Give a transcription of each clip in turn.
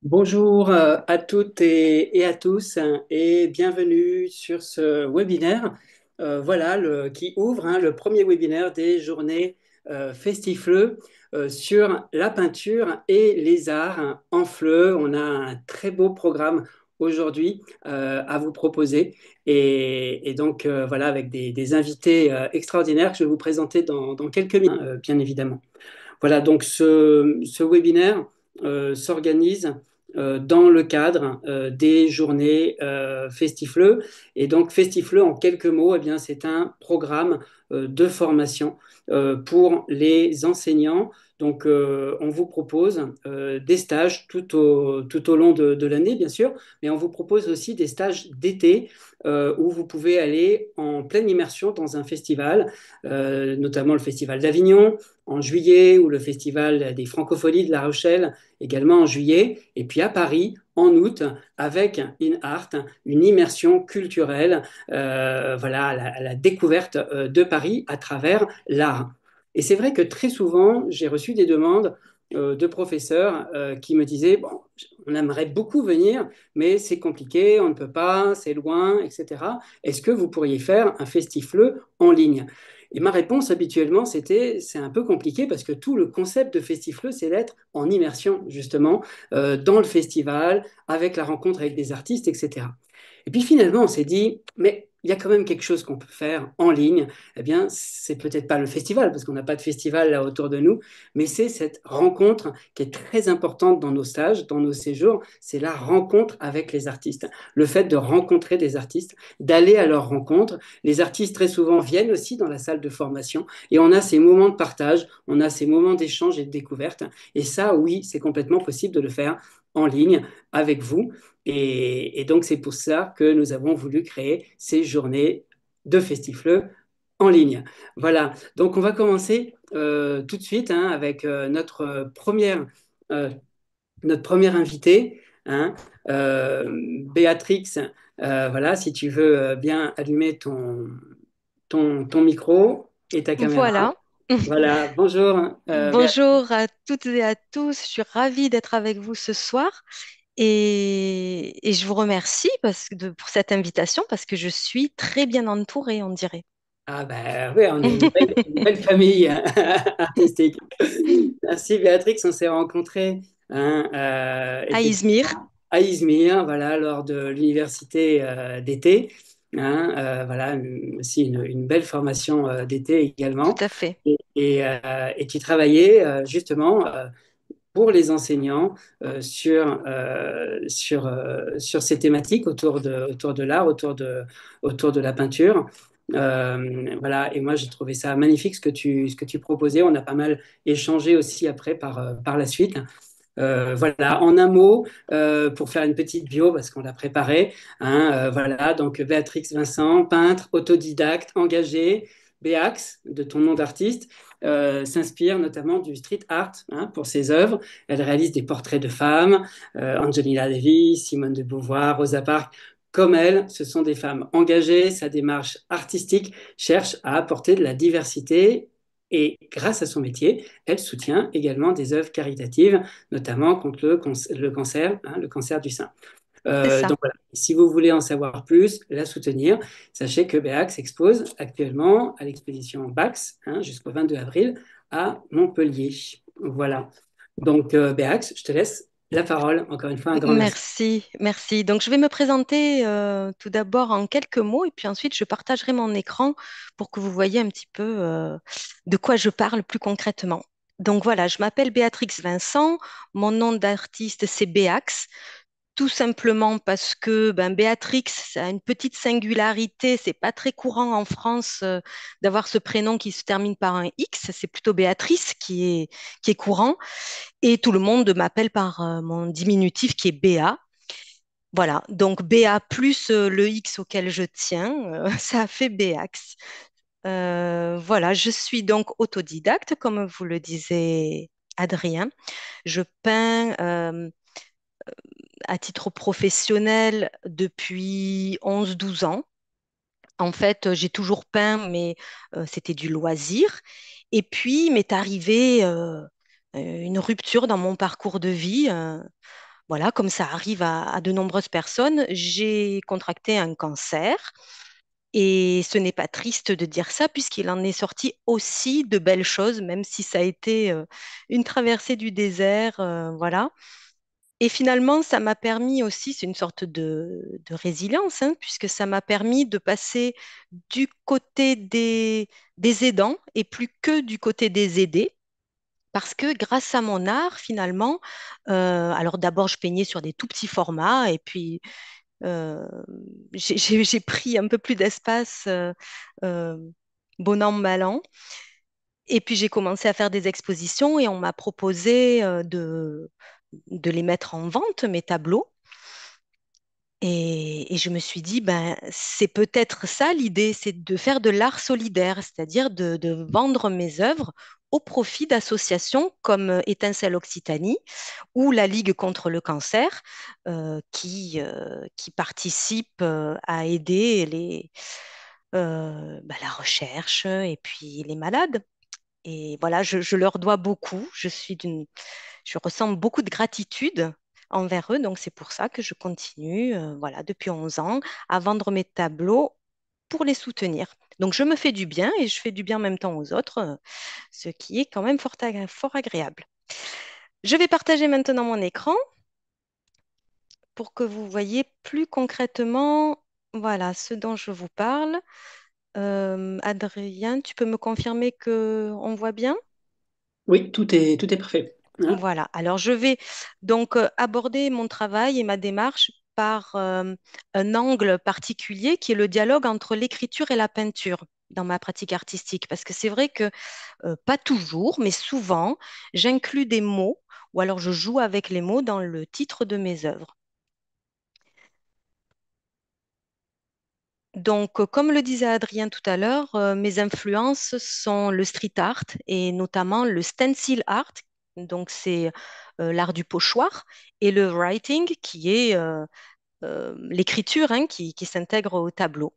Bonjour à toutes et à tous et bienvenue sur ce webinaire qui ouvre le premier webinaire des journées Festifleux sur la peinture et les arts en fleu. On a un très beau programme aujourd'hui à vous proposer et donc voilà avec des invités extraordinaires que je vais vous présenter dans quelques minutes, bien évidemment. Voilà, donc ce webinaire s'organise dans le cadre des journées Festifleux. Et donc Festifleux, en quelques mots, eh bien, c'est un programme de formation pour les enseignants. Donc on vous propose des stages tout au long de l'année, bien sûr, mais on vous propose aussi des stages d'été où vous pouvez aller en pleine immersion dans un festival, notamment le Festival d'Avignon en juillet, ou le Festival des Francopholies de La Rochelle également en juillet, et puis à Paris en août avec In Art, une immersion culturelle, voilà, à la découverte de Paris à travers l'art. Et c'est vrai que très souvent, j'ai reçu des demandes de professeurs qui me disaient, bon, on aimerait beaucoup venir, mais c'est compliqué, on ne peut pas, c'est loin, etc. Est-ce que vous pourriez faire un festifleux en ligne? Et ma réponse habituellement, c'était, c'est un peu compliqué parce que tout le concept de Festifleux, c'est d'être en immersion, justement, dans le festival, avec la rencontre avec des artistes, etc. Et puis finalement, on s'est dit, mais il y a quand même quelque chose qu'on peut faire en ligne. Eh bien, c'est peut-être pas le festival, parce qu'on n'a pas de festival là autour de nous, mais c'est cette rencontre qui est très importante dans nos stages, dans nos séjours, c'est la rencontre avec les artistes. Le fait de rencontrer des artistes, d'aller à leur rencontre. Les artistes, très souvent, viennent aussi dans la salle de formation et on a ces moments de partage, on a ces moments d'échange et de découverte. Et ça, oui, c'est complètement possible de le faire en ligne avec vous. Et donc, c'est pour ça que nous avons voulu créer ces journées de Festifleux en ligne. Voilà, donc on va commencer tout de suite avec euh, notre première invitée, hein, Béatrix. Voilà, si tu veux bien allumer ton micro et ta caméra. Voilà. Voilà, bonjour Béatrix. Bonjour à toutes et à tous. Je suis ravie d'être avec vous ce soir et je vous remercie pour cette invitation parce que je suis très bien entourée, on dirait. Ah ben oui, on est une belle famille artistique. Merci Béatrix, on s'est rencontrés À Izmir, effectivement à Izmir, voilà, lors de l'université d'été. Voilà, aussi une belle formation d'été tout également. à fait. Et tu travaillais justement pour les enseignants sur ces thématiques autour de l'art, autour de la peinture. Voilà, et moi j'ai trouvé ça magnifique ce que tu proposais. On a pas mal échangé aussi après par la suite. Voilà, en un mot, pour faire une petite bio, parce qu'on l'a préparé, voilà, donc Béatrix Vincent, peintre, autodidacte, engagée, Béax, de ton nom d'artiste, s'inspire notamment du street art pour ses œuvres. Elle réalise des portraits de femmes, Angelina Davis, Simone de Beauvoir, Rosa Parks. Comme elle, ce sont des femmes engagées. Sa démarche artistique cherche à apporter de la diversité et grâce à son métier, elle soutient également des œuvres caritatives notamment contre le cancer du sein. C'est ça. Donc voilà, si vous voulez en savoir plus, la soutenir, sachez que Béax expose actuellement à l'exposition Bax jusqu'au 22 avril à Montpellier. Voilà. Donc Béax, je te laisse la parole. Encore une fois, un grand merci. Merci, merci. Donc, je vais me présenter tout d'abord en quelques mots et puis ensuite, je partagerai mon écran pour que vous voyez un petit peu de quoi je parle plus concrètement. Donc, voilà, je m'appelle Béatrix Vincent. Mon nom d'artiste, c'est Béax. Tout simplement parce que ben, Béatrix, ça a une petite singularité. C'est pas très courant en France d'avoir ce prénom qui se termine par un X. C'est plutôt Béatrice qui est courant. Et tout le monde m'appelle par mon diminutif qui est Béa. Voilà, donc BA plus le X auquel je tiens, ça fait Béax. Voilà, je suis donc autodidacte, comme vous le disait Adrien. Je peins à titre professionnel depuis 11 12 ans. En fait, j'ai toujours peint, mais c'était du loisir. Et puis, m'est arrivé une rupture dans mon parcours de vie. Voilà, comme ça arrive à de nombreuses personnes, j'ai contracté un cancer. Et ce n'est pas triste de dire ça, puisqu'il en est sorti aussi de belles choses, même si ça a été une traversée du désert, voilà. Et finalement, ça m'a permis aussi, c'est une sorte de résilience, hein, puisque ça m'a permis de passer du côté des aidants et plus que du côté des aidés. Parce que grâce à mon art, finalement, alors d'abord, je peignais sur des tout petits formats, et puis euh, j'ai pris un peu plus d'espace, euh, bon an, mal an. Et puis j'ai commencé à faire des expositions et on m'a proposé de les mettre en vente, mes tableaux. Et je me suis dit, ben, c'est peut-être ça l'idée, c'est de faire de l'art solidaire, c'est-à-dire de vendre mes œuvres au profit d'associations comme Étincelle Occitanie ou la Ligue contre le cancer, qui participent à aider la recherche et puis les malades. Et voilà, je leur dois beaucoup. Je ressens beaucoup de gratitude envers eux, donc c'est pour ça que je continue, voilà, depuis 11 ans, à vendre mes tableaux pour les soutenir. Donc je me fais du bien et je fais du bien en même temps aux autres, ce qui est quand même fort agréable. Je vais partager maintenant mon écran pour que vous voyez plus concrètement, voilà, ce dont je vous parle. Adrien, tu peux me confirmer que on voit bien? Oui, tout est parfait. Hein. Voilà. Alors, je vais donc aborder mon travail et ma démarche par un angle particulier qui est le dialogue entre l'écriture et la peinture dans ma pratique artistique. Parce que c'est vrai que, pas toujours, mais souvent, j'inclus des mots ou alors je joue avec les mots dans le titre de mes œuvres. Donc, comme le disait Adrien tout à l'heure, mes influences sont le street art et notamment le stencil art. Donc, c'est l'art du pochoir et le writing qui est l'écriture, hein, qui s'intègre au tableau.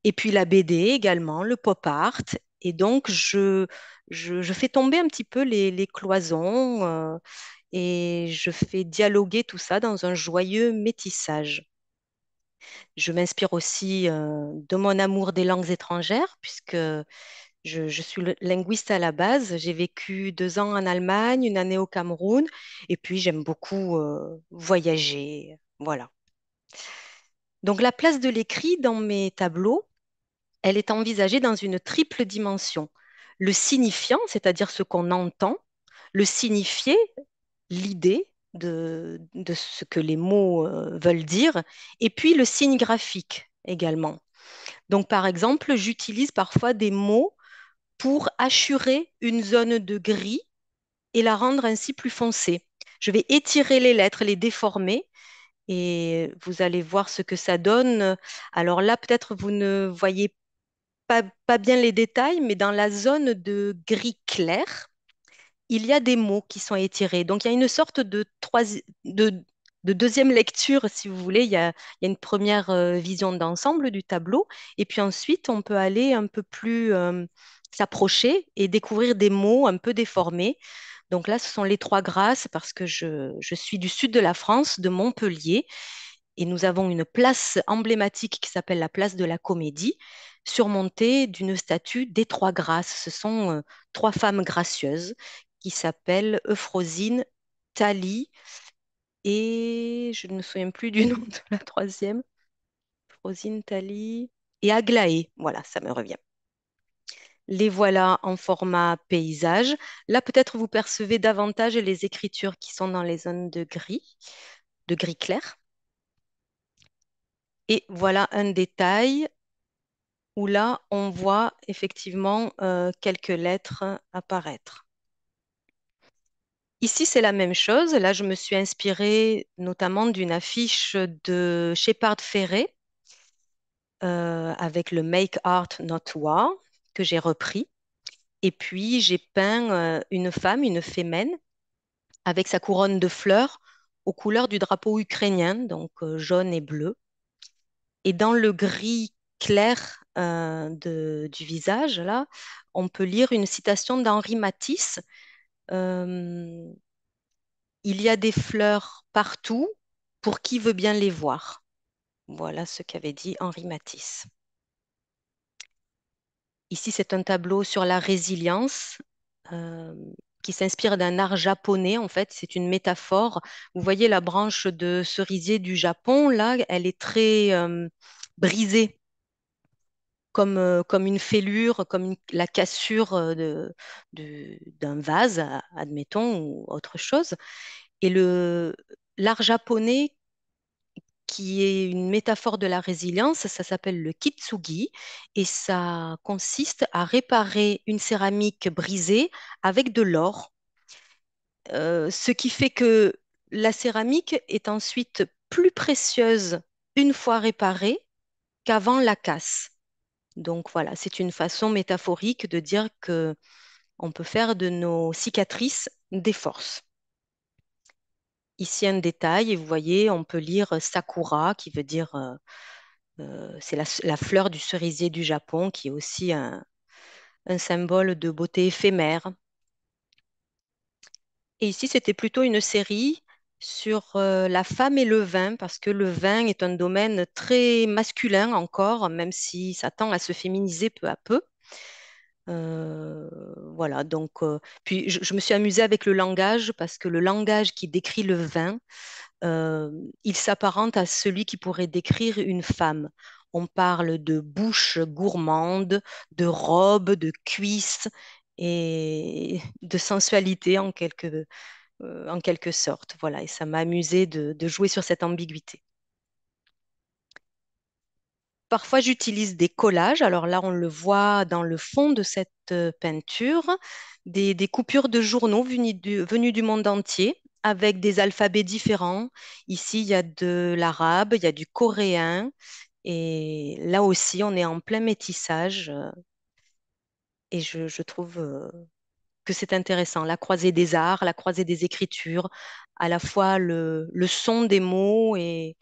Et puis la BD également, le pop art. Et donc, je fais tomber un petit peu les cloisons et je fais dialoguer tout ça dans un joyeux métissage. Je m'inspire aussi de mon amour des langues étrangères, puisque je suis linguiste à la base. J'ai vécu 2 ans en Allemagne, une année au Cameroun, et puis j'aime beaucoup voyager. Voilà. Donc la place de l'écrit dans mes tableaux, elle est envisagée dans une triple dimension. Le signifiant, c'est-à-dire ce qu'on entend, le signifié, l'idée de ce que les mots veulent dire, et puis le signe graphique également. Donc, par exemple, j'utilise parfois des mots pour assurer une zone de gris et la rendre ainsi plus foncée. Je vais étirer les lettres, les déformer et vous allez voir ce que ça donne. Alors là, peut-être vous ne voyez pas bien les détails, mais dans la zone de gris clair, il y a des mots qui sont étirés. Donc, il y a une sorte de, de deuxième lecture, si vous voulez. Il y a une première vision d'ensemble du tableau. Et puis ensuite, on peut aller un peu plus s'approcher et découvrir des mots un peu déformés. Donc là, ce sont les Trois Grâces parce que je suis du sud de la France, de Montpellier. Et nous avons une place emblématique qui s'appelle la place de la Comédie, surmontée d'une statue des Trois Grâces. Ce sont trois femmes gracieuses qui s'appellent Euphrosine, Thalie et je ne me souviens plus du nom de la troisième. Euphrosine, Thalie et Aglaé. Voilà, ça me revient. Les voilà en format paysage. Là, peut-être vous percevez davantage les écritures qui sont dans les zones de gris clair. Et voilà un détail où là, on voit effectivement quelques lettres apparaître. Ici, c'est la même chose. Là, je me suis inspirée notamment d'une affiche de Shepard Fairey avec le Make Art Not War que j'ai repris. Et puis, j'ai peint une femme, une fémène, avec sa couronne de fleurs aux couleurs du drapeau ukrainien, donc jaune et bleu. Et dans le gris clair du visage, là, on peut lire une citation d'Henri Matisse. euh, Il y a des fleurs partout pour qui veut bien les voir. Voilà ce qu'avait dit Henri Matisse. Ici, c'est un tableau sur la résilience euh, qui s'inspire d'un art japonais. En fait, c'est une métaphore. Vous voyez la branche de cerisier du Japon, là, elle est très brisée, comme une fêlure, la cassure d'un vase, admettons, ou autre chose. Et l'art japonais, qui est une métaphore de la résilience, ça s'appelle le kitsugi, et ça consiste à réparer une céramique brisée avec de l'or. Ce qui fait que la céramique est ensuite plus précieuse une fois réparée qu'avant la casse. Donc voilà, c'est une façon métaphorique de dire que on peut faire de nos cicatrices des forces. Ici un détail, et vous voyez, on peut lire Sakura, qui veut dire, c'est la fleur du cerisier du Japon, qui est aussi un symbole de beauté éphémère. Et ici, c'était plutôt une série sur la femme et le vin, parce que le vin est un domaine très masculin encore, même si ça tend à se féminiser peu à peu. Euh, voilà, donc, puis je me suis amusée avec le langage, parce que le langage qui décrit le vin, euh, il s'apparente à celui qui pourrait décrire une femme. On parle de bouche gourmande, de robe, de cuisses et de sensualité en quelque sorte. Voilà, et ça m'a amusé de jouer sur cette ambiguïté. Parfois, j'utilise des collages. Alors là, on le voit dans le fond de cette peinture, des coupures de journaux venus du monde entier avec des alphabets différents. Ici, il y a de l'arabe, il y a du coréen. Et là aussi, on est en plein métissage. Et je trouve que c'est intéressant. La croisée des arts, la croisée des écritures, à la fois le son des mots et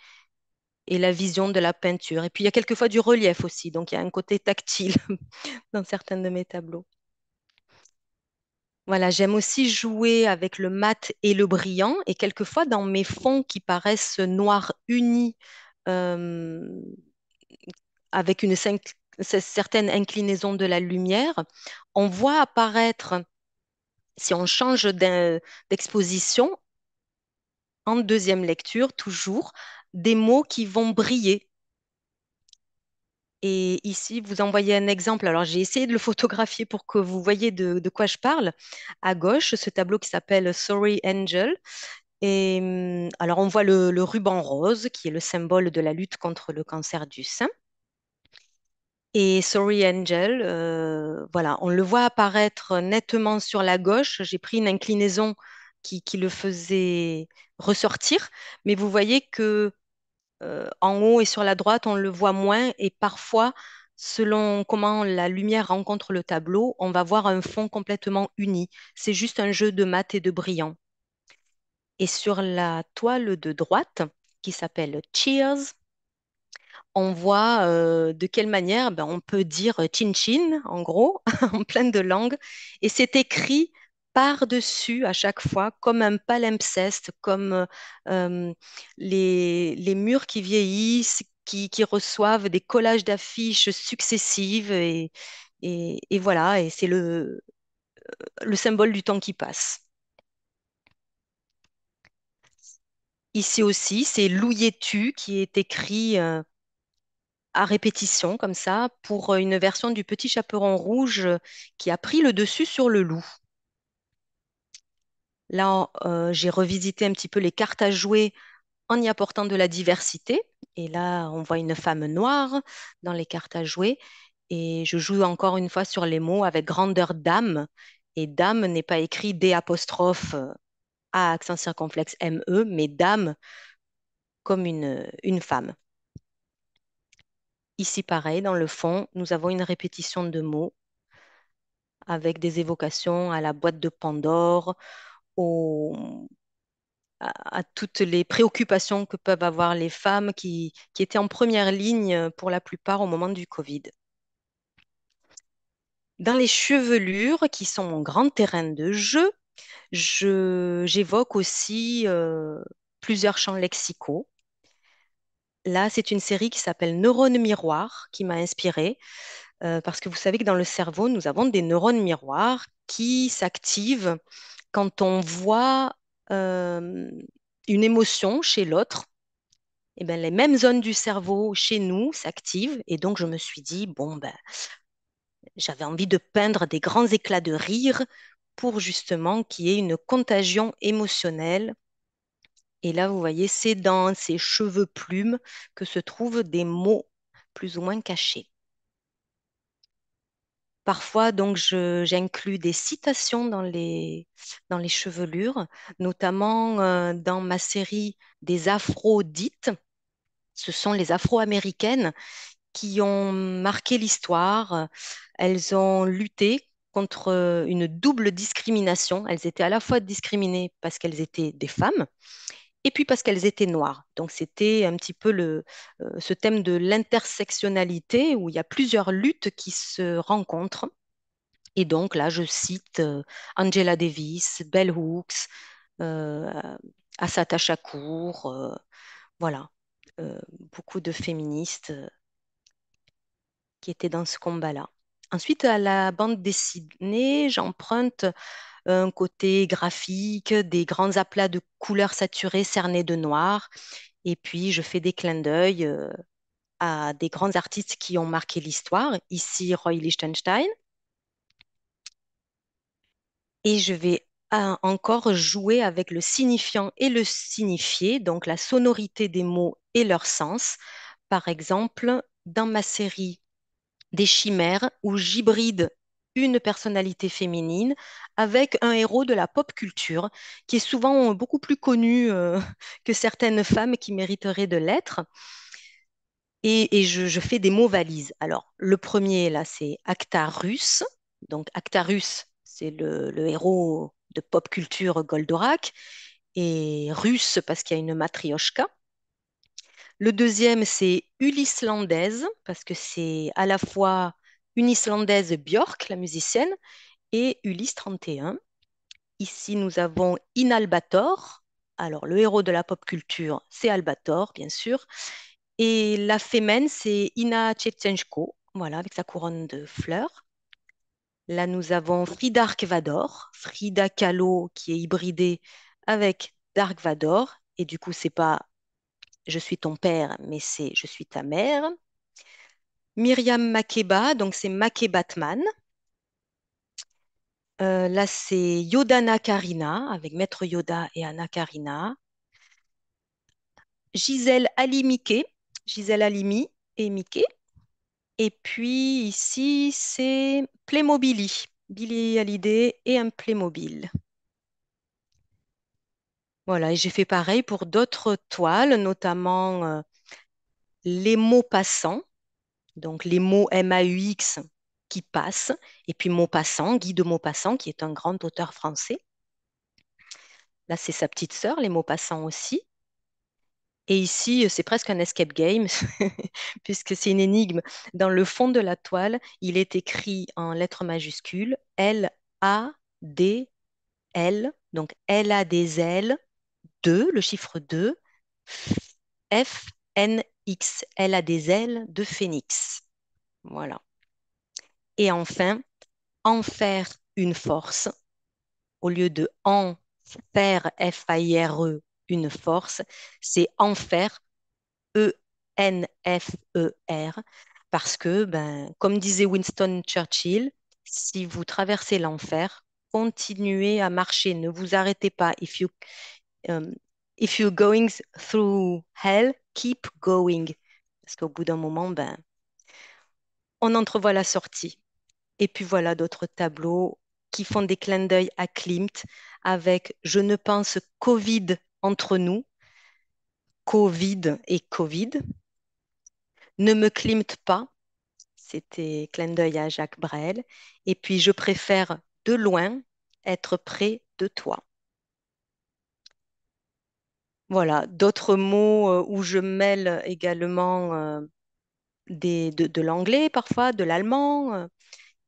la vision de la peinture. Et puis, il y a quelquefois du relief aussi, donc il y a un côté tactile dans certains de mes tableaux. Voilà, j'aime aussi jouer avec le mat et le brillant, et quelquefois dans mes fonds qui paraissent noirs unis, euh, avec certaine inclinaison de la lumière, on voit apparaître, si on change d'exposition, en deuxième lecture, toujours, des mots qui vont briller. Et ici, vous en voyez un exemple. Alors, j'ai essayé de le photographier pour que vous voyez de quoi je parle. À gauche, ce tableau qui s'appelle Sorry Angel. Et alors, on voit le ruban rose, qui est le symbole de la lutte contre le cancer du sein. Et Sorry Angel, voilà, on le voit apparaître nettement sur la gauche. J'ai pris une inclinaison qui le faisait ressortir. Mais vous voyez que en haut et sur la droite, on le voit moins et parfois, selon comment la lumière rencontre le tableau, on va voir un fond complètement uni. C'est juste un jeu de mat et de brillant. Et sur la toile de droite, qui s'appelle Cheers, on voit de quelle manière on peut dire chin chin, en gros, en plein de langues. Et c'est écrit par-dessus à chaque fois, comme un palimpseste, comme euh, les murs qui vieillissent, qui reçoivent des collages d'affiches successives. Et voilà, et c'est le symbole du temps qui passe. Ici aussi, c'est Louis-tu qui est écrit à répétition, comme ça, pour une version du Petit Chaperon rouge qui a pris le dessus sur le loup. Là, j'ai revisité un petit peu les cartes à jouer en y apportant de la diversité. Et là, on voit une femme noire dans les cartes à jouer. Et je joue encore une fois sur les mots avec grandeur d'âme. Et dame n'est pas écrit D apostrophe A accent circonflexe M-E, mais dame comme une femme. Ici, pareil, dans le fond, nous avons une répétition de mots avec des évocations à la boîte de Pandore, au- à toutes les préoccupations que peuvent avoir les femmes qui étaient en première ligne pour la plupart au moment du Covid. Dans les chevelures, qui sont mon grand terrain de jeu, J'évoque aussi plusieurs champs lexicaux. Là, c'est une série qui s'appelle Neurones miroirs qui m'a inspirée parce que vous savez que dans le cerveau, nous avons des neurones miroirs qui s'activent quand on voit euh, une émotion chez l'autre. Eh ben, les mêmes zones du cerveau chez nous s'activent et donc je me suis dit, bon, ben, j'avais envie de peindre des grands éclats de rire pour justement qu'il y ait une contagion émotionnelle. Et là, vous voyez, c'est dans ces cheveux plumes que se trouvent des mots plus ou moins cachés. Parfois, donc, j'inclus des citations dans les chevelures, notamment dans ma série des Afro-dites. Ce sont les Afro-américaines qui ont marqué l'histoire. Elles ont lutté contre une double discrimination. Elles étaient à la fois discriminées parce qu'elles étaient des femmes et puis parce qu'elles étaient noires. Donc c'était un petit peu ce thème de l'intersectionnalité où il y a plusieurs luttes qui se rencontrent. Et donc là, je cite Angela Davis, Bell Hooks, euh, Assata Shakur, voilà, Euh, beaucoup de féministes qui étaient dans ce combat-là. Ensuite, à la bande dessinée, j'emprunte un côté graphique, des grands aplats de couleurs saturées cernés de noir, et puis je fais des clins d'œil à des grands artistes qui ont marqué l'histoire. Ici, Roy Lichtenstein. Et je vais encore jouer avec le signifiant et le signifié, donc la sonorité des mots et leur sens. Par exemple, dans ma série des chimères, où j'hybride une personnalité féminine avec un héros de la pop culture qui est souvent beaucoup plus connu que certaines femmes qui mériteraient de l'être. Et je fais des mots valises. Alors, le premier, là, c'est Actarus. Donc, Actarus, c'est le héros de pop culture Goldorak. Et russe, parce qu'il y a une matrioshka. Le deuxième, c'est Ulislandaise, parce que c'est à la fois une Islandaise Björk, la musicienne, et Ulysse 31. Ici, nous avons Inalbator. Alors, le héros de la pop culture, c'est Albator, bien sûr. Et la fémène, c'est Ina Shevchenko, voilà, avec sa couronne de fleurs. Là, nous avons Frida Arkvador, Frida Kahlo qui est hybridée avec Dark Vador. Et du coup, c'est pas je suis ton père, mais c'est je suis ta mère. Myriam Makeba, donc c'est Makebatman. Là, c'est Yodana Karina avec Maître Yoda et Anna Karina. Gisèle Halimi, Gisèle Halimi et Mickey. Et puis ici, c'est Playmobil, Billy Hallyday et un Playmobil. Voilà, et j'ai fait pareil pour d'autres toiles, notamment les mots passants, donc les mots MAUX qui passent, et puis Maupassant, Guy de Maupassant, qui est un grand auteur français. Là, c'est sa petite sœur, les Maupassant aussi. Et ici, c'est presque un escape game, puisque c'est une énigme. Dans le fond de la toile, il est écrit en lettres majuscules L-A-D-L, donc L a des L, 2, le chiffre 2, F-N-X, L a des L de phénix. Voilà. Et enfin, en faire une force, au lieu de en faire, F-A-I-R-E, une force, c'est en faire E-N-F-E-R, parce que, ben, comme disait Winston Churchill, si vous traversez l'enfer, continuez à marcher, ne vous arrêtez pas. Um, if you're going through hell, keep going. Parce qu'au bout d'un moment, ben, on entrevoit la sortie. Et puis voilà d'autres tableaux qui font des clins d'œil à Klimt avec Je ne pense Covid entre nous, Covid et Covid. Ne me Klimt pas, c'était clin d'œil à Jacques Brel. Et puis je préfère de loin être près de toi. Voilà, d'autres mots où je mêle également de l'anglais parfois, de l'allemand.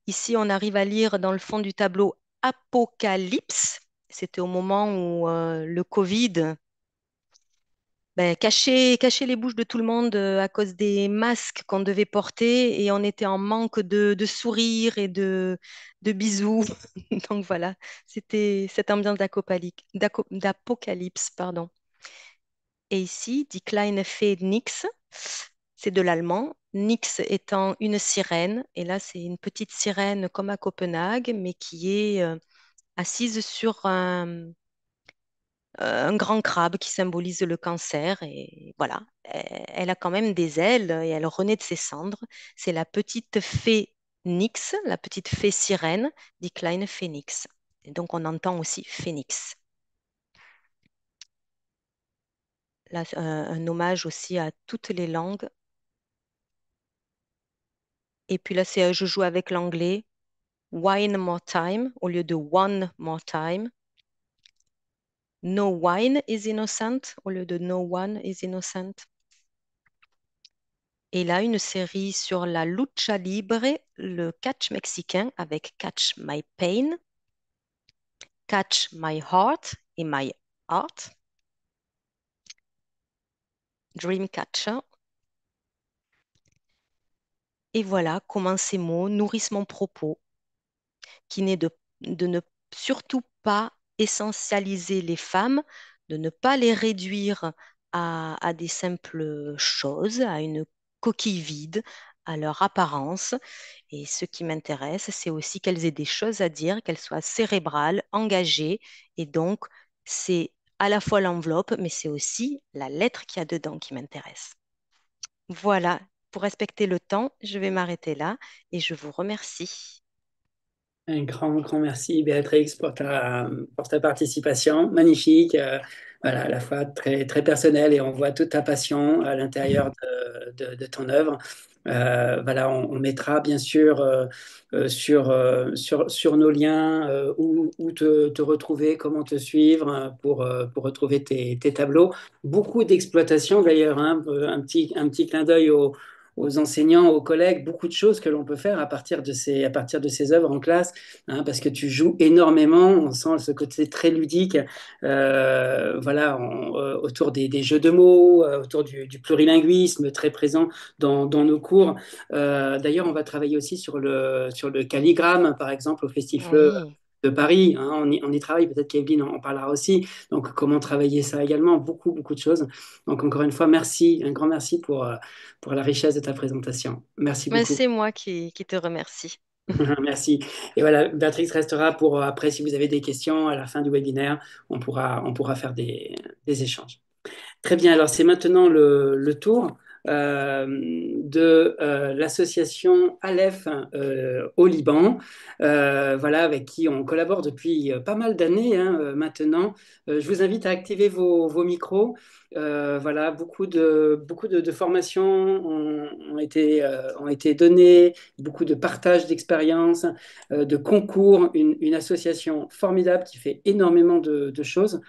Ici, on arrive à lire dans le fond du tableau Apocalypse. C'était au moment où le Covid ben, cachait les bouches de tout le monde à cause des masques qu'on devait porter et on était en manque de sourires et de bisous. Donc voilà, c'était cette ambiance d'apocalypse, pardon. Et ici, Die kleine Fee Nix, c'est de l'allemand. Nix étant une sirène, et là c'est une petite sirène comme à Copenhague, mais qui est assise sur un grand crabe qui symbolise le cancer. Et voilà, elle a quand même des ailes et elle renaît de ses cendres. C'est la petite fée Nyx, la petite fée sirène, die kleine Phoenix. Et donc on entend aussi phénix. Là, un hommage aussi à toutes les langues. Et puis là, je joue avec l'anglais. Wine more time au lieu de one more time. No wine is innocent au lieu de no one is innocent. Et là, une série sur la lucha libre, le catch mexicain avec Catch My Pain, Catch My Heart et My Heart, Dreamcatcher. Et voilà comment ces mots nourrissent mon propos, qui n'est de ne surtout pas essentialiser les femmes, de ne pas les réduire à des simples choses, à une coquille vide, à leur apparence. Et ce qui m'intéresse, c'est aussi qu'elles aient des choses à dire, qu'elles soient cérébrales, engagées. Et donc, c'est à la fois l'enveloppe, mais c'est aussi la lettre qu'il y a dedans qui m'intéresse. Voilà, pour respecter le temps, je vais m'arrêter là et je vous remercie. Un grand merci, Béatrix, pour ta participation. Magnifique. Voilà, à la fois très personnelle et on voit toute ta passion à l'intérieur de ton œuvre. Voilà, on mettra bien sûr sur nos liens où te retrouver, comment te suivre pour retrouver tes tableaux. Beaucoup d'exploitation d'ailleurs, hein, un petit clin d'œil aux enseignants, aux collègues, beaucoup de choses que l'on peut faire à partir de ces œuvres en classe, hein, parce que tu joues énormément, on sent ce côté très ludique, voilà, autour des jeux de mots, autour du plurilinguisme très présent dans nos cours. D'ailleurs, on va travailler aussi sur le calligramme, par exemple, au Festifleux Oui, de Paris, hein, on y travaille, peut-être qu'Evelyne en parlera aussi. Donc, comment travailler ça également, beaucoup de choses. Donc, encore une fois, merci, un grand merci pour la richesse de ta présentation. Merci mais beaucoup. c'est moi qui te remercie. Merci. Et voilà, Béatrix restera pour après, si vous avez des questions à la fin du webinaire, on pourra faire des échanges. Très bien, alors c'est maintenant le tour de l'association Aleph au Liban, voilà, avec qui on collabore depuis pas mal d'années hein, maintenant. Je vous invite à activer vos micros. Voilà, beaucoup de formations ont été données, beaucoup de partages d'expériences, de concours, une association formidable qui fait énormément de choses.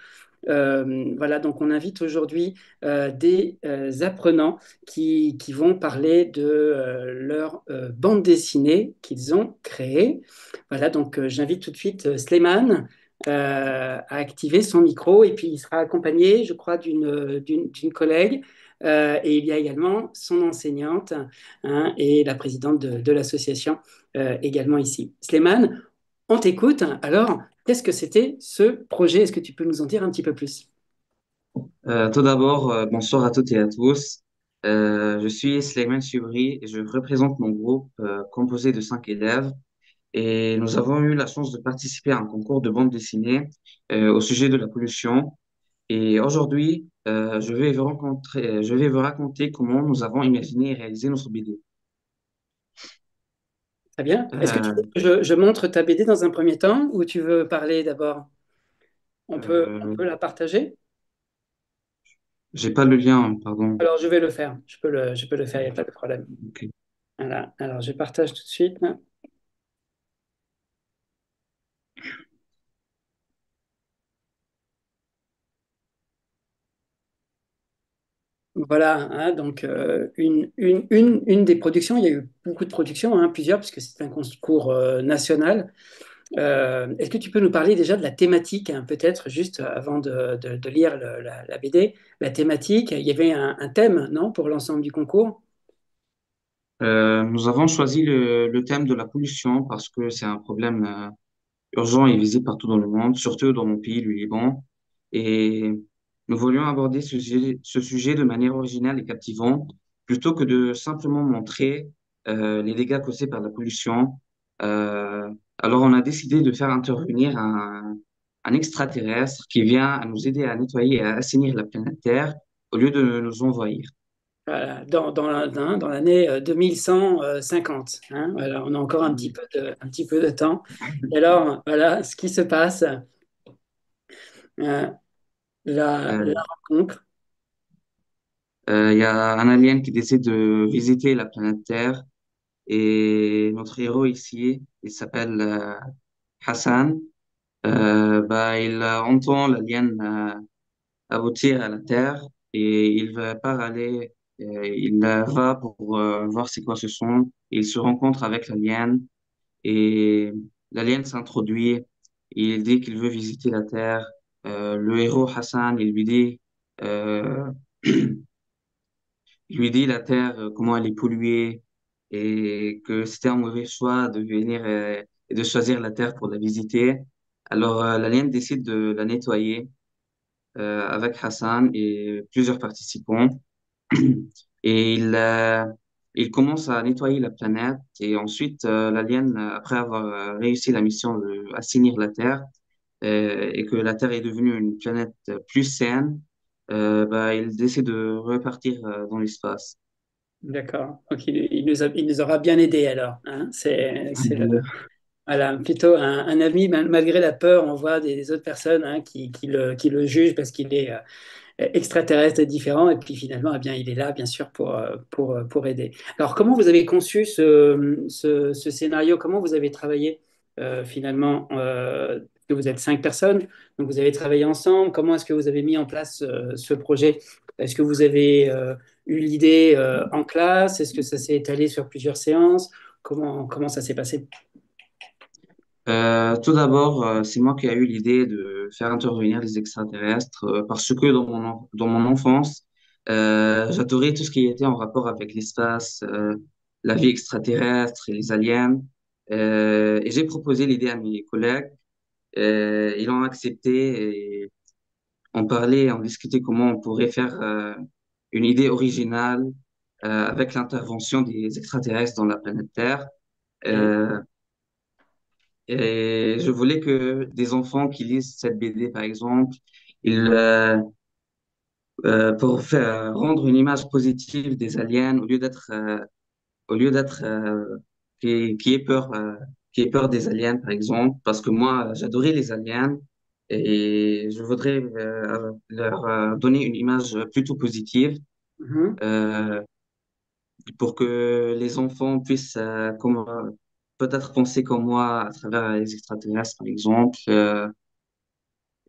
Voilà, donc on invite aujourd'hui des apprenants qui vont parler de leur bande dessinée qu'ils ont créée. Voilà, donc j'invite tout de suite Slimane à activer son micro et puis il sera accompagné, je crois, d'une collègue. Et il y a également son enseignante hein, et la présidente de l'association également ici. Slimane, on t'écoute. Alors, qu'est-ce que c'était ce projet? Est-ce que tu peux nous en dire un petit peu plus? Tout d'abord, bonsoir à toutes et à tous. Je suis Slimane Chibri et je représente mon groupe composé de 5 élèves. Et nous avons eu la chance de participer à un concours de bande dessinée au sujet de la pollution. Et aujourd'hui, je vais vous raconter comment nous avons imaginé et réalisé notre BD. Très bien. Est-ce que tu Euh, veux que je montre ta BD dans un premier temps ou tu veux parler d'abord? On euh, peut la partager? j'ai pas le lien, pardon. Alors, je vais le faire. Je peux le faire, il n'y a pas de problème. Ok. Voilà. Alors, je partage tout de suite. Voilà, hein, donc une des productions, il y a eu beaucoup de productions, hein, plusieurs, puisque c'est un concours national. Est-ce que tu peux nous parler déjà de la thématique, hein, peut-être juste avant de lire la BD, la thématique, il y avait un thème, non, pour l'ensemble du concours? Nous avons choisi le thème de la pollution parce que c'est un problème urgent et visible partout dans le monde, surtout dans mon pays, le Liban. Et nous voulions aborder ce sujet de manière originale et captivante, plutôt que de simplement montrer les dégâts causés par la pollution. Euh, alors on a décidé de faire intervenir un extraterrestre qui vient à nous aider à nettoyer et à assainir la planète Terre au lieu de nous envahir. Voilà, dans l'année 2150. Hein, voilà, on a encore un petit peu de temps. Et alors, voilà, ce qui se passe, euh, la Euh, rencontre. Il y a un alien qui décide de visiter la planète Terre et notre héros ici, il s'appelle Hassan. Il entend l'alien aboutir à la Terre et il va part aller, il va pour voir c'est quoi ce son. Il se rencontre avec l'alien et l'alien s'introduit. Il dit qu'il veut visiter la Terre. Le héros Hassan, il lui dit euh, il lui dit la Terre, comment elle est polluée et que c'était un mauvais choix de venir et de choisir la Terre pour la visiter. Alors, l'alien décide de la nettoyer avec Hassan et plusieurs participants. Et il commence à nettoyer la planète. Et ensuite, l'alien, après avoir réussi la mission de assainir la Terre, et que la Terre est devenue une planète plus saine, il décide de repartir dans l'espace. D'accord. Donc, il nous aura bien aidé alors. Hein. Voilà, plutôt un ami, malgré la peur, on voit des autres personnes, hein, qui le jugent parce qu'il est extraterrestre et différent. Et puis finalement, eh bien, il est là, bien sûr, pour aider. Alors, comment vous avez conçu ce scénario? Comment vous avez travaillé finalement que vous êtes 5 personnes, donc vous avez travaillé ensemble. Comment est-ce que vous avez mis en place ce projet? Est-ce que vous avez eu l'idée en classe? Est-ce que ça s'est étalé sur plusieurs séances? Comment ça s'est passé? Tout d'abord, c'est moi qui ai eu l'idée de faire intervenir les extraterrestres parce que dans mon enfance, j'adorais tout ce qui était en rapport avec l'espace, la vie extraterrestre et les aliens. Et j'ai proposé l'idée à mes collègues. Ils l'ont accepté et on parlait, on discutait comment on pourrait faire une idée originale avec l'intervention des extraterrestres dans la planète Terre. Ok. Euh, Et je voulais que des enfants qui lisent cette BD, par exemple, ils, pour faire, rendre une image positive des aliens, au lieu d'être, qui ait peur, qui ait peur des aliens, par exemple, parce que moi, j'adorais les aliens et je voudrais leur donner une image plutôt positive, Mhm. euh, pour que les enfants puissent, peut-être penser comme moi à travers les extraterrestres, par exemple.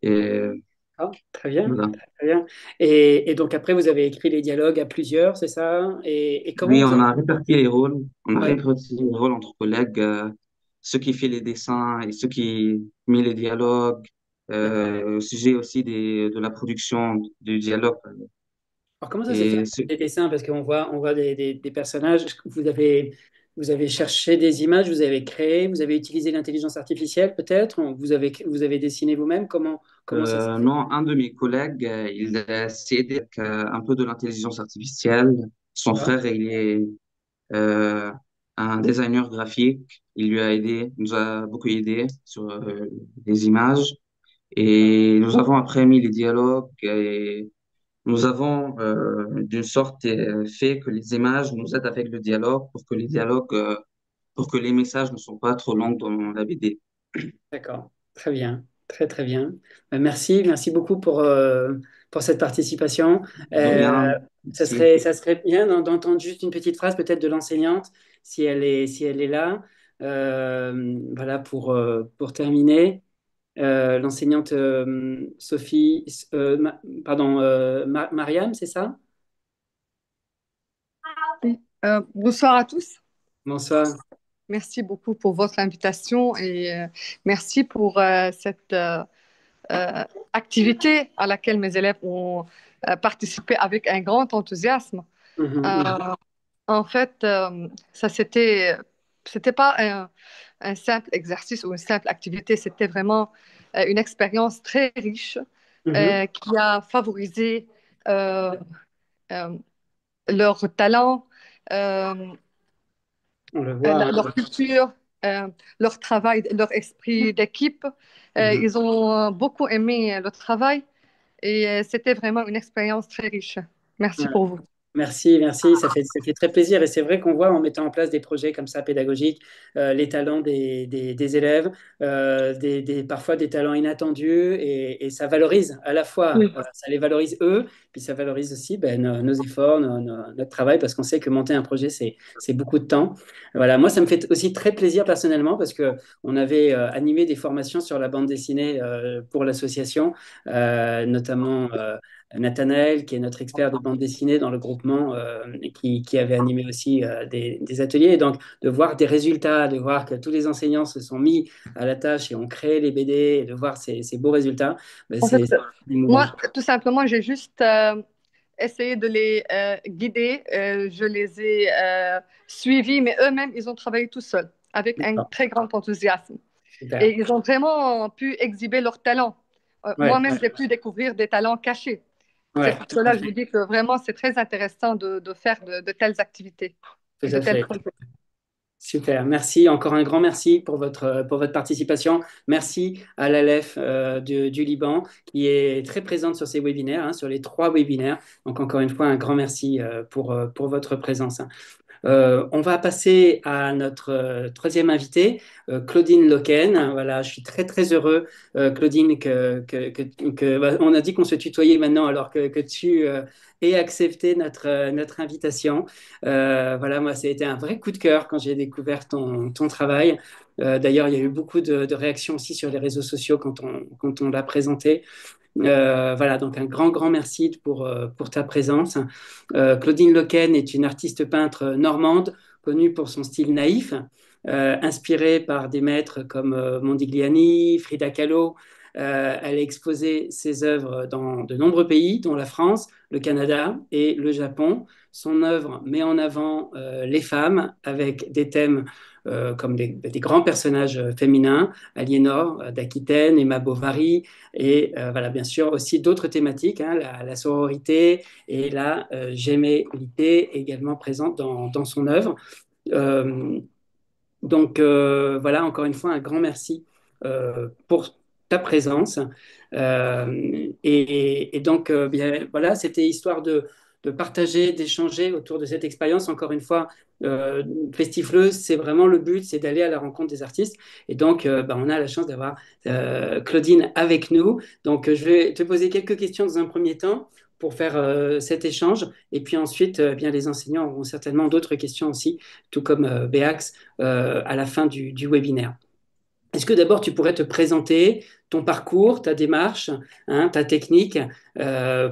Et Ah, très bien, voilà. très, très bien. Et donc après, vous avez écrit les dialogues à plusieurs, c'est ça? Et comment Oui, vous on avez... a réparti les rôles. On a Ouais, réparti les rôles entre collègues, ceux qui fait les dessins et ceux qui met les dialogues, d'accord. au sujet aussi de la production du dialogue. Alors comment ça s'est fait Et ce- les dessins? Parce on voit des personnages. Vous avez cherché des images, vous avez créé, vous avez utilisé l'intelligence artificielle peut-être? Vous avez dessiné vous-même? Comment ça s'est fait? non, un de mes collègues, il s'est aidé avec un peu de l'intelligence artificielle. Son D'accord. frère, il est euh, un designer graphique. Il lui a aidé, il nous a beaucoup aidé sur les images. D'accord. Et nous avons après mis les dialogues et nous avons d'une sorte fait que les images nous aident avec le dialogue pour que les messages ne sont pas trop longs dans la BD. D'accord, très bien, très très bien. Merci beaucoup pour cette participation. De Euh, rien, merci. Ça serait bien d'entendre juste une petite phrase peut-être de l'enseignante, si elle est là. Voilà, pour terminer. L'enseignante Sophie, pardon, Mariam, c'est ça? Oui. Bonsoir à tous. Bonsoir. Merci beaucoup pour votre invitation et merci pour cette euh, activité à laquelle mes élèves ont participé avec un grand enthousiasme. Mhm, mhm. Euh, En fait, c'était pas un simple exercice ou une simple activité, c'était vraiment une expérience très riche Mhm. qui a favorisé euh, euh, leur talent, euh, On le voit, hein. leur culture, leur travail, leur esprit d'équipe. Mhm. Ils ont beaucoup aimé le travail et c'était vraiment une expérience très riche. Merci Ouais. pour vous. Merci, merci, ça fait très plaisir et c'est vrai qu'on voit en mettant en place des projets comme ça pédagogiques, les talents des élèves, parfois des talents inattendus et ça valorise à la fois, Oui. ça les valorise eux, puis ça valorise aussi ben, nos efforts, notre travail parce qu'on sait que monter un projet c'est beaucoup de temps. Voilà, moi ça me fait aussi très plaisir personnellement parce que on avait animé des formations sur la bande dessinée pour l'association, notamment Nathanaël, qui est notre expert de bande dessinée dans le groupement, qui avait animé aussi des ateliers. Et donc, de voir des résultats, de voir que tous les enseignants se sont mis à la tâche et ont créé les BD, et de voir ces beaux résultats, ben, En fait, c'est émouvant. moi, tout simplement, j'ai juste essayé de les guider. Je les ai suivis, mais eux-mêmes, ils ont travaillé tout seuls, avec un D'accord. très grand enthousiasme. Et Super. ils ont vraiment pu exhiber leurs talents. Ouais, Moi-même, j'ai pu découvrir des talents cachés. C'est ouais, pour tout à cela que je vous fait. dis que vraiment, c'est très intéressant de faire de telles activités Tout et de à tels fait. projets. Super, merci. Encore un grand merci pour votre participation. Merci à l'ALEF du Liban qui est très présente sur ces webinaires, hein, sur les 3 webinaires. Donc encore une fois, un grand merci pour votre présence. On va passer à notre troisième invitée, Claudine Loken. Voilà, je suis très très heureux, Claudine, bah, on a dit qu'on se tutoyait maintenant, alors que tu aies accepté notre invitation. Voilà, moi, ça a été un vrai coup de cœur quand j'ai découvert ton travail. D'ailleurs, il y a eu beaucoup de réactions aussi sur les réseaux sociaux quand on l'a présenté. Voilà, donc un grand merci pour ta présence. Claudine Loken est une artiste peintre normande, connue pour son style naïf, inspirée par des maîtres comme Mondigliani, Frida Kahlo. Elle a exposé ses œuvres dans de nombreux pays, dont la France, le Canada et le Japon. Son œuvre met en avant les femmes avec des thèmes comme des grands personnages féminins, Aliénor d'Aquitaine, Emma Bovary, et voilà, bien sûr aussi d'autres thématiques, hein, la sororité et la gémellité également présente dans son œuvre. Euh, donc voilà, encore une fois, un grand merci pour ta présence. Et donc, bien, voilà, c'était histoire de partager, d'échanger autour de cette expérience. Encore une fois, Festifleuse, c'est vraiment le but, c'est d'aller à la rencontre des artistes. Et donc, bah, on a la chance d'avoir Claudine avec nous. Donc, je vais te poser quelques questions dans un premier temps pour faire cet échange. Et puis ensuite, bien, les enseignants auront certainement d'autres questions aussi, tout comme Béax à la fin du webinaire. Est-ce que d'abord tu pourrais te présenter ton parcours, ta démarche, hein, ta technique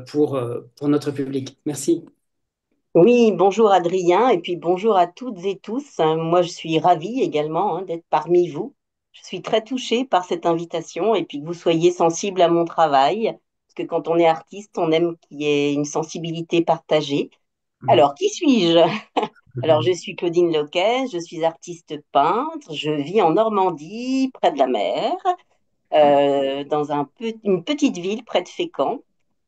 pour notre public? Merci. Oui, bonjour Adrien, et puis bonjour à toutes et tous. Moi, je suis ravie également d'être parmi vous. Je suis très touchée par cette invitation et puis que vous soyez sensible à mon travail, parce que quand on est artiste, on aime qu'il y ait une sensibilité partagée. Alors, qui suis-je? Alors, je suis Claudine Loquet, je suis artiste peintre, je vis en Normandie, près de la mer, dans une petite ville près de Fécamp.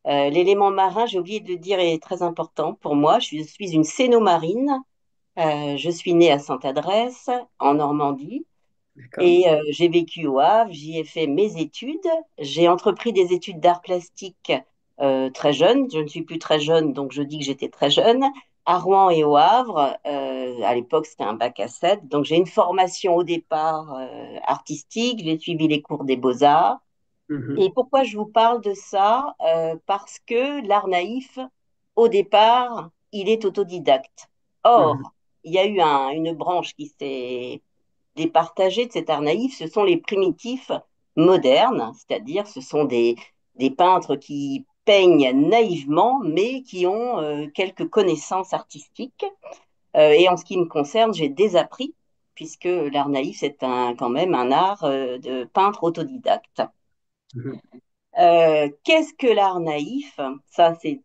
L'élément marin, j'ai oublié de le dire, est très important pour moi. Je suis une cénomarine. Je suis née à Sainte-Adresse, en Normandie, D'accord. et j'ai vécu au Havre. J'y ai fait mes études. J'ai entrepris des études d'art plastique très jeune. Je ne suis plus très jeune, donc je dis que j'étais très jeune. À Rouen et au Havre, à l'époque c'était un bac à 7. Donc j'ai une formation au départ artistique. J'ai suivi les cours des beaux-arts. Mhm. Et pourquoi je vous parle de ça? Parce que l'art naïf, au départ, il est autodidacte. Mhm. Or, il y a eu une branche qui s'est départagée de cet art naïf, ce sont les primitifs modernes, c'est-à-dire ce sont des peintres qui peignent naïvement, mais qui ont quelques connaissances artistiques. Et en ce qui me concerne, j'ai désappris puisque l'art naïf, c'est quand même un art de peintre autodidacte. Mhm. Qu'est-ce que l'art naïf? Ça, c'est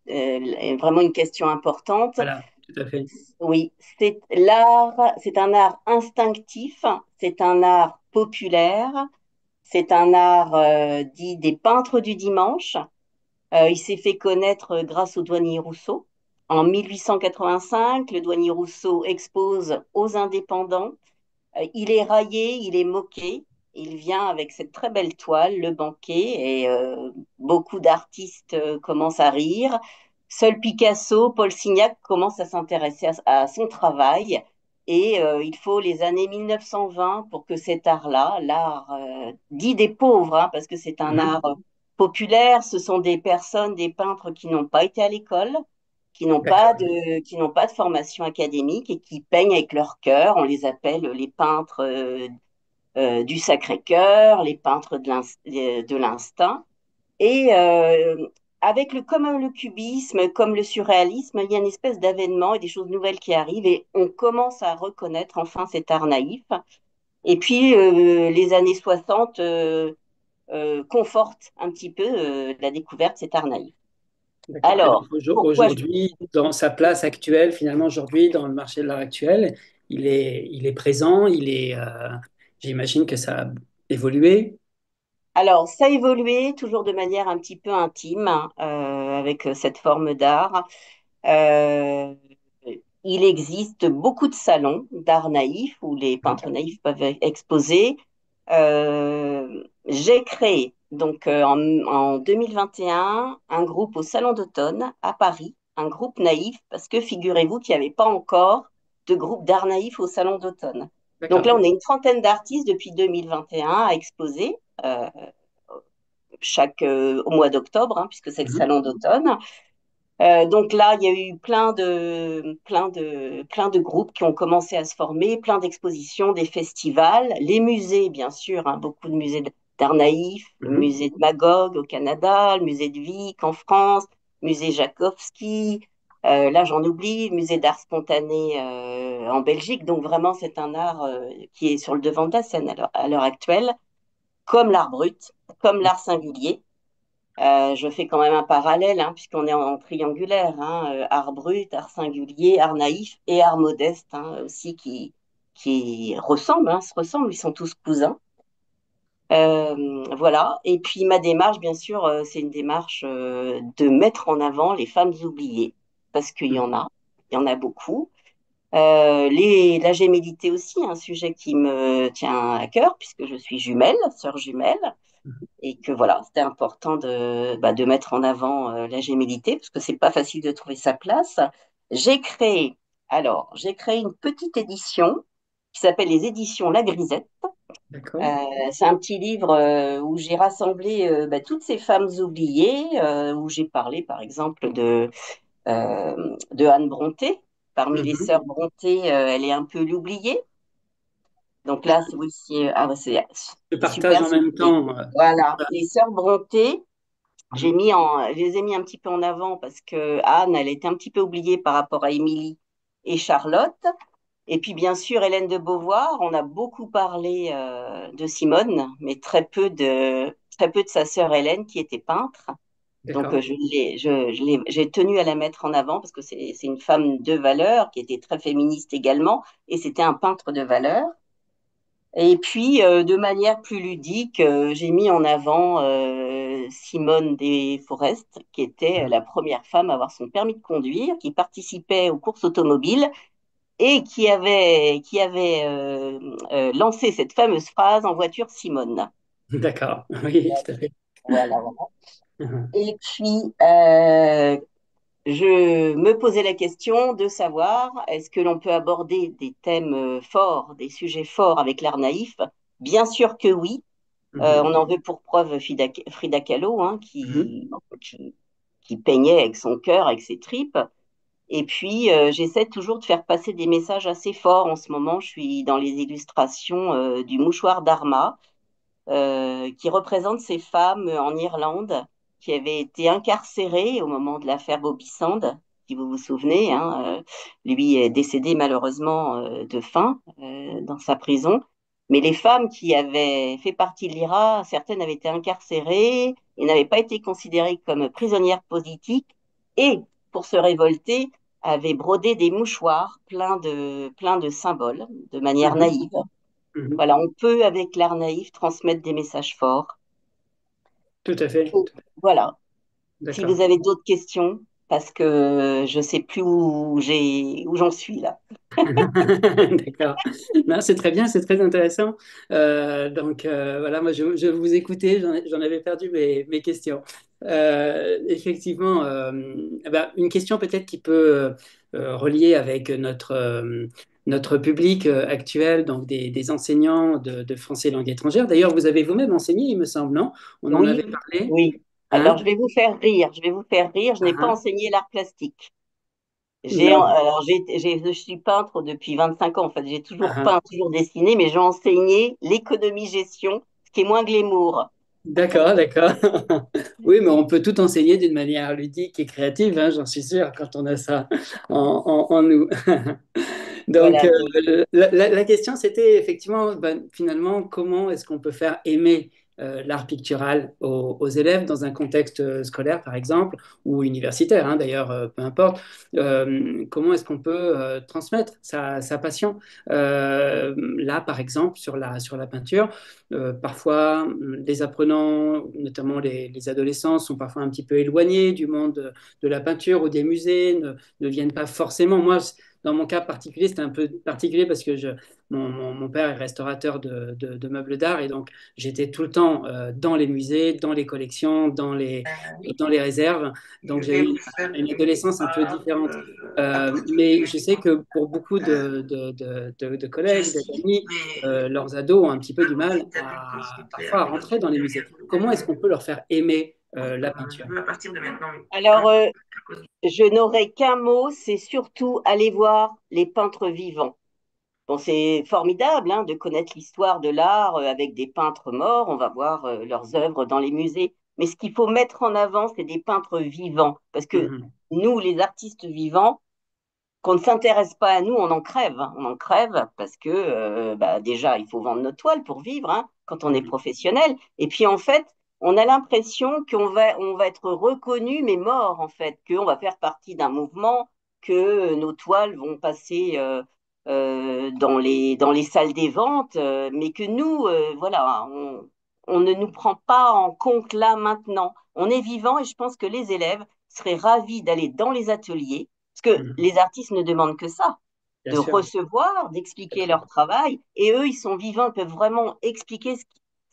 vraiment une question importante. Voilà, tout à fait. Oui, c'est l'art, c'est un art instinctif, c'est un art populaire, c'est un art dit des peintres du dimanche. Il s'est fait connaître grâce au douanier Rousseau. En 1885, le douanier Rousseau expose aux indépendants. Il est raillé, il est moqué. Il vient avec cette très belle toile, le banquet, et beaucoup d'artistes commencent à rire. Seul Picasso, Paul Signac commencent à s'intéresser à son travail. Et il faut les années 1920 pour que cet art-là, l'art dit des pauvres, hein, parce que c'est un Mhm. art populaire, ce sont des personnes, des peintres qui n'ont pas été à l'école, D'accord. qui n'ont pas de formation académique et qui peignent avec leur cœur. On les appelle les peintres du Sacré-Cœur, les peintres de l'instinct. Et avec comme le cubisme, comme le surréalisme, il y a une espèce d'avènement et des choses nouvelles qui arrivent et on commence à reconnaître enfin cet art naïf. Et puis les années 60 confortent un petit peu la découverte de cet art naïf. D'accord. Et donc Alors, pourquoi je... aujourd'hui, dans sa place actuelle, finalement, aujourd'hui, dans le marché de l'art actuel, il est présent, j'imagine que ça a évolué. Alors, ça a évolué toujours de manière un petit peu intime hein, avec cette forme d'art. Euh, il existe beaucoup de salons d'art naïf où les peintres naïfs peuvent exposer. J'ai créé donc en 2021 un groupe au Salon d'automne à Paris, un groupe naïf, parce que figurez-vous qu'il n'y avait pas encore de groupe d'art naïf au Salon d'automne. Donc là, D'accord. on est une trentaine d'artistes depuis 2021 à exposer au mois d'octobre, hein, puisque c'est le Mhm. Salon d'automne. Donc là, il y a eu plein de groupes qui ont commencé à se former, plein d'expositions, des festivals, les musées, bien sûr, hein, beaucoup de musées d'art naïf, le Mhm. musée de Magog au Canada, le musée de Vic en France, musée Jakowski, là j'en oublie, le musée d'art spontané en Belgique. Donc vraiment, c'est un art qui est sur le devant de la scène à l'heure actuelle, comme l'art brut, comme l'art singulier. Je fais quand même un parallèle, hein, puisqu'on est en triangulaire, hein, art brut, art singulier, art naïf et art modeste hein, aussi qui ressemblent, hein, se ressemblent, ils sont tous cousins. Voilà. Et puis ma démarche, bien sûr, c'est une démarche de mettre en avant les femmes oubliées, parce il y en a beaucoup. La gémellité aussi, un sujet qui me tient à cœur, puisque je suis jumelle, sœur jumelle et que voilà, c'était important de mettre en avant la gémellité parce que c'est pas facile de trouver sa place. J'ai créé, j'ai créé une petite édition qui s'appelle les éditions La Grisette. D'accord. C'est un petit livre où j'ai rassemblé toutes ces femmes oubliées, où j'ai parlé par exemple de Anne Brontë. Parmi les Mhm. sœurs Brontë, elle est un peu l'oubliée. Donc là, Je c'est partage super. en même temps. Voilà, les sœurs Brontë, je les ai mis un petit peu en avant parce que Anne, elle était un petit peu oubliée par rapport à Émilie et Charlotte. Et puis, bien sûr, Hélène de Beauvoir, on a beaucoup parlé de Simone, mais très peu de sa sœur Hélène qui était peintre. Donc, D'accord. j'ai tenu à la mettre en avant parce que c'est une femme de valeur qui était très féministe également et c'était un peintre de valeur. Et puis, de manière plus ludique, j'ai mis en avant Simone des Forest, qui était la première femme à avoir son permis de conduire, qui participait aux courses automobiles et qui avait lancé cette fameuse phrase en voiture Simone. D'accord. Oui, tout à fait. Voilà, voilà. Mhm. Et puis, je me posais la question de savoir est-ce que l'on peut aborder des thèmes forts, des sujets forts avec l'art naïf? Bien sûr que oui. Mhm. On en veut pour preuve Frida Kahlo, hein, Mhm. qui peignait avec son cœur, avec ses tripes. Et puis, j'essaie toujours de faire passer des messages assez forts. En ce moment, je suis dans les illustrations du mouchoir d'Arma, qui représente ces femmes en Irlande qui avaient été incarcérées au moment de l'affaire Bobby Sands. si vous vous souvenez, hein, lui est décédé malheureusement de faim dans sa prison. Mais les femmes qui avaient fait partie de l'IRA, certaines avaient été incarcérées et n'avaient pas été considérées comme prisonnières politiques et, pour se révolter, avaient brodé des mouchoirs pleins de symboles de manière Mhm, naïve. mhm. Voilà, on peut, avec l'art naïf, transmettre des messages forts. Tout à fait. Voilà. Si D'accord. vous avez d'autres questions, parce que je sais plus où j'en suis là. D'accord. Non, c'est très bien, c'est très intéressant. Voilà, moi je vous écoutais, j'en avais perdu mes questions. Effectivement, une question peut-être qui peut relier avec notre public actuel, donc des enseignants de français langue étrangère. D'ailleurs, vous avez vous-même enseigné, il me semble, non? On en avait Oui, parlé, oui. hein? Alors, je vais vous faire rire. Je vais vous faire rire. Je n'ai pas Ah, enseigné l'art plastique. non. Je suis peintre depuis 25 ans. En fait, j'ai toujours Ah, peint, toujours dessiné, mais j'ai enseigné l'économie-gestion, ce qui est moins glamour. d'accord, d'accord. Oui, mais on peut tout enseigner d'une manière ludique et créative, hein, j'en suis sûr, quand on a ça en nous. Donc, Voilà. la question, c'était effectivement, ben, finalement, comment est-ce qu'on peut faire aimer l'art pictural aux élèves dans un contexte scolaire, par exemple, ou universitaire, hein, d'ailleurs, peu importe. Comment est-ce qu'on peut transmettre sa passion? Là, par exemple, sur la peinture, parfois, les apprenants, notamment les adolescents, sont parfois un petit peu éloignés du monde de la peinture ou des musées, ne viennent pas forcément. Moi, dans mon cas particulier, c'était un peu particulier parce que mon père est restaurateur de meubles d'art et donc j'étais tout le temps dans les musées, dans les collections, dans les réserves. Donc j'ai eu une adolescence un peu différente. Mais je sais que pour beaucoup de collègues, d'amis, leurs ados ont un petit peu du mal parfois à rentrer dans les musées. Comment est-ce qu'on peut leur faire aimer la peinture? Alors, je n'aurai qu'un mot, c'est surtout aller voir les peintres vivants. Bon, c'est formidable hein, de connaître l'histoire de l'art avec des peintres morts. On va voir leurs œuvres dans les musées. Mais ce qu'il faut mettre en avant, c'est des peintres vivants. Parce que Mhm, nous, les artistes vivants, qu'on ne s'intéresse pas à nous, on en crève, hein. On en crève parce que déjà, il faut vendre nos toiles pour vivre hein, quand on est mhm, professionnel. Et puis en fait, on a l'impression on va être reconnu mais mort en fait, qu'on va faire partie d'un mouvement, que nos toiles vont passer dans les salles des ventes, mais que nous, voilà, on ne nous prend pas en compte là maintenant. On est vivant et je pense que les élèves seraient ravis d'aller dans les ateliers parce que mhm. les artistes ne demandent que ça, Bien de sûr. recevoir, d'expliquer leur travail. Et eux, ils sont vivants, ils peuvent vraiment expliquer ce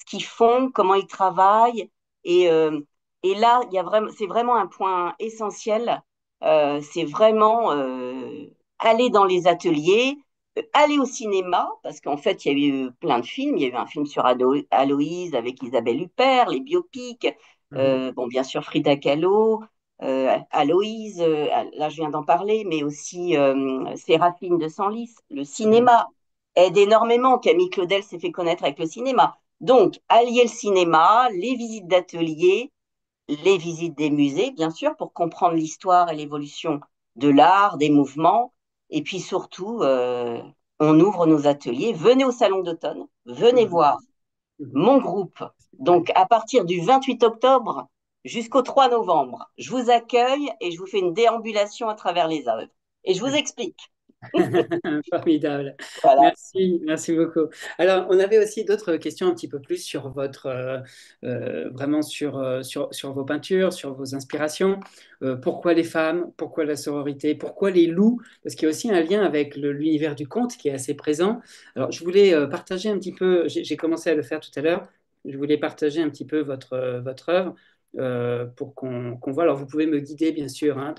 qu'ils font, comment ils travaillent. Et, euh, et là, c'est vraiment un point essentiel. C'est vraiment aller dans les ateliers, aller au cinéma, parce qu'en fait, il y a eu plein de films. Il y a eu un film sur Aloïse avec Isabelle Huppert, les biopics. Mhm, Bon, bien sûr, Frida Kahlo, Aloïse, là je viens d'en parler, mais aussi Séraphine de Senlis. Le mhm, cinéma aide énormément. Camille Claudel s'est fait connaître avec le cinéma. Donc, allier le cinéma, les visites d'ateliers, les visites des musées, bien sûr, pour comprendre l'histoire et l'évolution de l'art, des mouvements. Et puis surtout, on ouvre nos ateliers. Venez au Salon d'automne, venez mhm, voir mhm. mon groupe. Ouais. Donc, à partir du 28 octobre jusqu'au 3 novembre, je vous accueille et je vous fais une déambulation à travers les œuvres. Et je vous explique. Formidable. Voilà. Merci, merci beaucoup. Alors, on avait aussi d'autres questions un petit peu plus sur vraiment sur vos peintures, sur vos inspirations. Pourquoi les femmes? Pourquoi la sororité? Pourquoi les loups? Parce qu'il y a aussi un lien avec l'univers du conte qui est assez présent. Alors, je voulais partager un petit peu, j'ai commencé à le faire tout à l'heure, je voulais partager un petit peu votre œuvre pour qu'on voit. Alors, vous pouvez me guider, bien sûr, hein,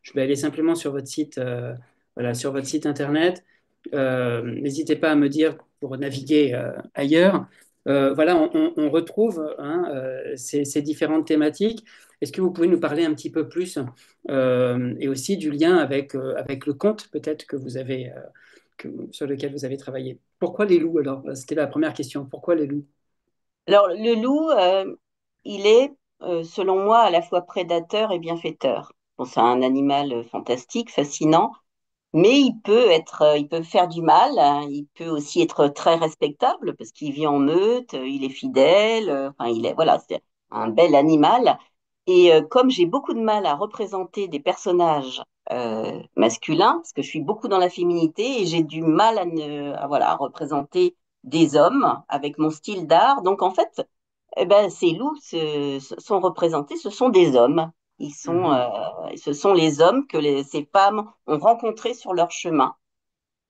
je vais aller simplement sur votre site. Voilà, sur votre site internet. N'hésitez pas à me dire pour naviguer ailleurs. Voilà, on retrouve hein, ces différentes thématiques. Est-ce que vous pouvez nous parler un petit peu plus et aussi du lien avec le conte peut-être que vous avez, sur lequel vous avez travaillé? Pourquoi les loups alors? C'était la première question. Pourquoi les loups? Alors, le loup, il est, selon moi, à la fois prédateur et bienfaiteur. Bon, c'est un animal fantastique, fascinant. Mais il peut faire du mal, hein. Il peut aussi être très respectable parce qu'il vit en meute, il est fidèle, enfin, voilà, c'est un bel animal. Et comme j'ai beaucoup de mal à représenter des personnages masculins, parce que je suis beaucoup dans la féminité et j'ai du mal voilà, à représenter des hommes avec mon style d'art. Donc en fait, eh ben, ces loups sont représentés, ce sont des hommes. Mhm. Ce sont les hommes que ces femmes ont rencontrés sur leur chemin.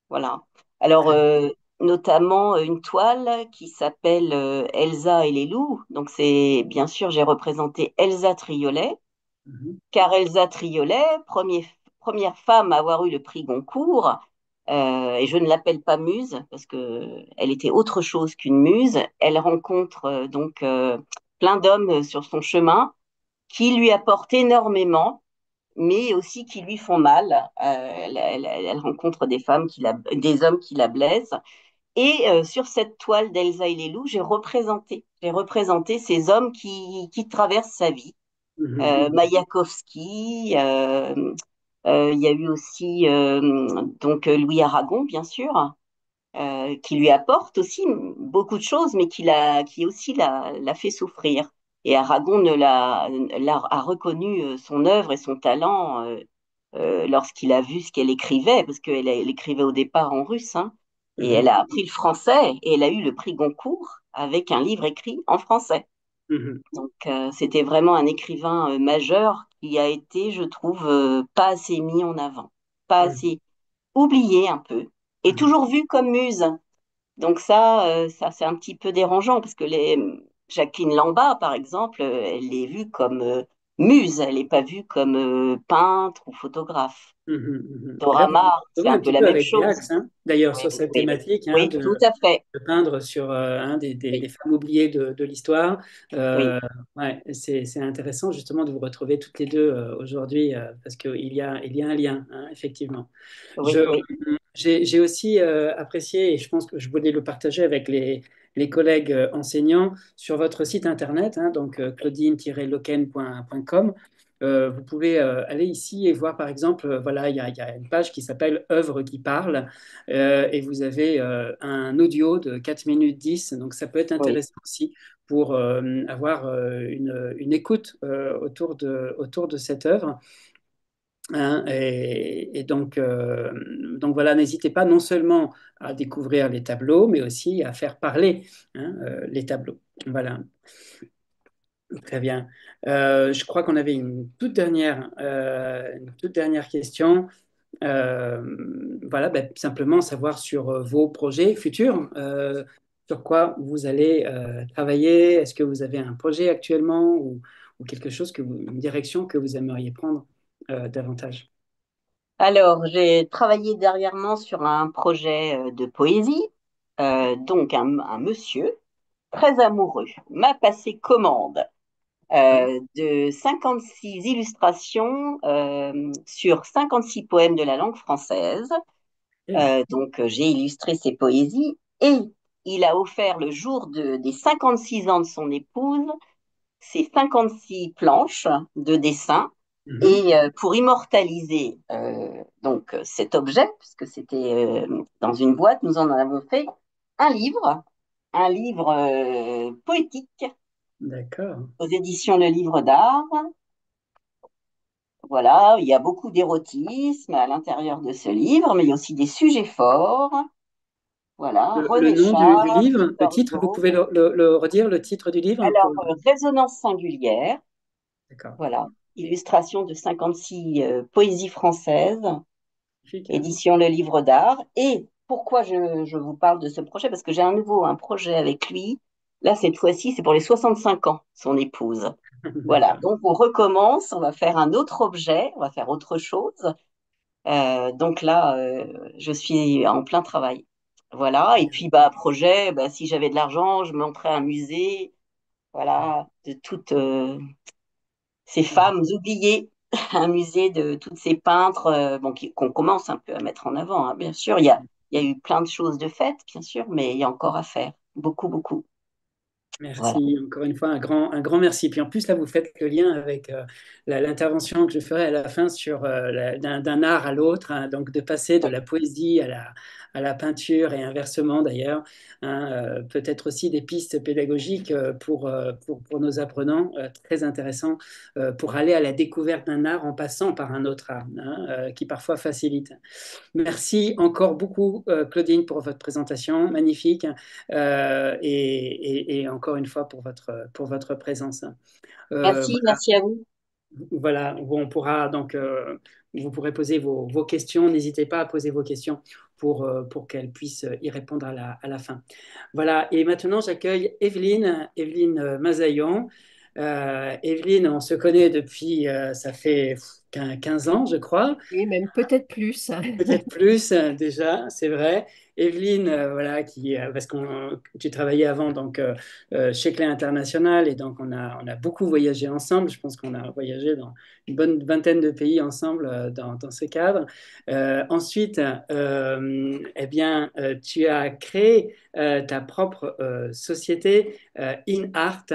Voilà. Alors, Très notamment une toile qui s'appelle Elsa et les loups. Donc, c'est bien sûr, j'ai représenté Elsa Triolet, bien. car Elsa Triolet, première femme à avoir eu le prix Goncourt, et je ne l'appelle pas muse parce que elle était autre chose qu'une muse. Elle rencontre plein d'hommes sur son chemin qui lui apportent énormément, mais aussi qui lui font mal. Elle rencontre des des hommes qui la blessent. Et sur cette toile d'Elsa et les loups, j'ai représenté ces hommes qui traversent sa vie. Mhm. Mayakovsky, il y a eu aussi Louis Aragon, bien sûr, qui lui apporte aussi beaucoup de choses, mais qui aussi l'a fait souffrir. Et Aragon a reconnu son œuvre et son talent lorsqu'il a vu ce qu'elle écrivait, parce elle écrivait au départ en russe, hein, et elle Mhm. a appris le français, et elle a eu le prix Goncourt avec un livre écrit en français. Mhm. Donc, c'était vraiment un écrivain majeur qui a été, je trouve, pas assez mis en avant, pas Mhm. assez oublié un peu, et Mhm. toujours vu comme muse. Donc ça c'est un petit peu dérangeant parce que Jacqueline Lamba, par exemple, elle est vue comme muse, elle n'est pas vue comme peintre ou photographe. Mhm. Mhm. Et là, vous vous Dora c'est retrouvez un un peu petit la peu même avec des chose. axes, hein, d'ailleurs, Oui, sur cette oui, thématique, hein, oui, tout à fait. de peindre sur Oui, des femmes oubliées de l'histoire. oui, Euh, ouais, c'est intéressant justement de vous retrouver toutes les deux aujourd'hui parce il y a un lien, hein, effectivement. oui, Je, oui, j'ai aussi apprécié, et je pense que je voulais le partager avec les collègues enseignants, sur votre site internet, hein, donc claudine-loken.com. Vous pouvez aller ici et voir, par exemple, voilà, il y a une page qui s'appelle Œuvres qui parlent, et vous avez un audio de 4 minutes 10, donc ça peut être oui. intéressant aussi pour avoir une écoute autour de cette œuvre. Hein, et donc voilà, n'hésitez pas non seulement à découvrir les tableaux, mais aussi à faire parler, hein, les tableaux. Voilà, très bien. Je crois qu'on avait une toute dernière question. Voilà, ben, simplement savoir sur vos projets futurs, sur quoi vous allez travailler. Est-ce que vous avez un projet actuellement ou quelque chose une direction que vous aimeriez prendre davantage? Alors, j'ai travaillé dernièrement sur un projet de poésie. Donc, un monsieur très amoureux m'a passé commande de 56 illustrations sur 56 poèmes de la langue française. J'ai illustré ses poésies et il a offert le jour des 56 ans de son épouse ces 56 planches de dessin. Mhm. Et pour immortaliser cet objet, puisque c'était dans une boîte, nous en avons fait un livre, un livre poétique D'accord. aux éditions Le Livre d'Art. Voilà, il y a beaucoup d'érotisme à l'intérieur de ce livre, mais il y a aussi des sujets forts. Voilà, Le René nom Char, du livre, le Victor titre, vous Hugo. pouvez le redire, le titre du livre Alors, Résonance singulière, D'accord. voilà, illustration de 56 poésies françaises, Magnifique, hein. édition Le Livre d'Art. Et pourquoi je vous parle de ce projet? Parce que j'ai un projet avec lui. Là, cette fois-ci, c'est pour les 65 ans, son épouse. Voilà, D'accord. donc on recommence, on va faire un autre objet, on va faire autre chose. Donc là, je suis en plein travail. Voilà, et puis bah, projet, bah, si j'avais de l'argent, je montrais un musée, voilà, de toutes ces femmes oubliées, un musée de toutes ces peintres, qu'on commence un peu à mettre en avant, hein, bien sûr. Il y a eu plein de choses de faites, bien sûr, mais il y a encore à faire. Beaucoup, beaucoup. Voilà. Merci, encore une fois, un grand merci. Puis en plus, là, vous faites le lien avec l'intervention que je ferai à la fin sur d'un art à l'autre, hein, donc de passer de la poésie à la peinture et inversement d'ailleurs, hein, peut-être aussi des pistes pédagogiques pour nos apprenants, très intéressant, pour aller à la découverte d'un art en passant par un autre art, hein, qui parfois facilite. Merci encore beaucoup, Claudine, pour votre présentation magnifique et encore une fois pour votre présence. Merci, merci à vous. Voilà, où on pourra donc, vous pourrez poser vos questions. N'hésitez pas à poser vos questions pour qu'elle puisse y répondre à la fin. Voilà, et maintenant j'accueille Evelyne Mazaillon. Evelyne, on se connaît depuis, ça fait 15 ans, je crois. Oui, même peut-être plus. Peut-être plus déjà, c'est vrai. Evelyne, voilà, parce que tu travaillais avant donc chez Clé International et donc on a beaucoup voyagé ensemble. Je pense qu'on a voyagé dans une bonne vingtaine de pays ensemble dans ce cadre. Ensuite, eh bien, tu as créé ta propre société In Art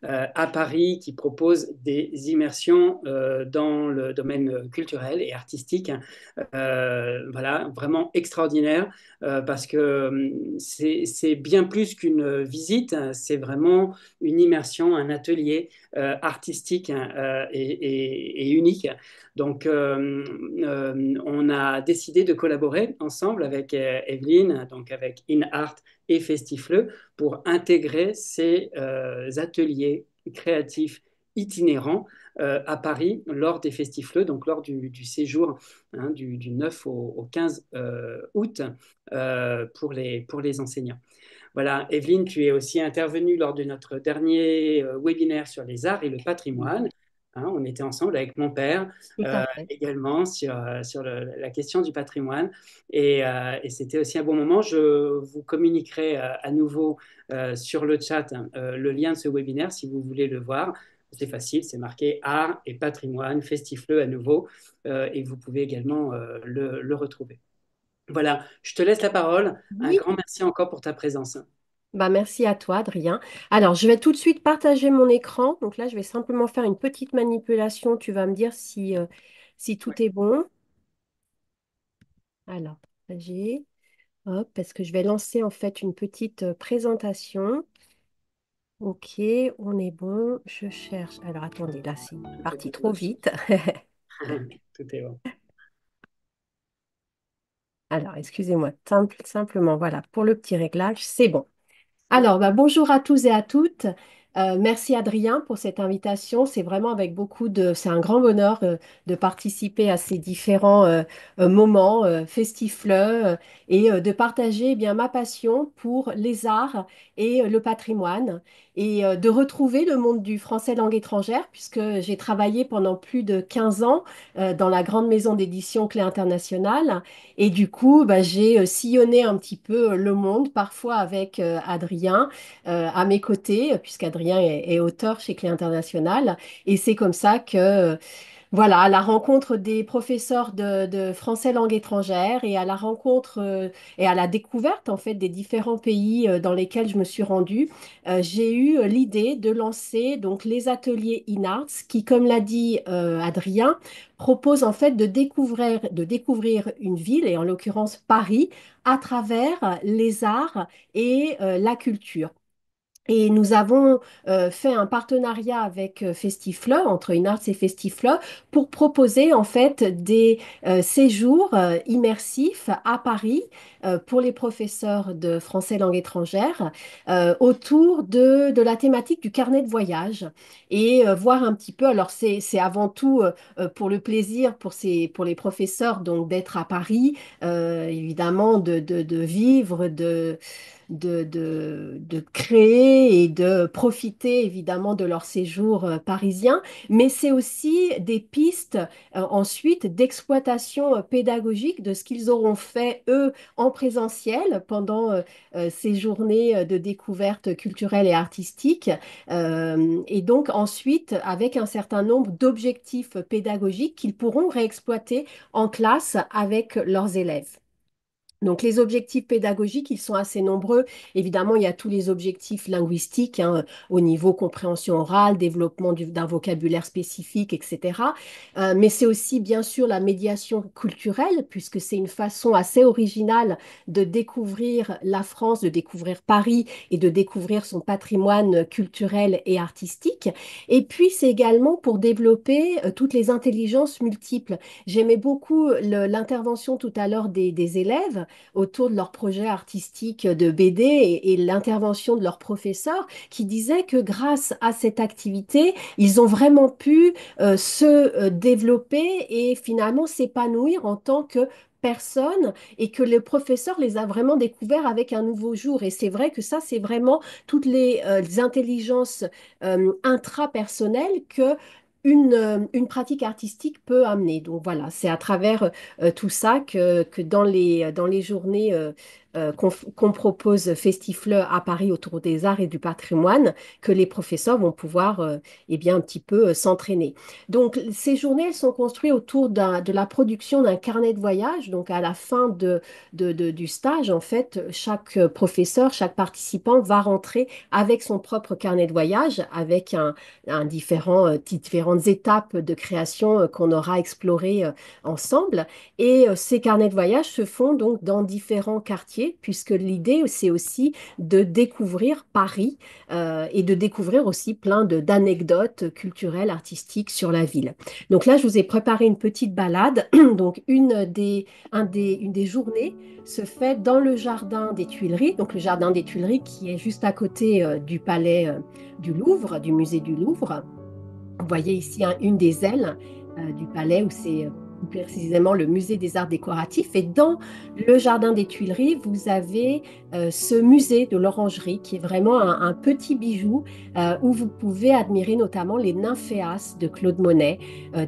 à Paris qui propose des immersions dans le domaine culturel et artistique. Voilà, vraiment extraordinaire parce que c'est bien plus qu'une visite, hein, c'est vraiment une immersion, un atelier artistique hein, et unique. Donc, on a décidé de collaborer ensemble avec Evelyne, donc avec In Art et Festifleux, pour intégrer ces ateliers créatifs itinérants à Paris lors des Festifleux, donc lors du séjour hein, du 9 au 15 août pour les enseignants. Voilà, Evelyne, tu es aussi intervenue lors de notre dernier webinaire sur les arts et le patrimoine. Hein, on était ensemble avec mon père Tout à fait. également sur la question du patrimoine et c'était aussi un bon moment. Je vous communiquerai à nouveau sur le chat hein, le lien de ce webinaire si vous voulez le voir. C'est facile, c'est marqué art et patrimoine, festifleux à nouveau et vous pouvez également le retrouver. Voilà, je te laisse la parole. Un Oui, grand merci encore pour ta présence. bah merci à toi, Adrien. Alors, je vais tout de suite partager mon écran. Donc là, je vais simplement faire une petite manipulation. Tu vas me dire si Ouais. tout est bon. Alors, partager. Hop, parce que je vais lancer en fait une petite présentation. Ok, on est bon. Je cherche. Alors, attendez, là, c'est Tout est parti bon. trop vite. Tout est bon. Alors, excusez-moi, simplement, voilà, pour le petit réglage, c'est bon. Alors, bah, bonjour à tous et à toutes. Merci Adrien pour cette invitation. C'est vraiment avec c'est un grand bonheur de participer à ces différents moments festifs et de partager eh bien ma passion pour les arts et le patrimoine et de retrouver le monde du français langue étrangère puisque j'ai travaillé pendant plus de 15 ans dans la grande maison d'édition Clé Internationale et du coup bah, j'ai sillonné un petit peu le monde parfois avec Adrien à mes côtés, puisqu'Adrien est auteur chez Clé International. Et c'est comme ça que, voilà, à la rencontre des professeurs de français langue étrangère et à la rencontre et à la découverte, en fait, des différents pays dans lesquels je me suis rendue, j'ai eu l'idée de lancer donc les ateliers InArts qui, comme l'a dit Adrien, proposent en fait de découvrir une ville, et en l'occurrence Paris, à travers les arts et la culture. Et nous avons fait un partenariat avec Festifleur, entre Inarts et Festifleur, pour proposer en fait des séjours immersifs à Paris pour les professeurs de français langue étrangère autour de la thématique du carnet de voyage et voir un petit peu, alors c'est avant tout pour le plaisir pour les professeurs donc d'être à Paris, évidemment de vivre, de créer et de profiter évidemment de leur séjour parisien, mais c'est aussi des pistes ensuite d'exploitation pédagogique de ce qu'ils auront fait eux en présentiel pendant ces journées de découverte culturelle et artistique, et donc ensuite avec un certain nombre d'objectifs pédagogiques qu'ils pourront réexploiter en classe avec leurs élèves. Donc, les objectifs pédagogiques, ils sont assez nombreux. Évidemment, il y a tous les objectifs linguistiques, hein, au niveau compréhension orale, développement d'un vocabulaire spécifique, etc. Mais c'est aussi, bien sûr, la médiation culturelle, puisque c'est une façon assez originale de découvrir la France, de découvrir Paris et de découvrir son patrimoine culturel et artistique. Et puis, c'est également pour développer toutes les intelligences multiples. J'aimais beaucoup l'intervention tout à l'heure des élèves autour de leur projet artistique de BD et l'intervention de leurs professeurs qui disaient que grâce à cette activité, ils ont vraiment pu se développer et finalement s'épanouir en tant que personne et que le professeur les a vraiment découverts avec un nouveau jour. Et c'est vrai que ça, c'est vraiment toutes les intelligences intrapersonnelles que une pratique artistique peut amener. Donc voilà, c'est à travers tout ça que dans les journées qu'on propose Festifleur à Paris autour des arts et du patrimoine, que les professeurs vont pouvoir eh bien, un petit peu s'entraîner. Donc ces journées, elles sont construites autour de la production d'un carnet de voyage. Donc à la fin du stage, en fait, chaque professeur, chaque participant va rentrer avec son propre carnet de voyage, avec différentes étapes de création qu'on aura explorées ensemble. Et ces carnets de voyage se font donc dans différents quartiers, puisque l'idée, c'est aussi de découvrir Paris et de découvrir aussi plein d'anecdotes culturelles, artistiques sur la ville. Donc là, je vous ai préparé une petite balade. Donc une des journées se fait dans le jardin des Tuileries, donc le jardin des Tuileries qui est juste à côté du palais du Louvre, du musée du Louvre. Vous voyez ici une des ailes du palais où c'est plus précisément le musée des arts décoratifs. Et dans le jardin des Tuileries, vous avez ce musée de l'orangerie qui est vraiment un petit bijou où vous pouvez admirer notamment les nymphéas de Claude Monet,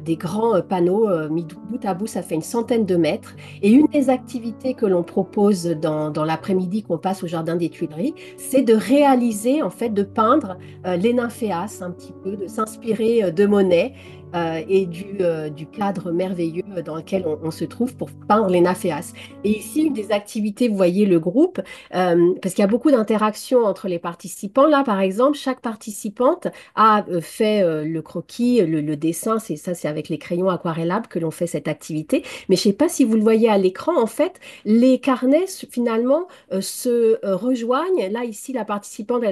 des grands panneaux mis bout à bout, ça fait une centaine de mètres. Et une des activités que l'on propose dans l'après-midi qu'on passe au jardin des Tuileries, c'est de réaliser, en fait, de peindre les nymphéas un petit peu, de s'inspirer de Monet et du cadre merveilleux dans lequel on se trouve pour peindre les nymphéas. Et ici, une des activités, vous voyez le groupe, parce qu'il y a beaucoup d'interactions entre les participants. Là, par exemple, chaque participante a fait le croquis, le dessin, c'est avec les crayons aquarellables que l'on fait cette activité. Mais je ne sais pas si vous le voyez à l'écran, en fait, les carnets finalement se rejoignent. Là, ici, la participante,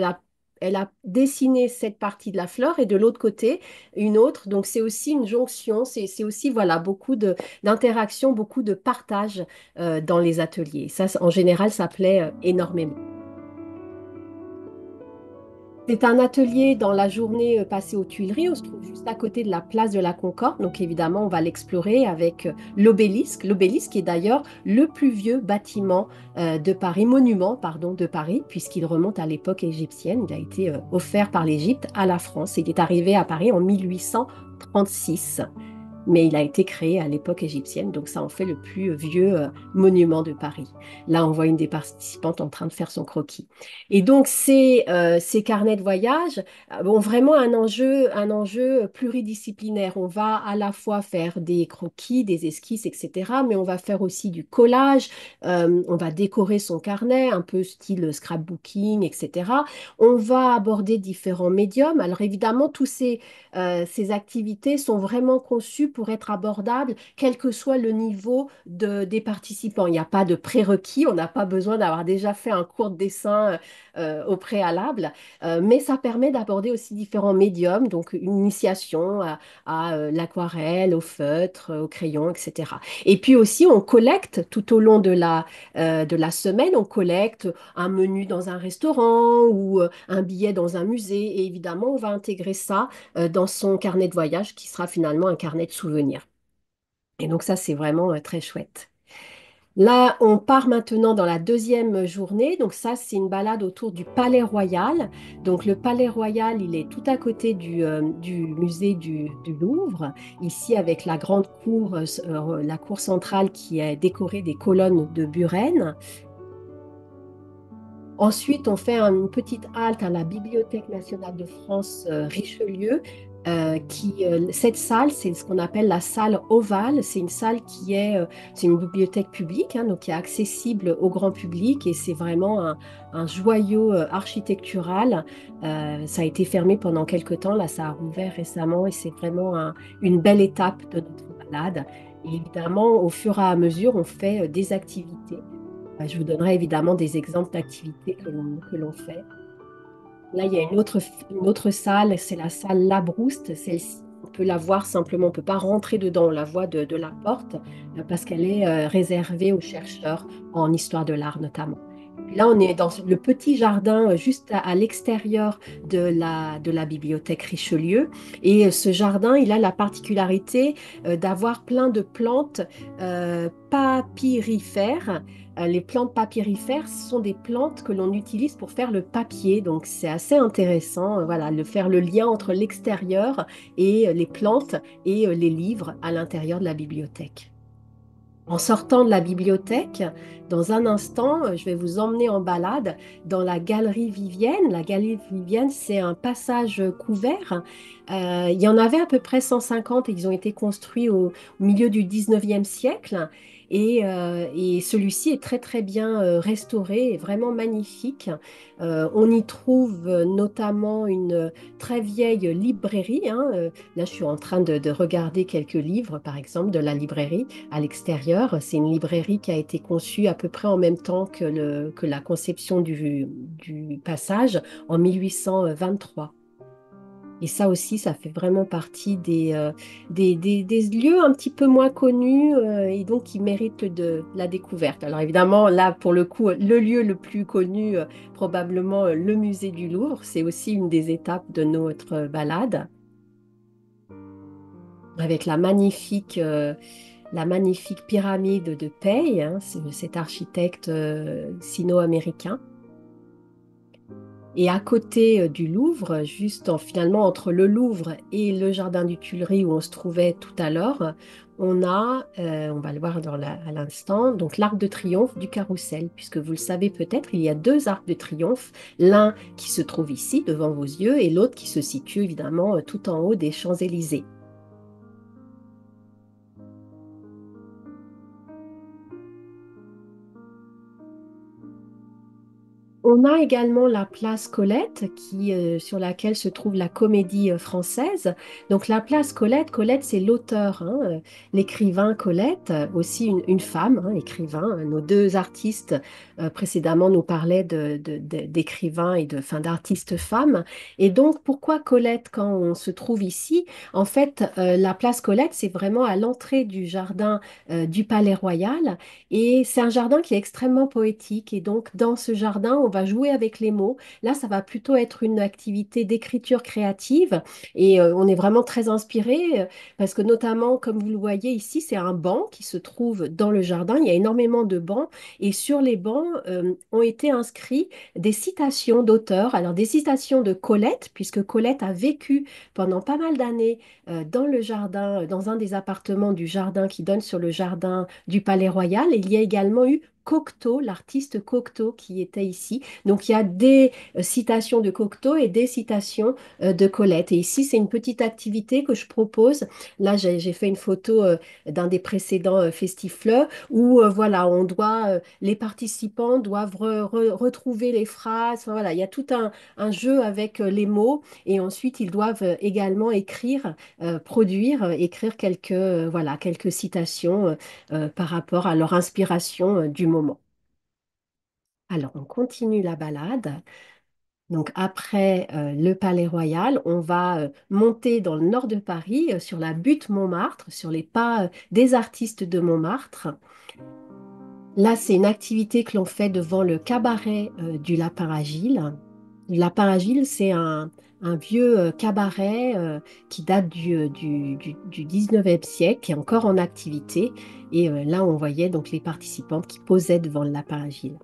elle a dessiné cette partie de la fleur et de l'autre côté, une autre. Donc, c'est aussi une jonction, c'est aussi, voilà, beaucoup d'interactions, beaucoup de partage dans les ateliers. Ça, en général, ça plaît énormément. C'est un atelier dans la journée passée aux Tuileries. On se trouve juste à côté de la place de la Concorde. Donc évidemment, on va l'explorer avec l'obélisque. L'obélisque est d'ailleurs le plus vieux bâtiment de Paris, monument, pardon, de Paris, puisqu'il remonte à l'époque égyptienne. Il a été offert par l'Égypte à la France. Il est arrivé à Paris en 1836. Mais il a été créé à l'époque égyptienne, donc ça en fait le plus vieux monument de Paris. Là, on voit une des participantes en train de faire son croquis. Et donc, ces carnets de voyage ont vraiment un enjeu pluridisciplinaire. On va à la fois faire des croquis, des esquisses, etc., mais on va faire aussi du collage, on va décorer son carnet, un peu style scrapbooking, etc. On va aborder différents médiums. Alors évidemment, ces activités sont vraiment conçues pour être abordables, quel que soit le niveau des participants. Il n'y a pas de prérequis, on n'a pas besoin d'avoir déjà fait un cours de dessin au préalable, mais ça permet d'aborder aussi différents médiums, donc une initiation à l'aquarelle, au feutre, au crayon, etc. Et puis aussi, on collecte tout au long de la semaine, on collecte un menu dans un restaurant ou un billet dans un musée, et évidemment, on va intégrer ça dans son carnet de voyage qui sera finalement un carnet de souvenirs. Et donc ça, c'est vraiment très chouette. Là, on part maintenant dans la deuxième journée. Donc ça, c'est une balade autour du Palais Royal. Donc le Palais Royal, il est tout à côté du musée du Louvre, ici avec la grande cour, la cour centrale qui est décorée des colonnes de Buren. Ensuite, on fait une petite halte à la Bibliothèque nationale de France Richelieu, Cette salle, c'est ce qu'on appelle la salle ovale. C'est une salle c'est une bibliothèque publique, hein, donc qui est accessible au grand public et c'est vraiment un joyau architectural. Ça a été fermé pendant quelques temps, là ça a rouvert récemment et c'est vraiment une belle étape de notre balade. Et évidemment, au fur et à mesure, on fait des activités. Je vous donnerai évidemment des exemples d'activités que l'on fait. Là, il y a une autre salle, c'est la salle Labrouste. Celle-ci, on peut la voir simplement, on ne peut pas rentrer dedans, on la voit de la porte parce qu'elle est réservée aux chercheurs en histoire de l'art notamment. Puis là, on est dans le petit jardin juste à l'extérieur de la bibliothèque Richelieu. Et ce jardin, il a la particularité d'avoir plein de plantes papyrifères. Les plantes papyrifères, ce sont des plantes que l'on utilise pour faire le papier. Donc, c'est assez intéressant, voilà, de faire le lien entre l'extérieur et les plantes et les livres à l'intérieur de la bibliothèque. En sortant de la bibliothèque, dans un instant, je vais vous emmener en balade dans la galerie Vivienne. La galerie Vivienne, c'est un passage couvert. Il y en avait à peu près 150 et ils ont été construits au milieu du 19e siècle. Et celui-ci est très très bien restauré et vraiment magnifique. On y trouve notamment une très vieille librairie, hein. Là, je suis en train de regarder quelques livres, par exemple, de la librairie à l'extérieur. C'est une librairie qui a été conçue à peu près en même temps que la conception du passage en 1823. Et ça aussi, ça fait vraiment partie des lieux un petit peu moins connus et donc qui méritent de la découverte. Alors évidemment, là, pour le coup, le lieu le plus connu, probablement le musée du Louvre, c'est aussi une des étapes de notre balade, avec la magnifique pyramide de Peille, hein, c'est cet architecte sino-américain. Et à côté du Louvre, finalement entre le Louvre et le jardin du Tuileries où on se trouvait tout à l'heure, on va le voir à l'instant, donc l'Arc de Triomphe du Carrousel, puisque vous le savez peut-être, il y a deux arcs de triomphe, l'un qui se trouve ici devant vos yeux et l'autre qui se situe évidemment tout en haut des Champs-Élysées. On a également la place Colette sur laquelle se trouve la Comédie Française. Donc la place Colette, Colette c'est l'auteur, hein, l'écrivain Colette, aussi une femme, hein, écrivain. Nos deux artistes précédemment nous parlaient d'écrivains et d'artistes femmes. Et donc pourquoi Colette quand on se trouve ici? En fait, la place Colette c'est vraiment à l'entrée du jardin du Palais Royal. Et c'est un jardin qui est extrêmement poétique. Et donc, dans ce jardin, on va jouer avec les mots. Là, ça va plutôt être une activité d'écriture créative. Et on est vraiment très inspiré parce que notamment, comme vous le voyez ici, c'est un banc qui se trouve dans le jardin. Il y a énormément de bancs. Et sur les bancs ont été inscrits des citations d'auteurs. Alors, des citations de Colette, puisque Colette a vécu pendant pas mal d'années dans le jardin, dans un des appartements du jardin qui donne sur le jardin du Palais Royal. Et il y a également eu Cocteau, l'artiste Cocteau qui était ici. Donc il y a des citations de Cocteau et des citations de Colette. Et ici, c'est une petite activité que je propose. Là, j'ai fait une photo d'un des précédents festifleux où voilà, les participants doivent retrouver les phrases. Enfin, voilà, il y a tout un jeu avec les mots et ensuite ils doivent également écrire quelques citations par rapport à leur inspiration du moment. Alors, on continue la balade. Donc, après le Palais Royal, on va monter dans le nord de Paris, sur la butte Montmartre, sur les pas des artistes de Montmartre. Là, c'est une activité que l'on fait devant le cabaret du Lapin Agile. Le Lapin Agile, c'est un vieux cabaret qui date du 19e siècle, qui est encore en activité. Et là, on voyait donc les participants qui posaient devant le Lapin Agile.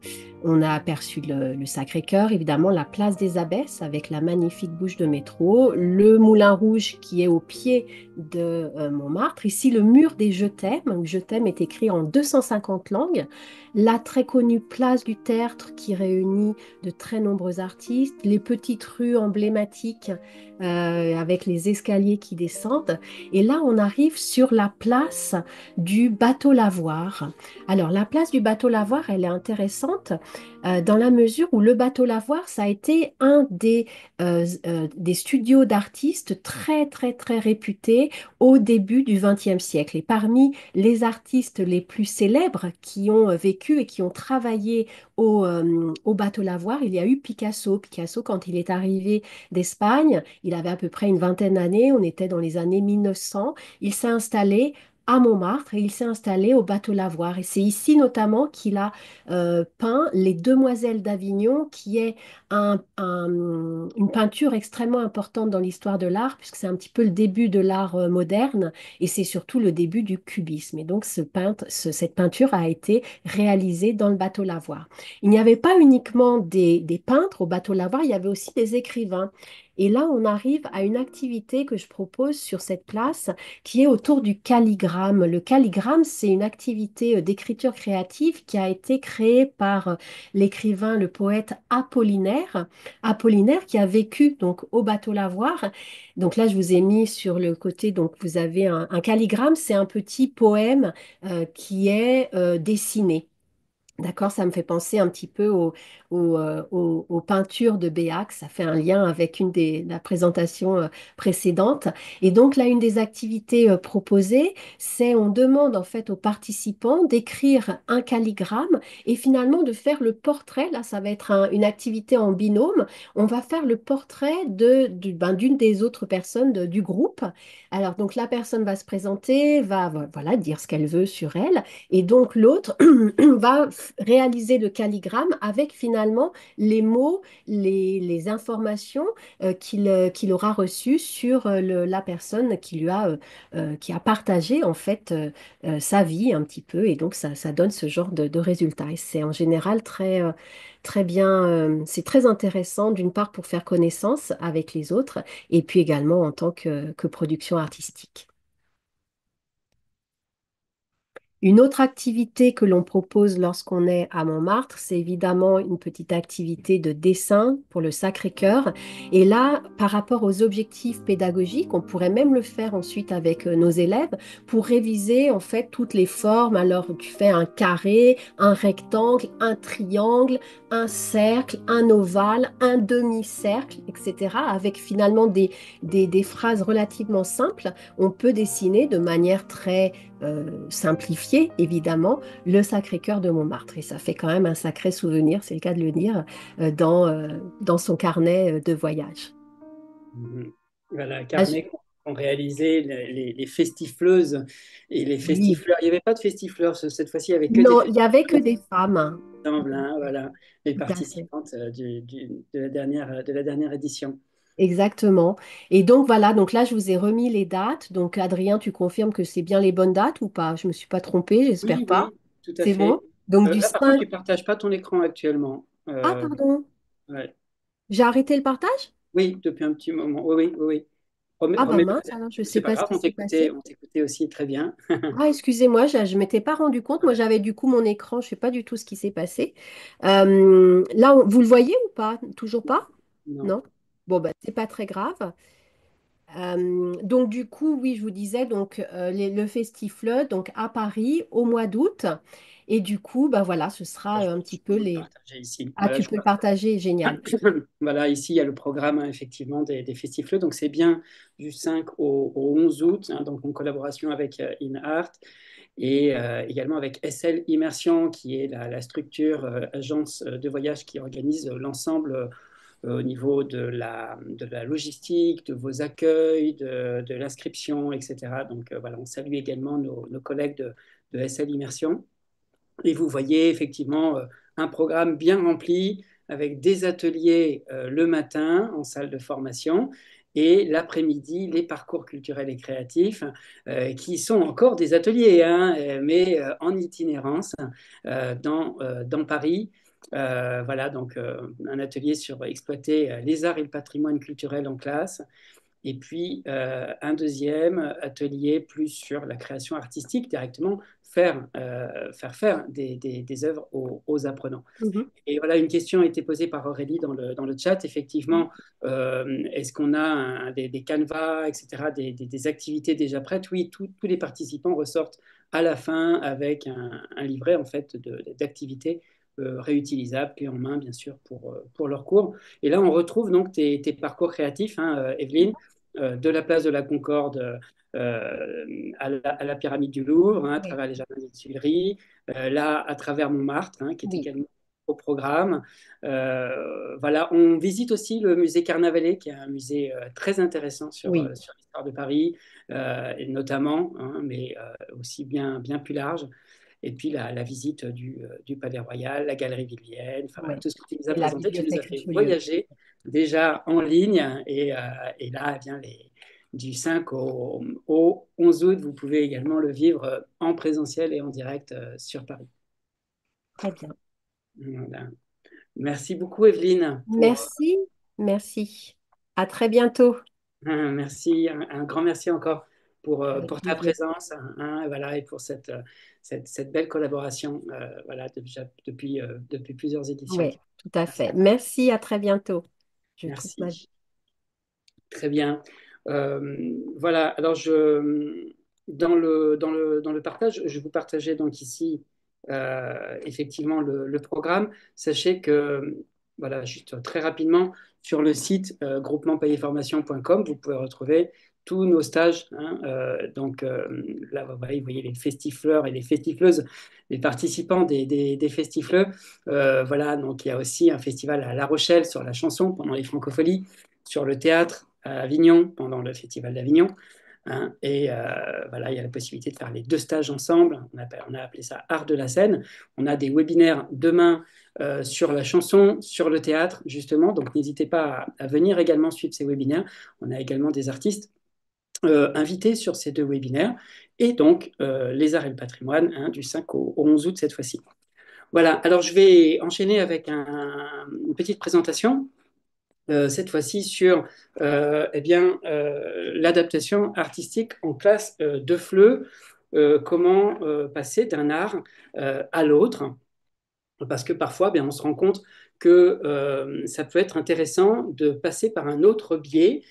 On a aperçu le Sacré-Cœur, évidemment, la place des Abbesses avec la magnifique bouche de métro, le Moulin Rouge qui est au pied de Montmartre. Ici, le mur des Je t'aime, où Je t'aime est écrit en 250 langues. La très connue place du Tertre qui réunit de très nombreux artistes, les petites rues emblématiques avec les escaliers qui descendent. Et là, on arrive sur la place du bateau lavoir. Alors, la place du bateau lavoir, elle est intéressante dans la mesure où le bateau lavoir, ça a été un des studios d'artistes très, très, très réputés au début du XXe siècle. Et parmi les artistes les plus célèbres qui ont vécu et qui ont travaillé au bateau lavoir, il y a eu Picasso. Picasso, quand il est arrivé d'Espagne, il avait à peu près une vingtaine d'années, on était dans les années 1900, il s'est installé à Montmartre et il s'est installé au bateau lavoir. Et c'est ici notamment qu'il a peint Les Demoiselles d'Avignon, qui est une peinture extrêmement importante dans l'histoire de l'art, puisque c'est un petit peu le début de l'art moderne et c'est surtout le début du cubisme. Et donc cette peinture a été réalisée dans le bateau lavoir. Il n'y avait pas uniquement des peintres au bateau lavoir, il y avait aussi des écrivains. Et là, on arrive à une activité que je propose sur cette place qui est autour du calligramme. Le calligramme, c'est une activité d'écriture créative qui a été créée par l'écrivain, le poète Apollinaire. Apollinaire qui a vécu donc au bateau lavoir. Donc là, je vous ai mis sur le côté, donc vous avez un calligramme, c'est un petit poème qui est dessiné. D'accord, ça me fait penser un petit peu aux peintures de Béac. Ça fait un lien avec la présentation précédente. Et donc là, une des activités proposées, c'est on demande en fait aux participants d'écrire un calligramme et finalement de faire le portrait. Là, ça va être une activité en binôme. On va faire le portrait d'une des autres personnes du groupe. Alors donc la personne va se présenter, voilà, dire ce qu'elle veut sur elle. Et donc l'autre va réaliser le calligramme avec finalement les mots, les informations qu'il aura reçues sur la personne qui a partagé en fait sa vie un petit peu. Et donc ça donne ce genre de résultat. Et c'est en général très bien, c'est très intéressant d'une part pour faire connaissance avec les autres et puis également en tant que production artistique. Une autre activité que l'on propose lorsqu'on est à Montmartre, c'est évidemment une petite activité de dessin pour le Sacré-Cœur. Et là, par rapport aux objectifs pédagogiques, on pourrait même le faire ensuite avec nos élèves pour réviser en fait toutes les formes. Alors, tu fais un carré, un rectangle, un triangle, un cercle, un ovale, un demi-cercle, etc. Avec finalement des phrases relativement simples, on peut dessiner de manière très simplifier évidemment le Sacré-Cœur de Montmartre. Et ça fait quand même un sacré souvenir, c'est le cas de le dire, dans son carnet de voyage. Mhm. Voilà, Ah, carnet qu'ont réalisé les festifleuses et les oui, festifleurs. Il n'y avait pas de festifleurs cette fois-ci, il n'y avait que des non, il n'y avait que festifleuses des femmes. ensemble, hein, voilà, les Tout à fait. participantes de la dernière édition. Exactement. Et donc voilà, donc là je vous ai remis les dates. Donc Adrien, tu confirmes que c'est bien les bonnes dates ou pas? Je ne me suis pas trompée, j'espère Oui, pas. oui, tout à C'est bon? fait. Donc du Là, par contre, 5. tu ne partages pas ton écran actuellement. Ah, pardon. Ouais. J'ai arrêté le partage? Oui, depuis un petit moment. Oui, oui, oui, oui. Ah bah Remets mince, alors je ne sais c'est pas pas ce grave, qui s'est passé. on t'écoutait aussi très bien. Ah, excusez-moi, je ne m'étais pas rendu compte. Moi, Ouais. j'avais du coup mon écran, je ne sais pas du tout ce qui s'est passé. Là, vous le voyez ou pas? Toujours pas? Non. Non? Bon, bah, c'est pas très grave. Donc, du coup, oui, je vous disais, donc, le Festifleux, donc à Paris, au mois d'août. Et du coup, bah voilà, ce sera un petit Je peu peux le les. partager ici. Ah, Voilà, tu peux le partager, génial. voilà, ici, il y a le programme hein, effectivement des festifleux. Donc, c'est bien du 5 au 11 août, hein, donc en collaboration avec InArt et également avec SL Immersion, qui est la structure agence de voyage qui organise l'ensemble au niveau de la logistique, de vos accueils, de l'inscription, etc. Donc, voilà, on salue également nos collègues de SL Immersion. Et vous voyez effectivement un programme bien rempli avec des ateliers le matin en salle de formation et l'après-midi, les parcours culturels et créatifs qui sont encore des ateliers, hein, mais en itinérance dans Paris. Voilà, donc un atelier sur exploiter les arts et le patrimoine culturel en classe. Et puis un deuxième atelier plus sur la création artistique directement faire des œuvres aux apprenants. Mhm. Et voilà, une question a été posée par Aurélie dans le chat. Effectivement, est-ce qu'on a des canevas, etc., des activités déjà prêtes? Oui, tous les participants ressortent à la fin avec un livret en fait d'activités réutilisables, clés en main, bien sûr, pour leur cours. Et là, on retrouve donc tes parcours créatifs, hein, Evelyne, de la place de la Concorde à la pyramide du Louvre, hein, à Oui, travers les jardins des Tuileries, là, à travers Montmartre, hein, qui est oui, également au programme. Voilà, on visite aussi le musée Carnavalet, qui est un musée très intéressant oui. sur l'histoire de Paris, et notamment, hein, mais aussi bien plus large. Et puis la visite du Palais Royal, la Galerie Vivienne, enfin voilà, Oui. tout ce que tu nous as Et la présenté, tu nous as bibliothèque fait Richelieu. voyager déjà en ligne. Et là, eh bien, du 5 au 11 août, vous pouvez également le vivre en présentiel et en direct sur Paris. Très bien. Voilà. Merci beaucoup, Evelyne, Merci, merci. À très bientôt. merci, un grand merci encore Avec pour ta plaisir. présence, hein, voilà, et pour cette belle collaboration voilà, depuis plusieurs éditions. Oui, tout à Merci. fait. Merci, à très bientôt. Je trouve ma... Merci. Très bien. Voilà, alors dans le partage, je vais vous partager donc ici effectivement le programme. Sachez que, voilà, juste très rapidement, sur le site groupementpayeformation.com, vous pouvez retrouver tous nos stages, hein. Donc là, vous voyez les festifleurs et les festifleuses, les participants des festifleux. Voilà, donc il y a aussi un festival à La Rochelle sur la chanson pendant les Francopholies, sur le théâtre à Avignon pendant le Festival d'Avignon, hein. Et voilà, il y a la possibilité de faire les deux stages ensemble. On a appelé ça Art de la scène. On a des webinaires demain sur la chanson, sur le théâtre, justement. Donc n'hésitez pas à venir également suivre ces webinaires. On a également des artistes invités sur ces deux webinaires. Et donc les arts et le patrimoine, hein, du 5 au 11 août cette fois-ci. Voilà, alors je vais enchaîner avec une petite présentation cette fois-ci sur eh bien, l'adaptation artistique en classe de FLE, comment passer d'un art à l'autre, parce que parfois bien, on se rend compte que ça peut être intéressant de passer par un autre biais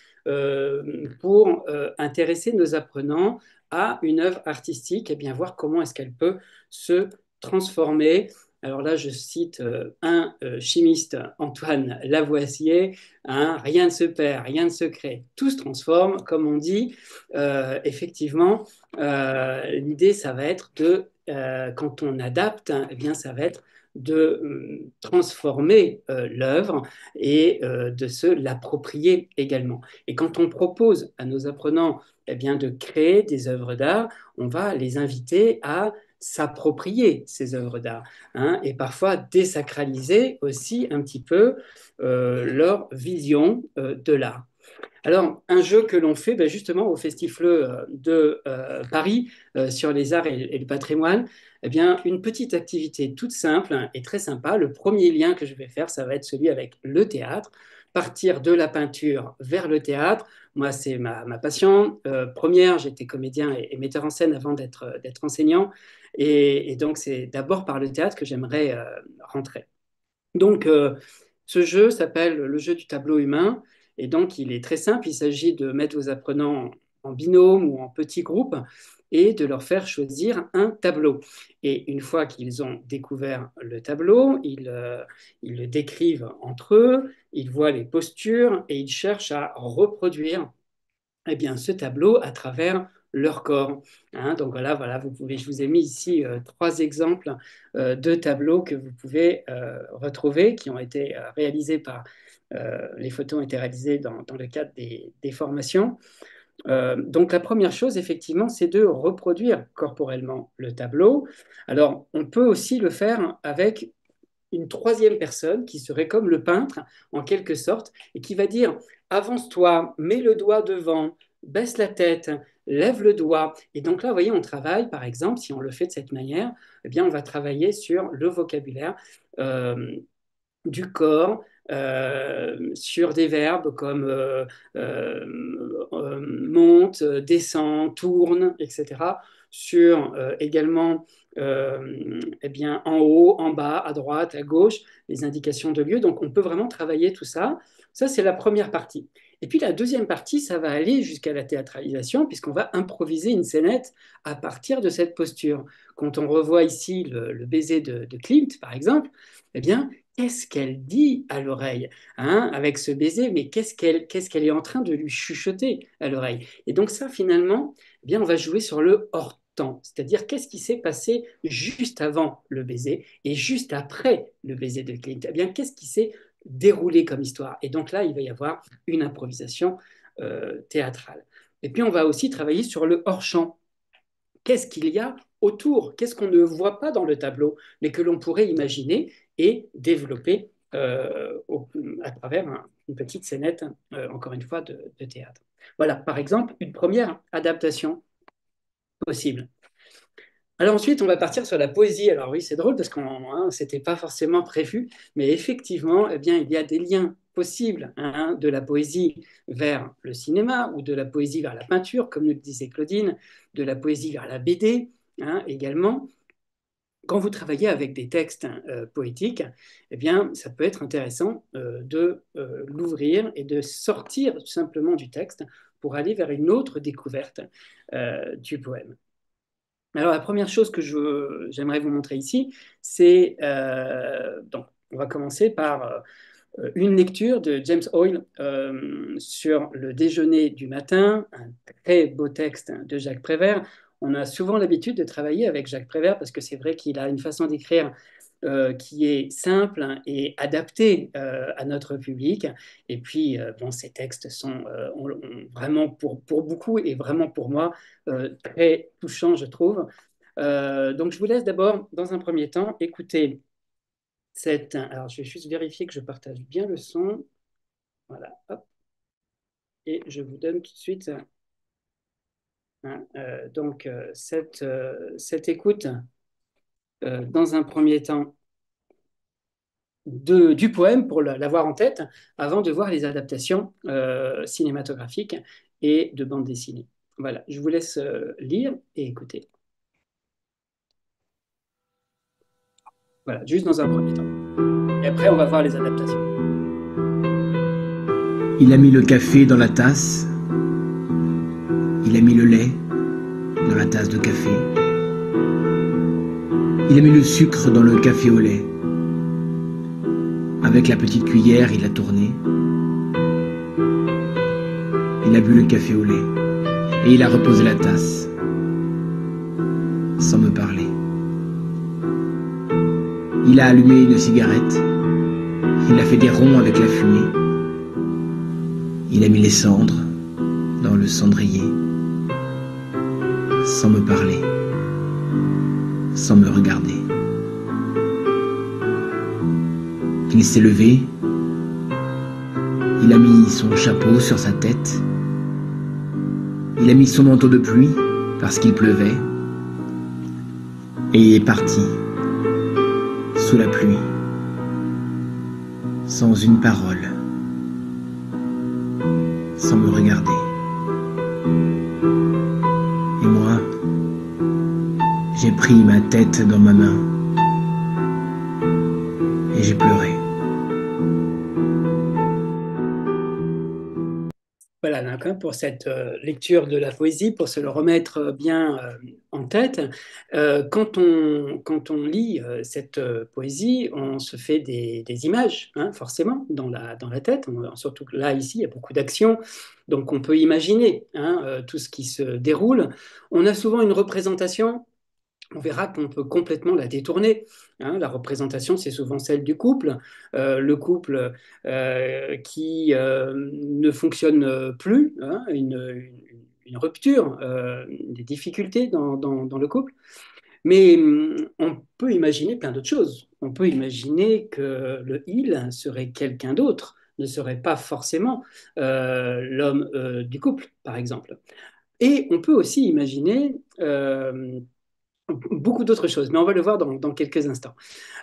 pour intéresser nos apprenants à une œuvre artistique et bien voir comment est-ce qu'elle peut se transformer. Alors là, je cite un chimiste, Antoine Lavoisier, hein, rien ne se perd, rien ne se crée, tout se transforme, comme on dit. Effectivement, l'idée, ça va être quand on adapte, hein, eh bien, ça va être de transformer l'œuvre et de se l'approprier également. Et quand on propose à nos apprenants eh bien, de créer des œuvres d'art, on va les inviter à s'approprier ces œuvres d'art, hein, et parfois désacraliser aussi un petit peu leur vision de l'art. Alors, un jeu que l'on fait ben, justement au Festifleux de Paris sur les arts et le patrimoine, eh bien, une petite activité toute simple, hein, et très sympa. Le premier lien que je vais faire, ça va être celui avec le théâtre. Partir de la peinture vers le théâtre. Moi, c'est ma passion première. J'étais comédien et metteur en scène avant d'être enseignant. Et donc, c'est d'abord par le théâtre que j'aimerais rentrer. Donc, ce jeu s'appelle le jeu du tableau humain. Et donc, il est très simple. Il s'agit de mettre vos apprenants en binôme ou en petits groupes et de leur faire choisir un tableau. Et une fois qu'ils ont découvert le tableau, ils le décrivent entre eux, ils voient les postures et ils cherchent à reproduire eh bien, ce tableau à travers leur corps, hein. Donc voilà, je vous ai mis ici trois exemples de tableaux que vous pouvez retrouver, qui ont été réalisés les photos ont été réalisées dans le cadre des formations. Donc la première chose, effectivement, c'est de reproduire corporellement le tableau. Alors, on peut aussi le faire avec une troisième personne qui serait comme le peintre, en quelque sorte, et qui va dire, avance-toi, mets le doigt devant, baisse la tête, lève le doigt. Et donc là, vous voyez, on travaille, par exemple, si on le fait de cette manière, eh bien, on va travailler sur le vocabulaire du corps, sur des verbes comme monte, descend, tourne, etc., sur également eh bien, en haut, en bas, à droite, à gauche, les indications de lieu. Donc on peut vraiment travailler tout ça. Ça, c'est la première partie. Et puis la deuxième partie, ça va aller jusqu'à la théâtralisation, puisqu'on va improviser une scénette à partir de cette posture. Quand on revoit ici le baiser de Klimt, par exemple, eh bien, qu'est-ce qu'elle dit à l'oreille avec ce baiser? Mais qu'est-ce qu'elle est en train de lui chuchoter à l'oreille? Et donc ça, finalement, eh bien, on va jouer sur le hors-temps, c'est-à-dire qu'est-ce qui s'est passé juste avant le baiser et juste après le baiser de Klimt? Eh bien, qu'est-ce qui s'est déroulé comme histoire? Et donc là, il va y avoir une improvisation théâtrale. Et puis, on va aussi travailler sur le hors-champ. Qu'est-ce qu'il y a autour? Qu'est-ce qu'on ne voit pas dans le tableau, mais que l'on pourrait imaginer et développer à travers une petite scénette, encore une fois, de théâtre. Voilà, par exemple, une première adaptation possible. Alors ensuite, on va partir sur la poésie. Alors oui, c'est drôle parce que c'était pas forcément prévu, mais effectivement, eh bien, il y a des liens possibles de la poésie vers le cinéma ou de la poésie vers la peinture, comme nous le disait Claudine, de la poésie vers la BD également. Quand vous travaillez avec des textes poétiques, eh bien, ça peut être intéressant de l'ouvrir et de sortir tout simplement du texte pour aller vers une autre découverte du poème. Alors, la première chose que j'aimerais vous montrer ici, c'est donc, on va commencer par une lecture de James Hoyle sur le déjeuner du matin, un très beau texte de Jacques Prévert. On a souvent l'habitude de travailler avec Jacques Prévert parce que c'est vrai qu'il a une façon d'écrire qui est simple et adaptée à notre public. Et puis, bon, ces textes sont vraiment pour beaucoup et vraiment pour moi très touchants, je trouve. Donc, je vous laisse d'abord, dans un premier temps, écouter cette. Alors, je vais juste vérifier que je partage bien le son. Voilà, hop. Et je vous donne tout de suite cette écoute dans un premier temps du poème pour l'avoir en tête avant de voir les adaptations cinématographiques et de bande dessinée. Voilà, je vous laisse lire et écouter. Voilà, juste dans un premier temps. Et après, on va voir les adaptations. Il a mis le café dans la tasse. Il a mis le lait dans la tasse de café. Il a mis le sucre dans le café au lait. Avec la petite cuillère, il a tourné. Il a bu le café au lait. Et il a reposé la tasse. Sans me parler. Il a allumé une cigarette. Il a fait des ronds avec la fumée. Il a mis les cendres dans le cendrier. Sans me parler. Sans me regarder. Il s'est levé. Il a mis son chapeau sur sa tête. Il a mis son manteau de pluie parce qu'il pleuvait. Et il est parti. Sous la pluie. Sans une parole. Sans me regarder. Et moi, j'ai pris ma tête dans ma main. Et j'ai pleuré. Voilà, donc, pour cette lecture de la poésie, pour se le remettre bien en tête. Quand on lit cette poésie, on se fait des images, forcément, dans la tête. Surtout que là, ici, il y a beaucoup d'action, donc on peut imaginer tout ce qui se déroule. On a souvent une représentation. On verra qu'on peut complètement la détourner. La représentation, c'est souvent celle du couple. Le couple qui ne fonctionne plus, une rupture, des difficultés dans le couple. Mais on peut imaginer plein d'autres choses. On peut imaginer que le il serait quelqu'un d'autre, ne serait pas forcément l'homme du couple, par exemple. Et on peut aussi imaginer beaucoup d'autres choses, mais on va le voir dans quelques instants.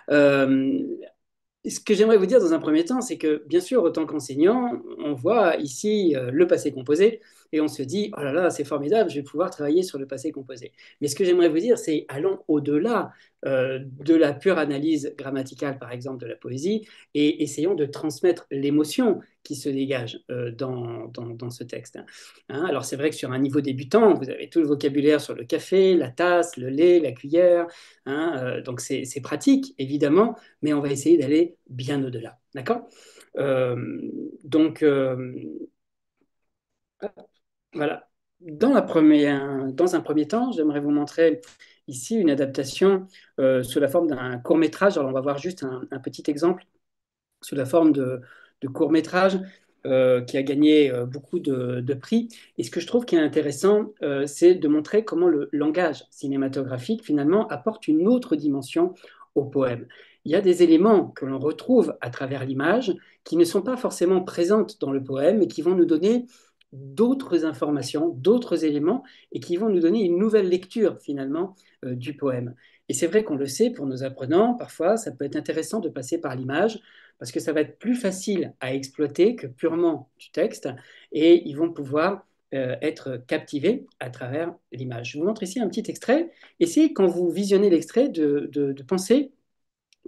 Ce que j'aimerais vous dire dans un premier temps, c'est que bien sûr, en tant qu'enseignant, on voit ici le passé composé, et on se dit, oh là là, c'est formidable, je vais pouvoir travailler sur le passé composé. Mais ce que j'aimerais vous dire, c'est allons au-delà de la pure analyse grammaticale, par exemple, de la poésie, et essayons de transmettre l'émotion qui se dégage dans ce texte. Hein, alors c'est vrai que sur un niveau débutant, vous avez tout le vocabulaire sur le café, la tasse, le lait, la cuillère, hein, donc c'est pratique, évidemment, mais on va essayer d'aller bien au-delà. D'accord. euh, donc, voilà. Dans un premier temps, j'aimerais vous montrer ici une adaptation sous la forme d'un court métrage. Alors, on va voir juste un petit exemple sous la forme de court-métrage qui a gagné beaucoup de prix. Et ce que je trouve qui est intéressant, c'est de montrer comment le langage cinématographique, finalement, apporte une autre dimension au poème. Il y a des éléments que l'on retrouve à travers l'image qui ne sont pas forcément présentes dans le poème et qui vont nous donner d'autres informations, d'autres éléments, et qui vont nous donner une nouvelle lecture, finalement, du poème. Et c'est vrai qu'on le sait, pour nos apprenants, parfois, ça peut être intéressant de passer par l'image parce que ça va être plus facile à exploiter que purement du texte, et ils vont pouvoir être captivés à travers l'image. Je vous montre ici un petit extrait. Essayez, quand vous visionnez l'extrait, de penser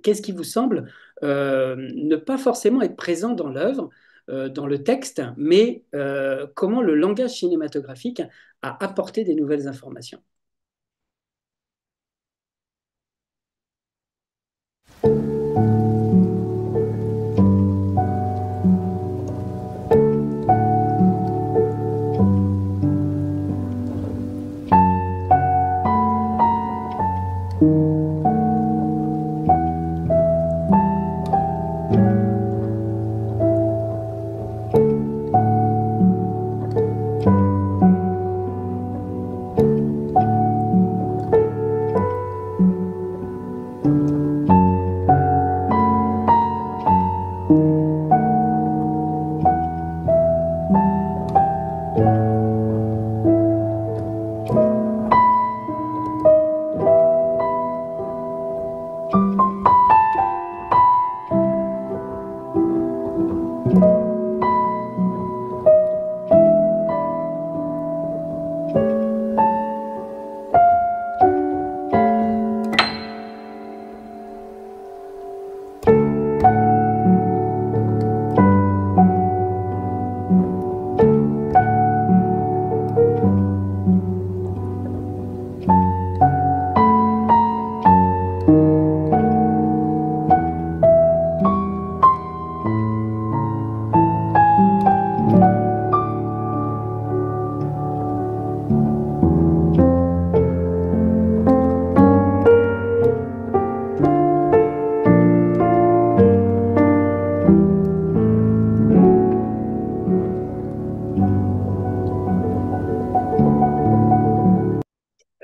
qu'est-ce qui vous semble ne pas forcément être présent dans l'œuvre, dans le texte, mais comment le langage cinématographique a apporté des nouvelles informations.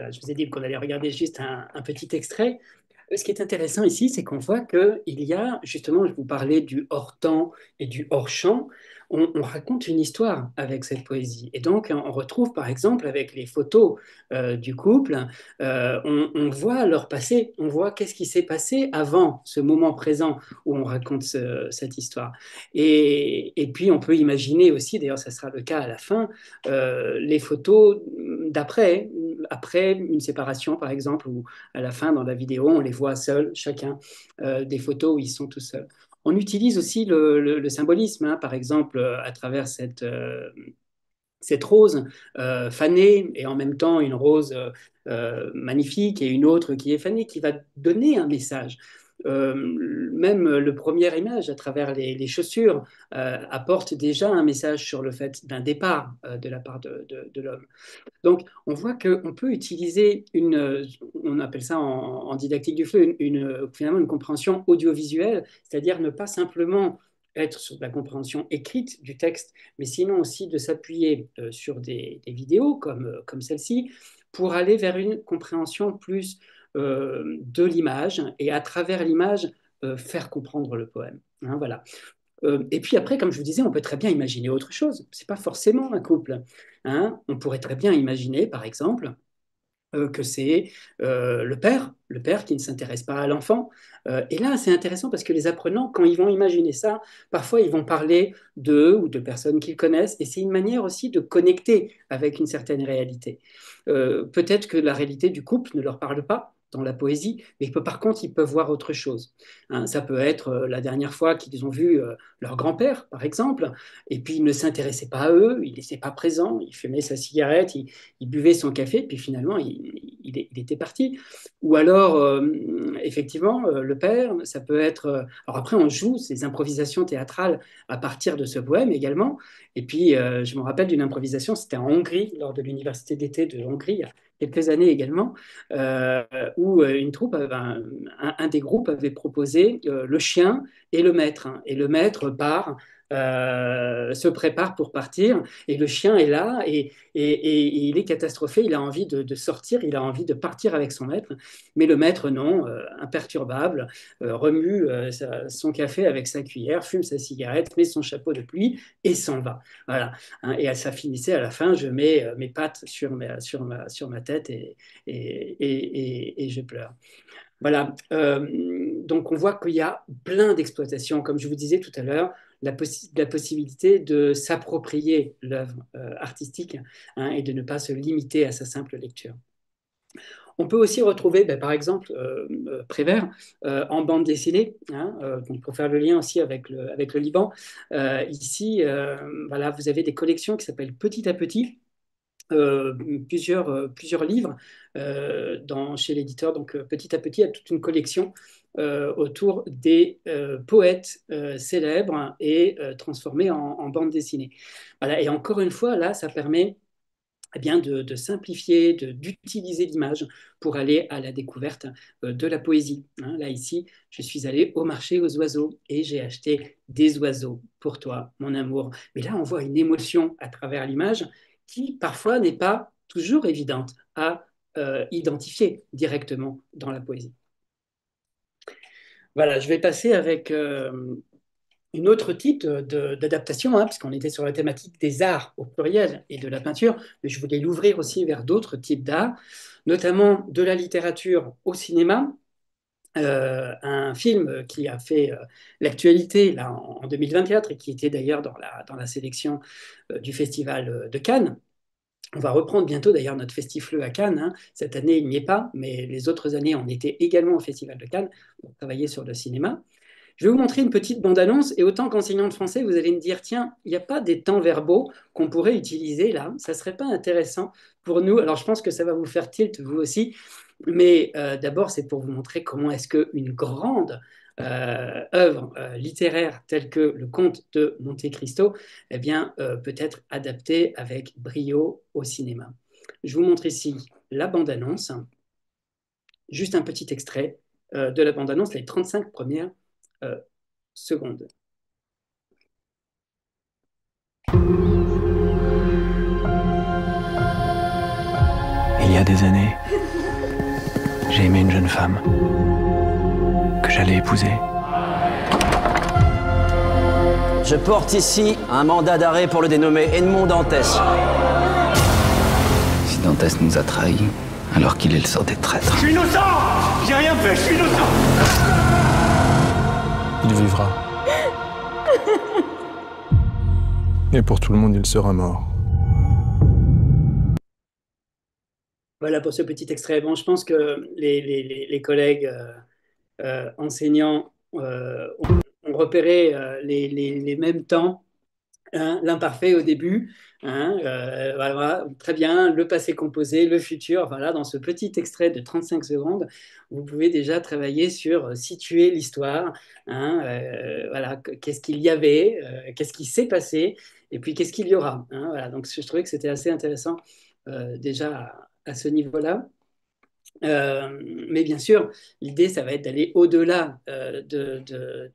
Je vous ai dit qu'on allait regarder juste un petit extrait. Ce qui est intéressant ici, c'est qu'on voit qu'il y a, justement, je vous parlais du hors-temps et du hors-champ, on raconte une histoire avec cette poésie. Et donc, on retrouve, par exemple, avec les photos du couple, on voit leur passé, on voit qu'est-ce qui s'est passé avant ce moment présent où on raconte cette histoire. Et puis, on peut imaginer aussi, d'ailleurs, ça sera le cas à la fin, les photos d'après, après une séparation, par exemple, ou à la fin, dans la vidéo, on les voit seuls, chacun, des photos où ils sont tout seuls. On utilise aussi le symbolisme, hein, par exemple, à travers cette rose fanée et en même temps une rose magnifique et une autre qui est fanée, qui va donner un message. Même le premier image à travers les chaussures apporte déjà un message sur le fait d'un départ de la part de l'homme. Donc, on voit qu'on peut utiliser on appelle ça en didactique du feu, finalement une compréhension audiovisuelle, c'est-à-dire ne pas simplement être sur la compréhension écrite du texte, mais sinon aussi de s'appuyer sur des vidéos comme celle-ci pour aller vers une compréhension plus de l'image et à travers l'image faire comprendre le poème. Hein, voilà. Et puis après, comme je vous disais, on peut très bien imaginer autre chose. C'est pas forcément un couple. Hein. On pourrait très bien imaginer, par exemple, que c'est le père qui ne s'intéresse pas à l'enfant. Et là, c'est intéressant parce que les apprenants, quand ils vont imaginer ça, parfois ils vont parler d'eux ou de personnes qu'ils connaissent, et c'est une manière aussi de connecter avec une certaine réalité. Peut-être que la réalité du couple ne leur parle pas dans la poésie, mais par contre, ils peuvent voir autre chose. Hein, ça peut être la dernière fois qu'ils ont vu leur grand-père, par exemple, et puis il ne s'intéressait pas à eux, il n'était pas présent, il fumait sa cigarette, il buvait son café, puis finalement, il était parti. Ou alors, effectivement, le père, ça peut être... alors après, on joue ces improvisations théâtrales à partir de ce poème également. Et puis, je me rappelle d'une improvisation, c'était en Hongrie, lors de l'université d'été de Hongrie, il y a quelques années également, euh, où une troupe, un des groupes avait proposé le chien et le maître. Hein. Et le maître part, se prépare pour partir, et le chien est là, et il est catastrophé, il a envie de sortir, il a envie de partir avec son maître, mais le maître, non, imperturbable, remue son café avec sa cuillère, fume sa cigarette, met son chapeau de pluie et s'en va. Voilà. Hein, et ça finissait à la fin, je mets mes pattes sur ma tête et je pleure. Voilà. Donc on voit qu'il y a plein d'exploitations, comme je vous disais tout à l'heure, la possibilité de s'approprier l'œuvre artistique, hein, et de ne pas se limiter à sa simple lecture. On peut aussi retrouver, ben, par exemple, Prévert en bande dessinée, hein, donc pour faire le lien aussi avec le Liban. Ici, voilà, vous avez des collections qui s'appellent Petit à Petit, euh, plusieurs livres chez l'éditeur. Donc, petit à petit, il y a toute une collection autour des poètes célèbres et transformés en bande dessinée. Voilà. Et encore une fois, là, ça permet bien de simplifier, d'utiliser l'image pour aller à la découverte de la poésie. Hein, là, ici, je suis allé au marché aux oiseaux et j'ai acheté des oiseaux pour toi, mon amour. Mais là, on voit une émotion à travers l'image qui, parfois, n'est pas toujours évidente à identifier directement dans la poésie. Voilà, je vais passer avec une autre type d'adaptation, hein, puisqu'on était sur la thématique des arts au pluriel et de la peinture, mais je voulais l'ouvrir aussi vers d'autres types d'art, notamment de la littérature au cinéma. Un film qui a fait l'actualité là, en 2024 et qui était d'ailleurs dans la sélection du Festival de Cannes. On va reprendre bientôt d'ailleurs notre festifleux à Cannes. Hein. Cette année, il n'y est pas, mais les autres années, on était également au Festival de Cannes pour travailler sur le cinéma. Je vais vous montrer une petite bande-annonce et autant qu'enseignant de français, vous allez me dire, tiens, il n'y a pas des temps verbaux qu'on pourrait utiliser là, ça ne serait pas intéressant pour nous. Alors je pense que ça va vous faire tilt, vous aussi, mais d'abord c'est pour vous montrer comment est-ce qu'une grande œuvre littéraire telle que le Comte de Monte Cristo eh bien, peut être adaptée avec brio au cinéma. Je vous montre ici la bande-annonce, juste un petit extrait de la bande-annonce, les 35 premières secondes. Il y a des années, j'ai aimé une jeune femme que j'allais épouser. Je porte ici un mandat d'arrêt pour le dénommé Edmond Dantès. Si Dantès nous a trahis, alors qu'il est le sort des traîtres. Je suis innocent! J'ai rien fait, je suis innocent! Il vivra. Et pour tout le monde, il sera mort. Voilà pour ce petit extrait. Bon, je pense que les collègues enseignants ont repéré les mêmes temps. Hein, l'imparfait au début, hein, voilà, très bien, le passé composé, le futur, voilà, dans ce petit extrait de 35 secondes, vous pouvez déjà travailler sur situer l'histoire, hein, voilà, qu'est-ce qu'il y avait, qu'est-ce qui s'est passé, et puis qu'est-ce qu'il y aura. Hein, voilà, donc je trouvais que c'était assez intéressant déjà à ce niveau-là. Mais bien sûr, l'idée, ça va être d'aller au-delà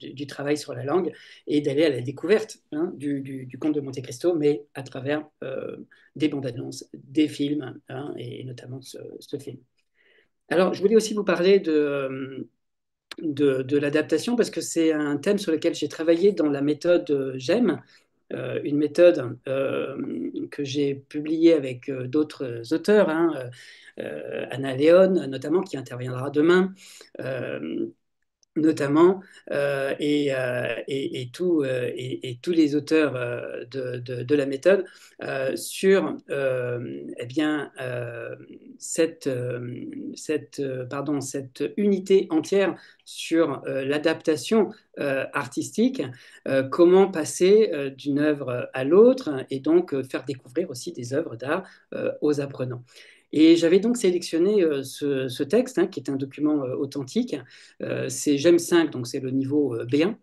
du travail sur la langue et d'aller à la découverte hein, du conte de Monte Cristo, mais à travers des bandes annonces, des films, hein, et notamment ce film. Alors, je voulais aussi vous parler de l'adaptation parce que c'est un thème sur lequel j'ai travaillé dans la méthode GEM, une méthode que j'ai publiée avec d'autres auteurs, hein, Anna Léon notamment, qui interviendra demain. Notamment, et tous les auteurs de la méthode sur eh bien, cette unité entière sur l'adaptation artistique, comment passer d'une œuvre à l'autre et donc faire découvrir aussi des œuvres d'art aux apprenants. Et j'avais donc sélectionné ce texte, hein, qui est un document authentique. C'est GEM 5, donc c'est le niveau B1,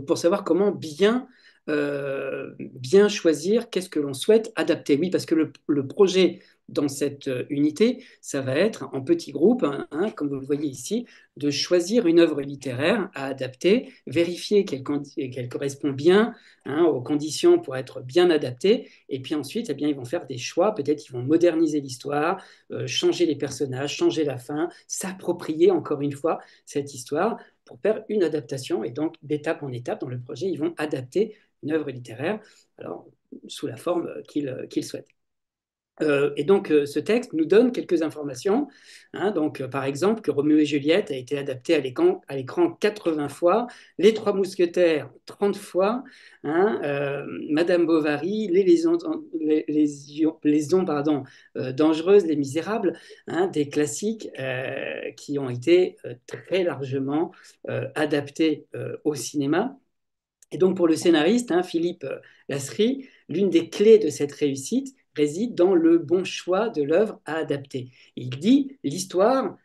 pour savoir comment bien choisir qu'est-ce que l'on souhaite adapter. Oui, parce que le projet dans cette unité, ça va être en petits groupes, hein, comme vous le voyez ici, de choisir une œuvre littéraire à adapter, vérifier qu'elle correspond bien, hein, aux conditions pour être bien adaptée, et puis ensuite, eh bien, ils vont faire des choix, peut-être ils vont moderniser l'histoire, changer les personnages, changer la fin, s'approprier encore une fois cette histoire pour faire une adaptation, et donc d'étape en étape dans le projet, ils vont adapter une œuvre littéraire, alors sous la forme qu'ils souhaitent. Et donc, ce texte nous donne quelques informations, hein, donc, par exemple, que Roméo et Juliette a été adapté à l'écran 80 fois, Les Trois Mousquetaires 30 fois, hein, Madame Bovary, Liaisons, dangereuses, Les Misérables, hein, des classiques qui ont été très largement adaptés au cinéma. Et donc, pour le scénariste, hein, Philippe Lasserie, l'une des clés de cette réussite réside dans le bon choix de l'œuvre à adapter. Il dit l'histoire,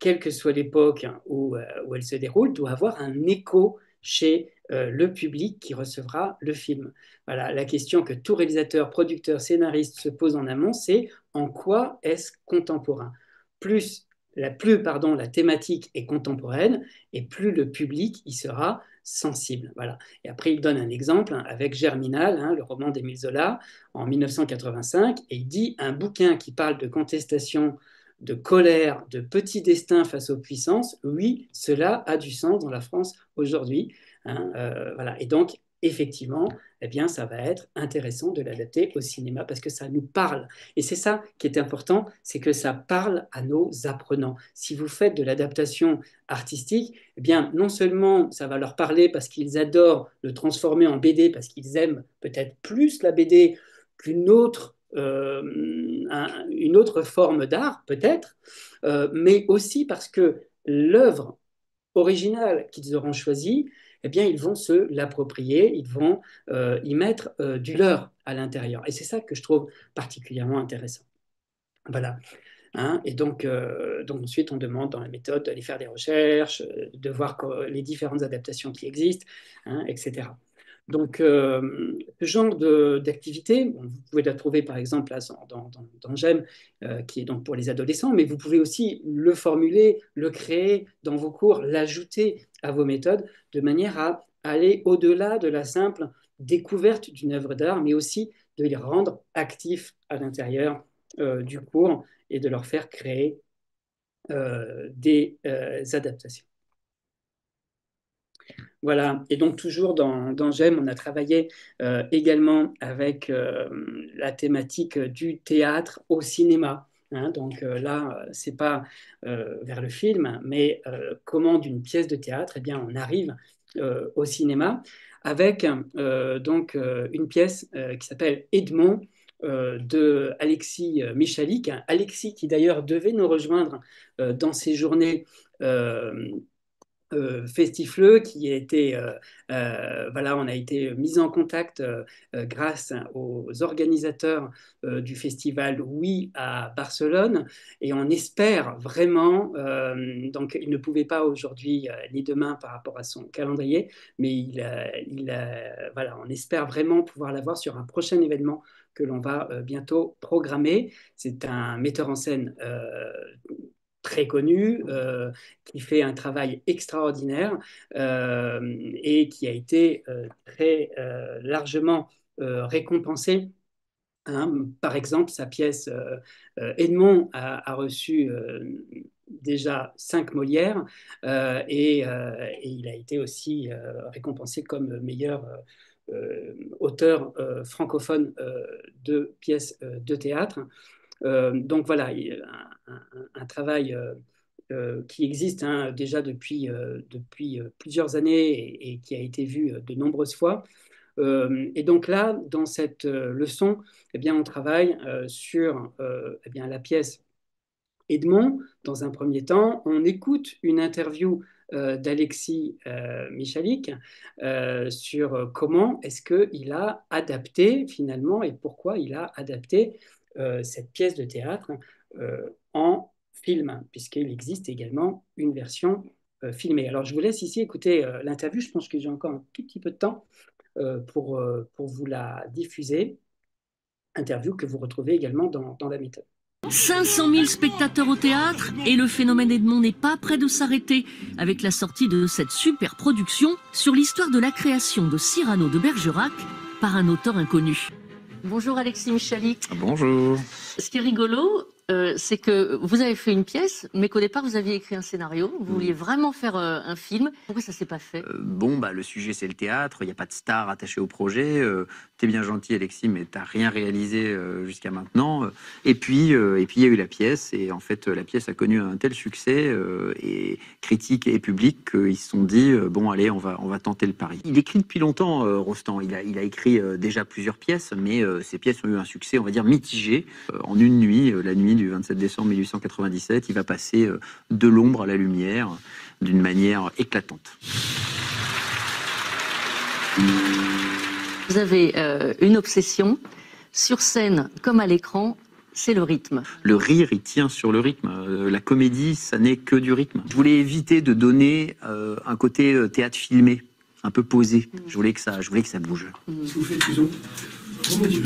quelle que soit l'époque où elle se déroule, doit avoir un écho chez le public qui recevra le film. Voilà, la question que tout réalisateur, producteur, scénariste se pose en amont, c'est en quoi est-ce contemporain? Plus la thématique est contemporaine et plus le public y sera sensible. Voilà. Et après, il donne un exemple, hein, avec Germinal, hein, le roman d'Émile Zola, en 1985, et il dit un bouquin qui parle de contestation, de colère, de petits destins face aux puissances, oui, cela a du sens dans la France aujourd'hui. Hein, voilà. Et donc, effectivement, eh bien, ça va être intéressant de l'adapter au cinéma parce que ça nous parle. Et c'est ça qui est important, c'est que ça parle à nos apprenants. Si vous faites de l'adaptation artistique, eh bien, non seulement ça va leur parler parce qu'ils adorent le transformer en BD, parce qu'ils aiment peut-être plus la BD qu'une autre, une autre forme d'art, peut-être, mais aussi parce que l'œuvre originale qu'ils auront choisie, eh bien, ils vont se l'approprier, ils vont y mettre du leur à l'intérieur. Et c'est ça que je trouve particulièrement intéressant. Voilà. Hein, et donc ensuite, on demande dans la méthode d'aller faire des recherches, de voir les différentes adaptations qui existent, hein, etc. Donc, ce genre d'activité, bon, vous pouvez la trouver par exemple là, dans GEM, qui est donc pour les adolescents, mais vous pouvez aussi le formuler, le créer dans vos cours, l'ajouter à vos méthodes, de manière à aller au-delà de la simple découverte d'une œuvre d'art, mais aussi de les rendre actifs à l'intérieur du cours et de leur faire créer des adaptations. Voilà, et donc toujours dans GEM, on a travaillé également avec la thématique du théâtre au cinéma. Hein, donc là, c'est pas vers le film, mais comment d'une pièce de théâtre, eh bien, on arrive au cinéma avec donc une pièce qui s'appelle Edmond de Alexis Michalik. Alexis qui d'ailleurs devait nous rejoindre dans ces journées Festifleux, qui a été, voilà, on a été mis en contact grâce aux organisateurs du festival Oui à Barcelone, et on espère vraiment, donc il ne pouvait pas aujourd'hui ni demain par rapport à son calendrier, mais voilà, on espère vraiment pouvoir l'avoir sur un prochain événement que l'on va bientôt programmer. C'est un metteur en scène très connu, qui fait un travail extraordinaire et qui a été très largement récompensé. Hein. Par exemple, sa pièce Edmond a reçu déjà 5 Molières et il a été aussi récompensé comme meilleur auteur francophone de pièces de théâtre. Donc voilà, un travail qui existe déjà depuis plusieurs années et qui a été vu de nombreuses fois. Et donc là, dans cette leçon, eh bien, on travaille sur eh bien, la pièce Edmond, dans un premier temps. On écoute une interview d'Alexis Michalik sur comment est-ce qu'il a adapté finalement et pourquoi il a adapté cette pièce de théâtre en film, puisqu'il existe également une version filmée. Alors je vous laisse ici écouter l'interview, je pense que j'ai encore un tout petit peu de temps pour vous la diffuser, interview que vous retrouvez également dans la méthode. 500 000 spectateurs au théâtre et le phénomène Edmond n'est pas près de s'arrêter avec la sortie de cette super production sur l'histoire de la création de Cyrano de Bergerac par un auteur inconnu. Bonjour Alexis Michalik. Bonjour. Ce qui est rigolo, c'est que vous avez fait une pièce, mais qu'au départ vous aviez écrit un scénario, vous vouliez vraiment faire un film. Pourquoi ça s'est pas fait? Le sujet c'est le théâtre, il n'y a pas de star attachée au projet. T'es bien gentil Alexis, mais t'as rien réalisé jusqu'à maintenant. Et puis il y a eu la pièce, et en fait la pièce a connu un tel succès, et critique et public, qu'ils se sont dit bon allez, on va tenter le pari. Il écrit depuis longtemps, Rostand. Il a écrit déjà plusieurs pièces, mais ces pièces ont eu un succès, on va dire, mitigé. En une nuit, la nuit du 27 décembre 1897, il va passer de l'ombre à la lumière d'une manière éclatante. Vous avez une obsession, sur scène comme à l'écran, c'est le rythme. Le rire, il tient sur le rythme. La comédie, ça n'est que du rythme. Je voulais éviter de donner un côté théâtre filmé, un peu posé. Je voulais que ça bouge. Qu'est-ce que vous faites, Susan? Oh mon Dieu!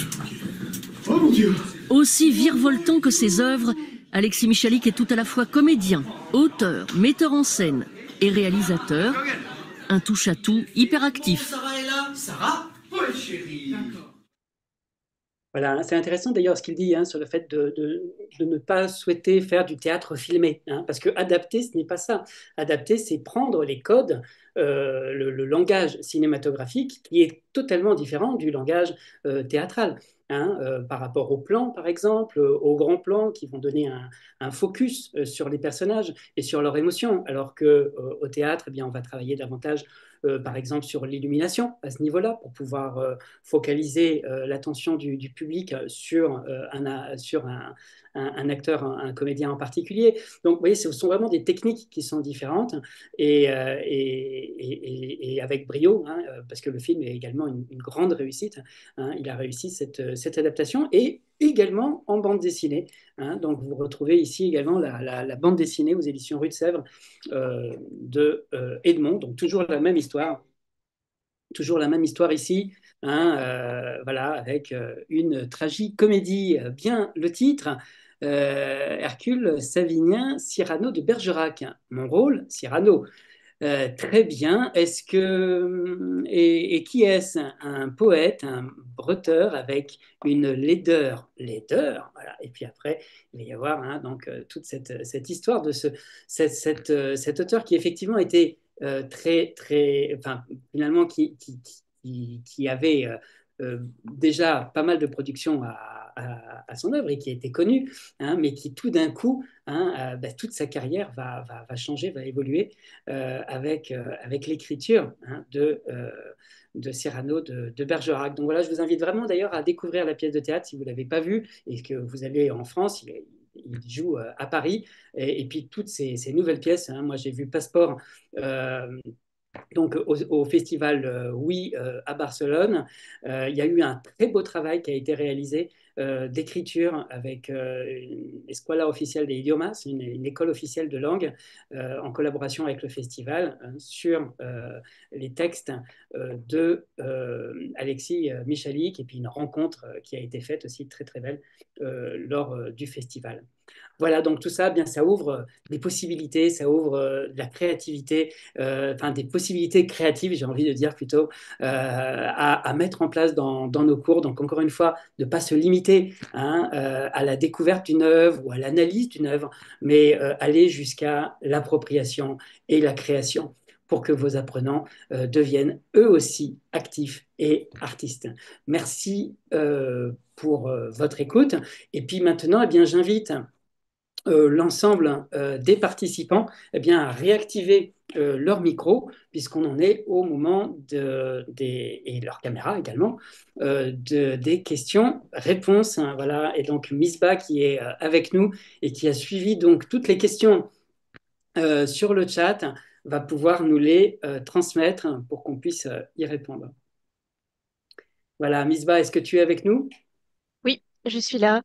Oh mon Dieu! Aussi virevoltant que ses œuvres, Alexis Michalik est tout à la fois comédien, auteur, metteur en scène et réalisateur. Un touche-à-tout hyperactif. Sarah est là? Sarah? Oui, chérie. Voilà, c'est intéressant d'ailleurs ce qu'il dit sur le fait de ne pas souhaiter faire du théâtre filmé, parce que adapter, ce n'est pas ça. Adapter, c'est prendre les codes, le langage cinématographique qui est totalement différent du langage théâtral. Par rapport au plan, par exemple, aux grands plans qui vont donner un focus sur les personnages et sur leurs émotions, alors qu'au théâtre, eh bien, on va travailler davantage, par exemple, sur l'illumination à ce niveau-là, pour pouvoir focaliser l'attention du public sur un acteur, un comédien en particulier. Donc, vous voyez, ce sont vraiment des techniques qui sont différentes et avec brio, parce que le film est également une grande réussite. Il a réussi cette adaptation et également en bande dessinée. Donc, vous retrouvez ici également la bande dessinée aux éditions Rue de Sèvres de Edmond. Donc, toujours la même histoire. Toujours la même histoire ici. Voilà, avec une tragicomédie, bien le titre. Hercule Savinien, Cyrano de Bergerac. Mon rôle, Cyrano. Très bien. Est-ce que et qui est-ce? Un poète, un breteur avec une laideur, voilà. Et puis après, il va y avoir donc toute cette histoire de cet auteur qui effectivement était très très, enfin finalement qui avait déjà pas mal de productions à son œuvre et qui était connu, mais qui tout d'un coup, toute sa carrière va changer, va évoluer avec l'écriture de Cyrano de Bergerac. Donc voilà, je vous invite vraiment d'ailleurs à découvrir la pièce de théâtre si vous ne l'avez pas vue et que vous allez en France. Il joue à Paris et puis toutes ces nouvelles pièces. Moi, j'ai vu Passeport. Donc au festival Oui à Barcelone. Il y a eu un très beau travail qui a été réalisé d'écriture avec l'Escuela Oficial de Idiomas, une école officielle de langue, en collaboration avec le festival, sur les textes de Alexis Michalik, et puis une rencontre qui a été faite aussi très très belle lors du festival. Voilà, donc tout ça, bien, ça ouvre des possibilités, ça ouvre de la créativité, des possibilités créatives, j'ai envie de dire plutôt, à mettre en place dans nos cours. Donc encore une fois, ne pas se limiter à la découverte d'une œuvre ou à l'analyse d'une œuvre, mais aller jusqu'à l'appropriation et la création pour que vos apprenants deviennent eux aussi actifs et artistes. Merci pour votre écoute. Et puis maintenant, eh bien, j'invite l'ensemble des participants eh bien, à réactiver leur micro, puisqu'on en est au moment et leur caméra également, des questions-réponses. Hein, voilà. Et donc Misbah qui est avec nous et qui a suivi donc toutes les questions sur le chat va pouvoir nous les transmettre pour qu'on puisse y répondre. Voilà, Misbah, est-ce que tu es avec nous? Oui, je suis là.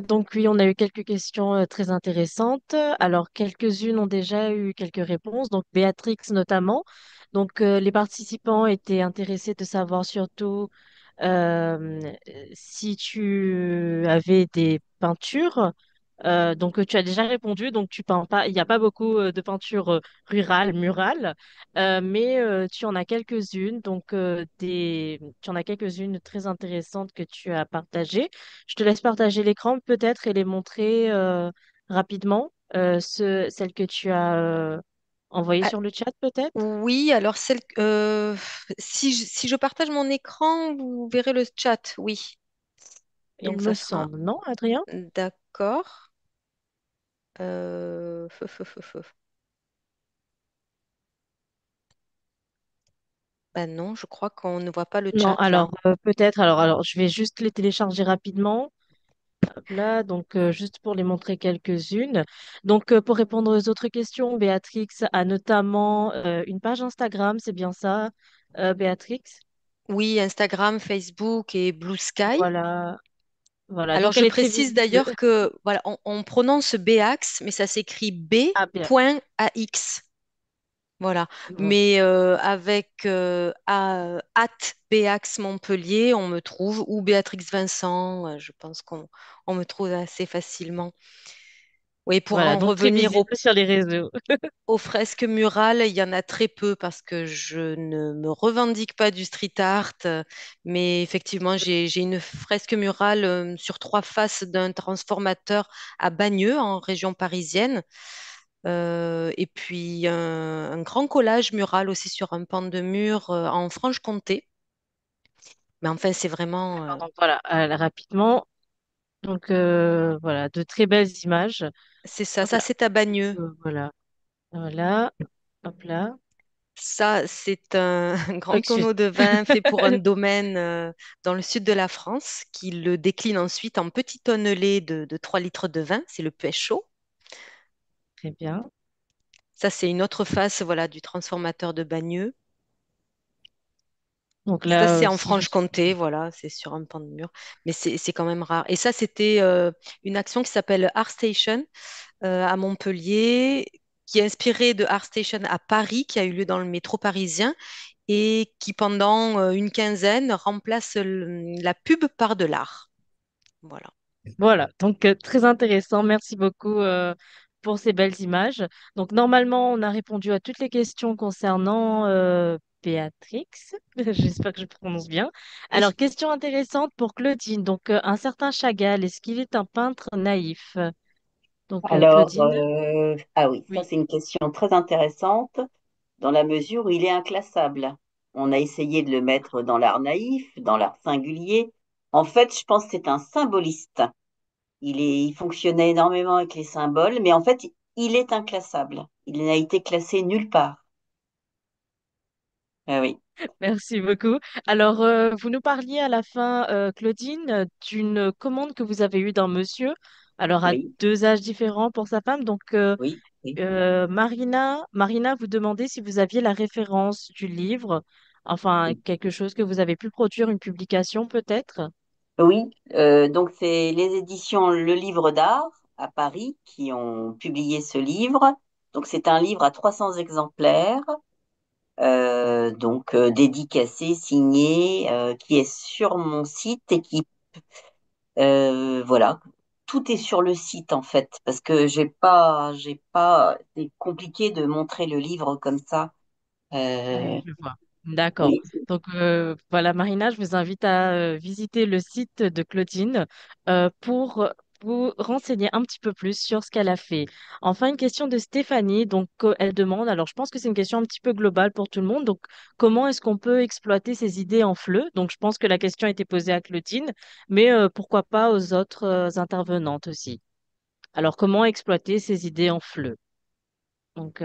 Donc oui, on a eu quelques questions très intéressantes. Alors, quelques-unes ont déjà eu quelques réponses, donc Béatrix notamment. Donc, les participants étaient intéressés de savoir surtout euh, si tu avais des peintures. Donc, tu as déjà répondu, donc tu peins pas. Il n'y a pas beaucoup de peintures rurales, murales, mais tu en as quelques-unes. Donc, tu en as quelques-unes très intéressantes que tu as partagées. Je te laisse partager l'écran peut-être et les montrer rapidement, celles que tu as envoyées Ah, sur le chat peut-être. oui, alors si je partage mon écran, vous verrez le chat, oui. Il Donc me ça sera semble, non, Adrien? d'accord. Feu, feu, feu, feu. Ben non, je crois qu'on ne voit pas le Non, chat là. alors peut-être. Alors, je vais juste les télécharger rapidement. Hop là, donc juste pour les montrer quelques-unes. Donc, pour répondre aux autres questions, Béatrix a notamment une page Instagram, c'est bien ça, Béatrix? Oui, Instagram, Facebook et Blue Sky. Voilà, voilà. Alors Donc, je elle est très précise visible. d'ailleurs que voilà, on prononce BAX, mais ça s'écrit Ah, bien. B.AX. Voilà. Bon, Mais avec at Béax Montpellier, on me trouve, ou Béatrix Vincent, je pense qu'on me trouve assez facilement. Oui, pour voilà, en donc très revenir visible sur les réseaux. aux fresques murales, il y en a très peu parce que je ne me revendique pas du street art, mais effectivement, j'ai une fresque murale sur trois faces d'un transformateur à Bagneux, en région parisienne. Et puis un grand collage mural aussi sur un pan de mur en Franche-Comté. Mais enfin, c'est vraiment... D'accord, donc voilà, rapidement. Donc voilà, de très belles images. c'est ça, Hop ça là. c'est à Bagneux. Voilà, voilà, hop là. Ça, c'est un, un grand Excuse. tonneau de vin fait pour un domaine dans le sud de la France qui le décline ensuite en petits tonnelés de 3 litres de vin. C'est le Péchaud. Très bien. Ça, c'est une autre face voilà, du transformateur de Bagneux. Donc Ça, là c'est en aussi, je suis. Franche-Comté, voilà, c'est sur un pan de mur. Mais c'est quand même rare. Et ça, c'était une action qui s'appelle ArtStation à Montpellier, qui est inspirée de ArtStation à Paris, qui a eu lieu dans le métro parisien et qui, pendant une quinzaine, remplace la pub par de l'art. Voilà. Voilà, donc très intéressant. Merci beaucoup pour ces belles images. Donc normalement, on a répondu à toutes les questions concernant Béatrix. J'espère que je prononce bien. Oui. Alors, question intéressante pour Claudine. Donc, un certain Chagall, est-ce qu'il est un peintre naïf? Donc, Alors, Claudine, ah oui, ça oui. c'est une question très intéressante dans la mesure où il est inclassable. On a essayé de le mettre dans l'art naïf, dans l'art singulier. En fait, je pense que c'est un symboliste. Il fonctionnait énormément avec les symboles, mais en fait, il est inclassable. Il n'a été classé nulle part. Ah oui, Merci beaucoup. Alors, vous nous parliez à la fin, Claudine, d'une commande que vous avez eue d'un monsieur, alors à oui, deux âges différents pour sa femme. Donc, oui, oui, Marina vous demandait si vous aviez la référence du livre, enfin, oui. quelque chose que vous avez pu produire, une publication peut-être. Oui, donc c'est les éditions Le Livre d'Art à Paris qui ont publié ce livre. Donc c'est un livre à 300 exemplaires, dédicacé, signé, qui est sur mon site et voilà, tout est sur le site en fait, parce que c'est compliqué de montrer le livre comme ça. Oui, Euh, je vois. D'accord. oui, Donc voilà, Marina, je vous invite à visiter le site de Claudine pour vous renseigner un petit peu plus sur ce qu'elle a fait. Enfin, une question de Stéphanie. Donc, elle demande, alors je pense que c'est une question un petit peu globale pour tout le monde. Donc, comment est-ce qu'on peut exploiter ces idées en FLE? Donc, je pense que la question a été posée à Claudine, mais pourquoi pas aux autres intervenantes aussi. Alors, comment exploiter ces idées en FLE? Donc,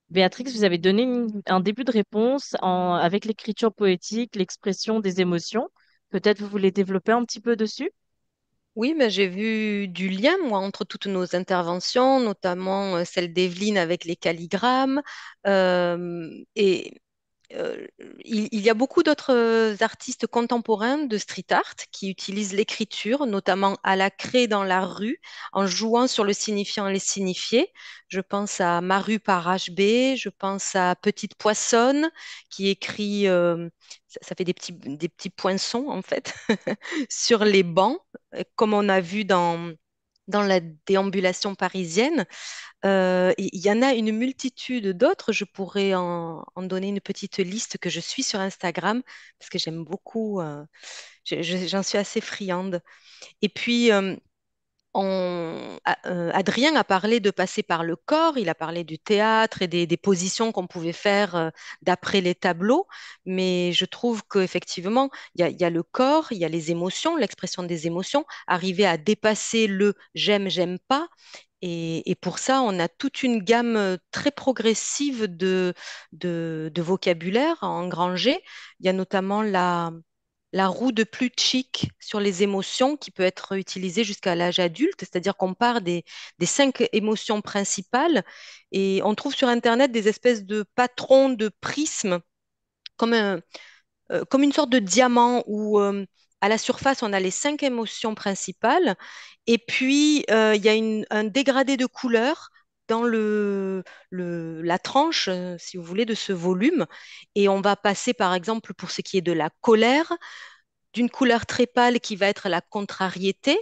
Béatrix, vous avez donné un début de réponse avec l'écriture poétique, l'expression des émotions. Peut-être vous voulez développer un petit peu dessus? Oui, mais j'ai vu du lien, moi, entre toutes nos interventions, notamment celle d'Evelyne avec les calligrammes. Et euh, il y a beaucoup d'autres artistes contemporains de street art qui utilisent l'écriture, notamment à la craie dans la rue, en jouant sur le signifiant et les signifiés. Je pense à Maru par HB, je pense à Petite Poissonne qui écrit, ça fait des petits poinçons en fait, sur les bancs, comme on a vu dans la déambulation parisienne. Il y en a une multitude d'autres. Je pourrais en donner une petite liste que je suis sur Instagram parce que j'aime beaucoup. J'en suis assez friande. Et puis, Adrien a parlé de passer par le corps. Il a parlé du théâtre et des positions qu'on pouvait faire d'après les tableaux. Mais je trouve qu'effectivement, il y a le corps, il y a les émotions, l'expression des émotions, arriver à dépasser le j'aime, j'aime pas. Et pour ça, on a toute une gamme très progressive de vocabulaire à engranger. Il y a notamment la roue de Plutchik sur les émotions qui peut être utilisée jusqu'à l'âge adulte, c'est-à-dire qu'on part des 5 émotions principales et on trouve sur Internet des espèces de patrons de prismes comme comme une sorte de diamant où à la surface, on a les 5 émotions principales et puis il y a un dégradé de couleurs dans la tranche, si vous voulez, de ce volume. Et on va passer, par exemple, pour ce qui est de la colère, d'une couleur très pâle qui va être la contrariété,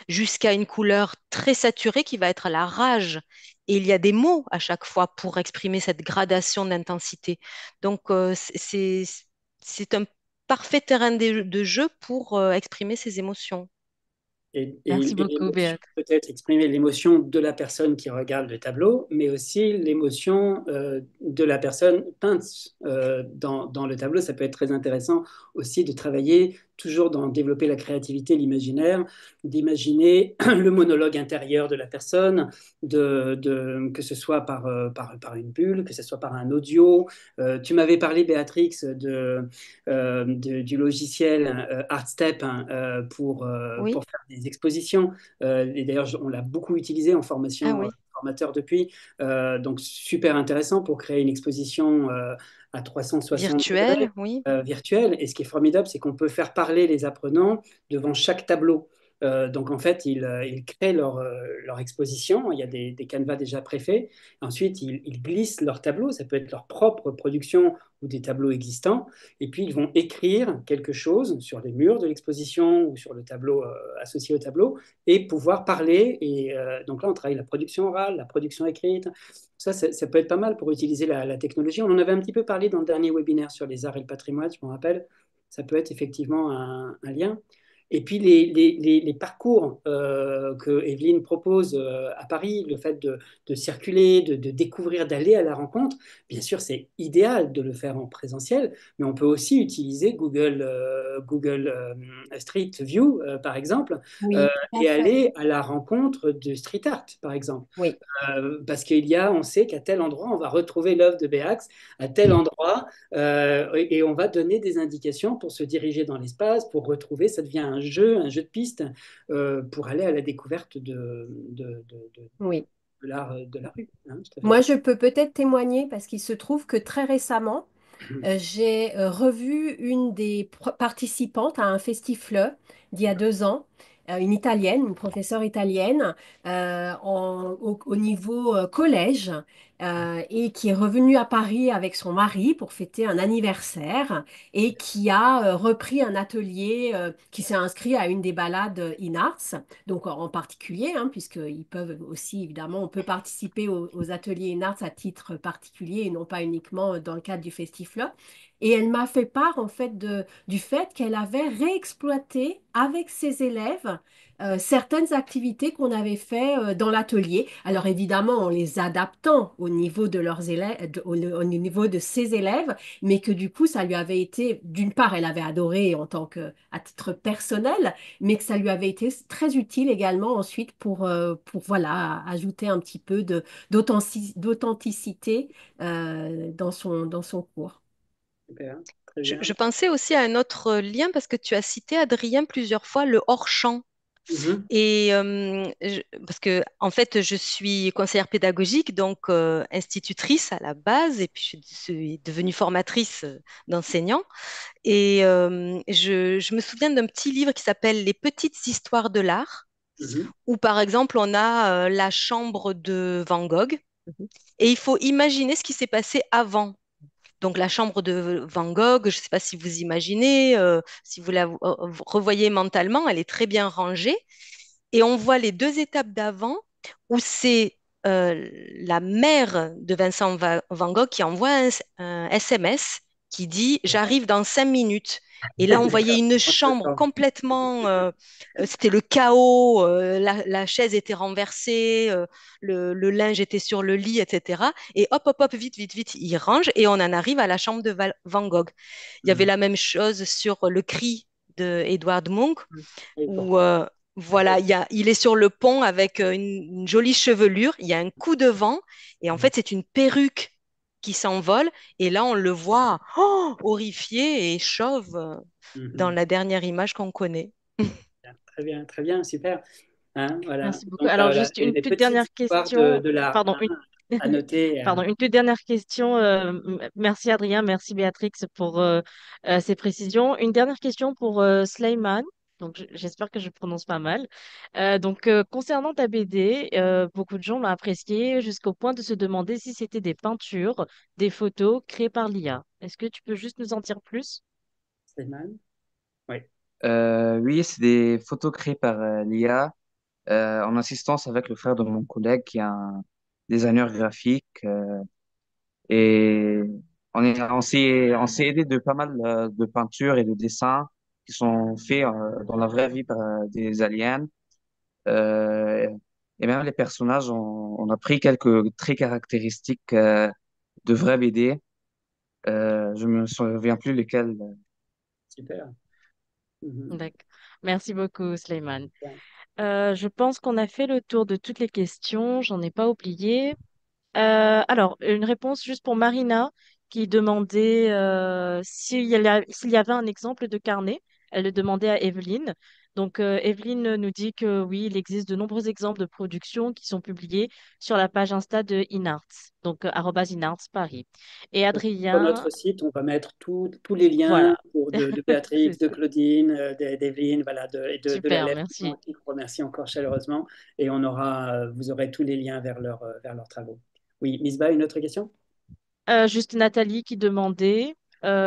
jusqu'à une couleur très saturée qui va être la rage. Et il y a des mots à chaque fois pour exprimer cette gradation d'intensité. Donc, c'est un parfait terrain de jeu pour exprimer ses émotions. Merci Et beaucoup, l'émotion, Béatrix. peut-être exprimer l'émotion de la personne qui regarde le tableau, mais aussi l'émotion de la personne peinte dans le tableau. Ça peut être très intéressant aussi de travailler, toujours dans développer la créativité, l'imaginaire, d'imaginer le monologue intérieur de la personne, que ce soit par une bulle, que ce soit par un audio. Tu m'avais parlé, Béatrix, du logiciel ArtStep hein, Oui. pour faire des expositions. Et d'ailleurs, on l'a beaucoup utilisé en Ah formation oui. formateur depuis. Donc, super intéressant pour créer une exposition à 360 degrés Virtuel, oui. virtuelle. Et ce qui est formidable, c'est qu'on peut faire parler les apprenants devant chaque tableau. Donc en fait, ils créent leur exposition, il y a des canevas déjà préfaits. Ensuite, ils glissent leur tableau, ça peut être leur propre production ou des tableaux existants. Et puis, ils vont écrire quelque chose sur les murs de l'exposition ou sur le tableau associé au tableau et pouvoir parler. Et donc là, on travaille la production orale, la production écrite. Ça peut être pas mal pour utiliser la technologie. On en avait un petit peu parlé dans le dernier webinaire sur les arts et le patrimoine, je me rappelle. Ça peut être effectivement un lien. Et puis les parcours que Evelyne propose à Paris, le fait de circuler, de découvrir, d'aller à la rencontre, bien sûr c'est idéal de le faire en présentiel, mais on peut aussi utiliser Google Street View par exemple, Oui, tout à et fait. aller à la rencontre de street art par exemple. Oui. Parce on sait qu'à tel endroit, on va retrouver l'œuvre de Béax, à tel endroit, et on va donner des indications pour se diriger dans l'espace, pour retrouver, ça devient un jeu de piste pour aller à la découverte Oui. de l'art de la rue. Hein, tout à fait. Moi, je peux peut-être témoigner parce qu'il se trouve que très récemment, j'ai revu une des participantes à un festifleu d'il y a 2 ans, une italienne, une professeure italienne, au niveau collège, et qui est revenue à Paris avec son mari pour fêter un anniversaire et qui a repris un atelier qui s'est inscrit à une des balades InArts, donc en particulier, hein, puisqu'ils peuvent aussi, évidemment, on peut participer aux ateliers InArts à titre particulier et non pas uniquement dans le cadre du festifleu. Et elle m'a fait part en fait du fait qu'elle avait réexploité avec ses élèves certaines activités qu'on avait fait dans l'atelier. Alors évidemment, en les adaptant au niveau de leurs élèves, au niveau de ses élèves, mais que du coup, ça lui avait été, d'une part, elle avait adoré en tant que, à titre personnel, mais que ça lui avait été très utile également ensuite pour voilà, ajouter un petit peu d'authenticité dans son cours. Super, très Je, bien. je pensais aussi à un autre lien parce que tu as cité, Adrien, plusieurs fois le hors-champ. Mhm, Et parce que en fait, je suis conseillère pédagogique, donc institutrice à la base, et puis je suis devenue formatrice d'enseignants. Et je me souviens d'un petit livre qui s'appelle Les petites histoires de l'art, mhm, où par exemple on a la chambre de Van Gogh, et il faut imaginer ce qui s'est passé avant. Donc la chambre de Van Gogh, je ne sais pas si vous imaginez, si vous la revoyez mentalement, elle est très bien rangée. Et on voit les deux étapes d'avant où c'est la mère de Vincent Van Gogh qui envoie un SMS qui dit «J'arrive dans 5 minutes». Et là, on voyait une chambre d'accord. complètement, c'était le chaos, la chaise était renversée, le linge était sur le lit, etc. Et hop, hop, hop, vite, vite, vite, il range et on en arrive à la chambre de Van Gogh. Il y avait Mhm. la même chose sur le cri de Edward Munch, Et où pourquoi? voilà, il est sur le pont avec une jolie chevelure, il y a un coup de vent, et en fait, c'est une perruque qui s'envole, et là, on le voit horrifié et chauve dans Mhm. la dernière image qu'on connaît. Très bien, super. Hein, voilà. Merci beaucoup. Donc, Alors, voilà, juste une des toute petites dernière histoires question. de l'art, Pardon, hein, à noter. pardon, une toute dernière question. Merci Adrien, merci Béatrix pour ces précisions. Une dernière question pour Sleiman. Donc, j'espère que je prononce pas mal. Concernant ta BD, beaucoup de gens l'ont apprécié jusqu'au point de se demander si c'était des peintures, des photos créées par l'IA. Est-ce que tu peux juste nous en dire plus? Slimane? Oui. Oui, c'est des photos créées par l'IA en assistance avec le frère de mon collègue qui est un designer graphique. Et on s'est aidé de pas mal de peintures et de dessins qui sont faits dans la vraie vie par des aliens. Euh, et même les personnages, on a pris quelques traits caractéristiques de vrais BD. Je me souviens plus lesquels. Super. Mhm. D'accord. Merci beaucoup, Sleiman. Bien. Je pense qu'on a fait le tour de toutes les questions. J'en ai pas oublié. Alors, une réponse juste pour Marina qui demandait s'il y avait un exemple de carnet. Elle le demandait à Evelyne. Donc, Evelyne nous dit que oui, il existe de nombreux exemples de productions qui sont publiées sur la page Insta de InArts, donc arobase InArts Paris. Et Sur Adrien, notre site, on va mettre tous les liens voilà, de Béatrix, c'est de ça. Claudine, d'Evelyne, voilà, de Super, l'élève merci. qui vous remercie encore chaleureusement. Et vous aurez tous les liens vers leurs travaux. Oui, Misbah, une autre question? Juste Nathalie qui demandait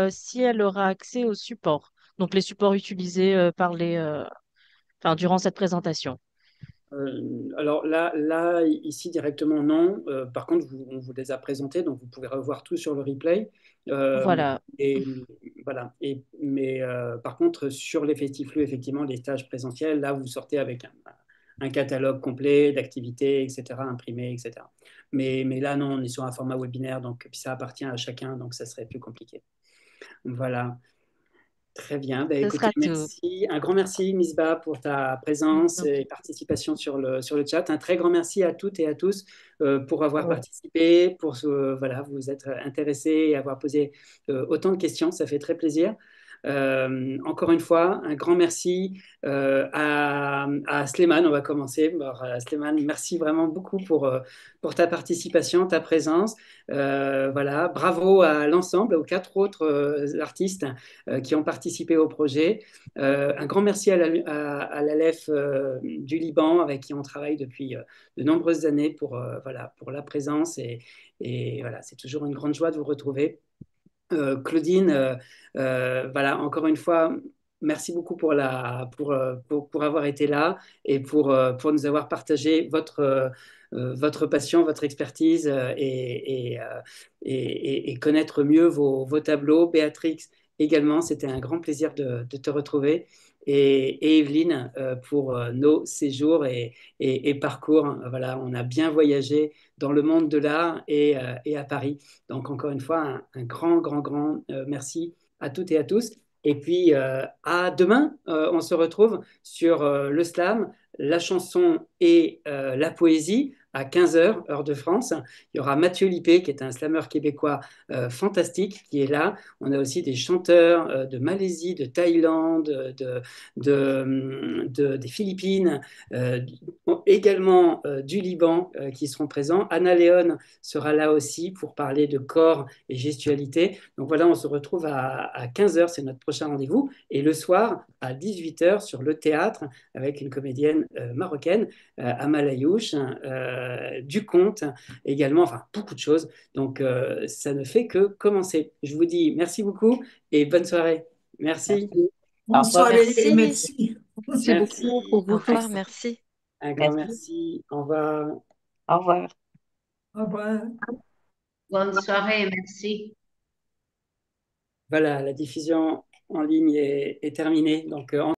si elle aura accès aux supports, donc les supports utilisés enfin, durant cette présentation. Alors ici directement, non. Par contre, on vous les a présentés, donc vous pouvez revoir tout sur le replay. Euh, Voilà, et voilà. Mais par contre, sur les festiflux, effectivement, les stages présentiels, là, vous sortez avec un catalogue complet d'activités, etc., imprimé, etc. Mais là, non, on est sur un format webinaire, donc puis ça appartient à chacun, donc ça serait plus compliqué. Voilà. Très bien. Ben, ce écoutez, sera tout. merci. Un grand merci, Misbah, pour ta présence et Donc, participation sur le chat. Un très grand merci à toutes et à tous pour avoir participé, voilà, vous être intéressés et avoir posé autant de questions. Ça fait très plaisir. Encore une fois, un grand merci à Slimane. On va commencer. Alors, Slimane, merci vraiment beaucoup pour ta participation, ta présence. Voilà, bravo à l'ensemble, aux 4 autres artistes qui ont participé au projet. Un grand merci à l'ALEF du Liban, avec qui on travaille depuis de nombreuses années voilà, pour la présence. Et voilà, c'est toujours une grande joie de vous retrouver. Claudine, voilà, encore une fois, merci beaucoup pour avoir été là et pour nous avoir partagé votre passion, votre expertise et connaître mieux vos tableaux. Béatrix, également, c'était un grand plaisir de te retrouver. et Evelyne pour nos séjours et parcours. Voilà, on a bien voyagé dans le monde de l'art et à Paris. Donc, encore une fois, un grand, grand, grand merci à toutes et à tous. Et puis, à demain, on se retrouve sur le slam, la chanson et la poésie à 15 heures, heure de France. Il y aura Mathieu Lippé, qui est un slameur québécois fantastique, qui est là. On a aussi des chanteurs de Malaisie, de Thaïlande, des Philippines, euh, également du Liban qui seront présents. Anna Léon sera là aussi pour parler de corps et gestualité. Donc voilà, on se retrouve à 15 heures, c'est notre prochain rendez-vous. Et le soir, à 18 heures, sur le théâtre, avec une comédienne marocaine, Amal Ayouch, du conte également, enfin beaucoup de choses. Donc ça ne fait que commencer. Je vous dis merci beaucoup et bonne soirée. Merci. Bonne soirée et Merci. merci. Merci beaucoup pour Au vous revoir, tous. merci. Un grand merci. Au revoir. Au revoir. Au revoir. Bonne soirée, merci. Voilà, la diffusion en ligne est terminée. Donc,